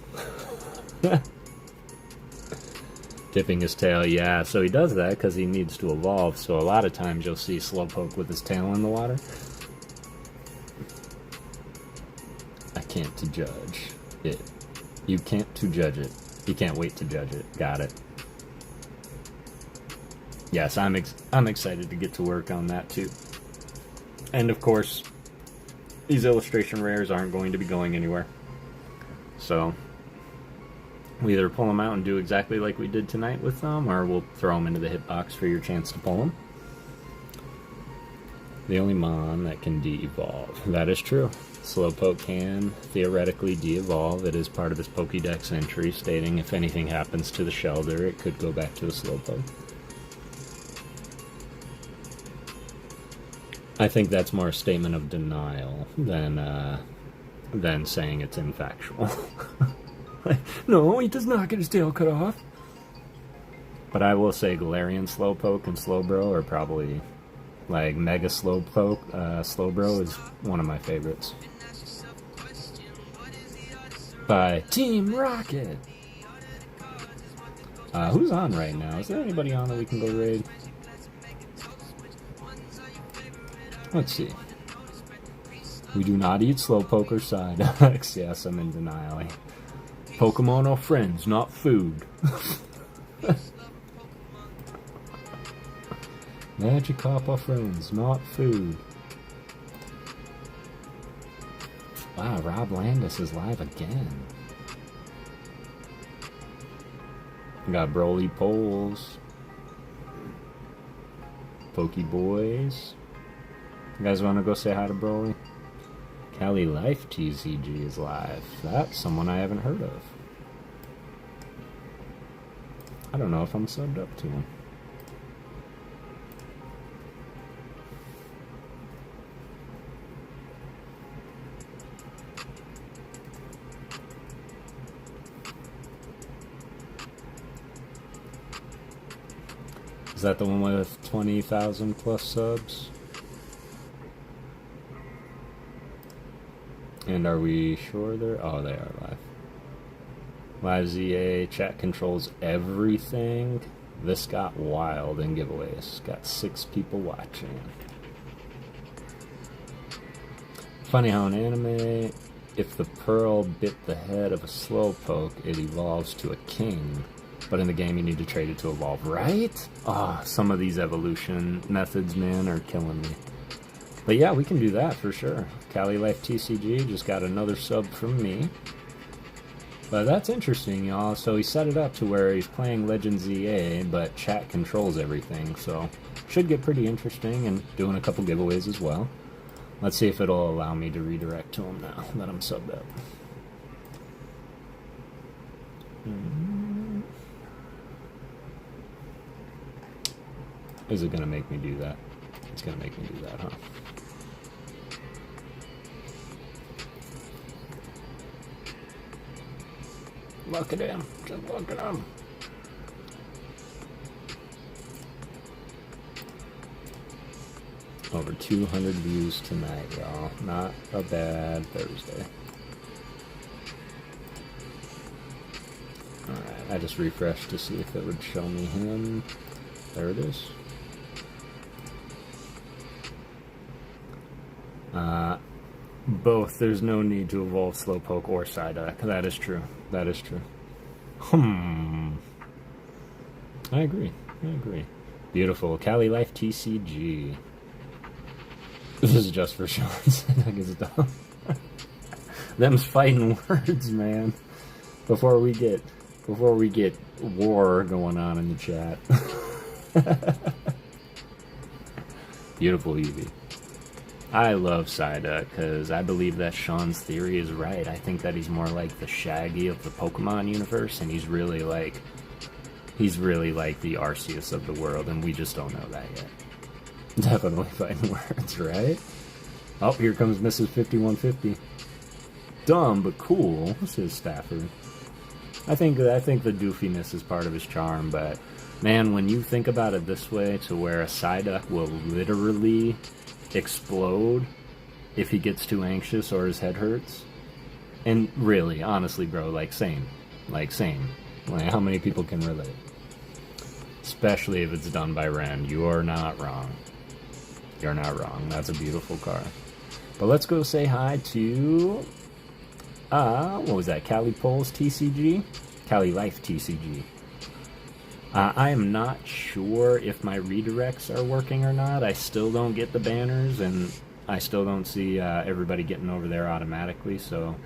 [SPEAKER 1] Dipping his tail, yeah. So he does that because he needs to evolve. So a lot of times you'll see Slowpoke with his tail in the water. I can't to judge it. You can't to judge it. You can't wait to judge it. Got it. Yes, I'm excited to get to work on that too. And of course, these illustration rares aren't going to be going anywhere. So, we either pull them out and do exactly like we did tonight with them, or we'll throw them into the hitbox for your chance to pull them. The only Mon that can de-evolve. That is true. Slowpoke can theoretically de-evolve. It is part of his Pokédex entry stating if anything happens to the Shelder, it could go back to the Slowpoke. I think that's more a statement of denial than saying it's infactual. Like, no, he does not get his tail cut off. But I will say Galarian Slowpoke and Slowbro are probably, like, Mega Slowpoke. Slowbro is one of my favorites. By Team Rocket! Who's on right now? Is there anybody on that we can go raid? Let's see. We do not eat Slowpoke or Psyducks. Yes, I'm in denial. Pokemon are friends, not food. Magikarp are friends, not food. Wow, Rob Landis is live again. We got Broly Poles. Pokeboys. You guys want to go say hi to Broly? Cali Life TCG is live. That's someone I haven't heard of. I don't know if I'm subbed up to him. Is that the one with 20,000 plus subs? And are we sure they're... Oh, they are live. Live ZA, chat controls everything. This got wild in giveaways. Got 6 people watching. Funny how in anime, if the pearl bit the head of a slowpoke, it evolves to a king. But in the game, you need to trade it to evolve, right? Ah, some of these evolution methods, man, are killing me. But yeah, we can do that for sure. Cali Life TCG just got another sub from me. But that's interesting, y'all. So he set it up to where he's playing Legends ZA, but chat controls everything. So should get pretty interesting, and doing a couple giveaways as well. Let's see if it'll allow me to redirect to him now that I'm subbed up. Is it going to make me do that? It's going to make me do that, huh? Look at him. Just look at him. Over 200 views tonight, y'all. Not a bad Thursday. Alright, I just refreshed to see if it would show me him. There it is. Both. There's no need to evolve Slowpoke or Psyduck. That is true. That is true. I agree. I agree. Beautiful. Cali Life TCG. This is just for Sean. Psyduck is dumb. Them's fighting words, man. Before we get war going on in the chat. Beautiful Eevee. I love Psyduck because I believe that Sean's theory is right. I think that he's more like the Shaggy of the Pokemon universe, and he's really like the Arceus of the world, and we just don't know that yet. Definitely fighting words, right? Oh, here comes Mrs. 5150. Dumb but cool, says Stafford. I think the goofiness is part of his charm, but man, when you think about it this way, to where a Psyduck will literally explode if he gets too anxious or his head hurts, and really, honestly, bro, same. Like, how many people can relate? Especially if it's done by Ren. You're not wrong. You're not wrong. That's a beautiful card. But let's go say hi to what was that? Cali Poles TCG? Cali Life TCG. I am not sure if my redirects are working or not. I still don't get the banners, and I still don't see everybody getting over there automatically. So,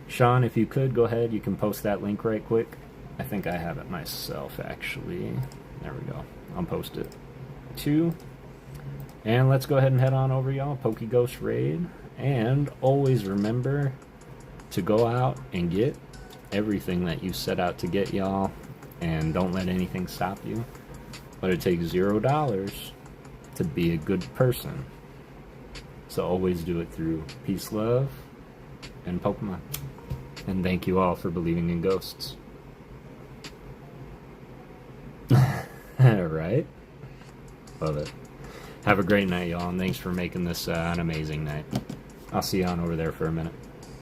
[SPEAKER 1] Sean, if you could, go ahead. You can post that link right quick. I think I have it myself, actually. There we go. I'll post it, too. And let's go ahead and head on over, y'all. PokéGhost Raid. And always remember to go out and get everything that you set out to get, y'all. And don't let anything stop you. But it takes $0 to be a good person. So always do it through peace, love, and Pokemon. And thank you all for believing in ghosts. Right? Love it. Have a great night, y'all, and thanks for making this an amazing night. I'll see you on over there for a minute.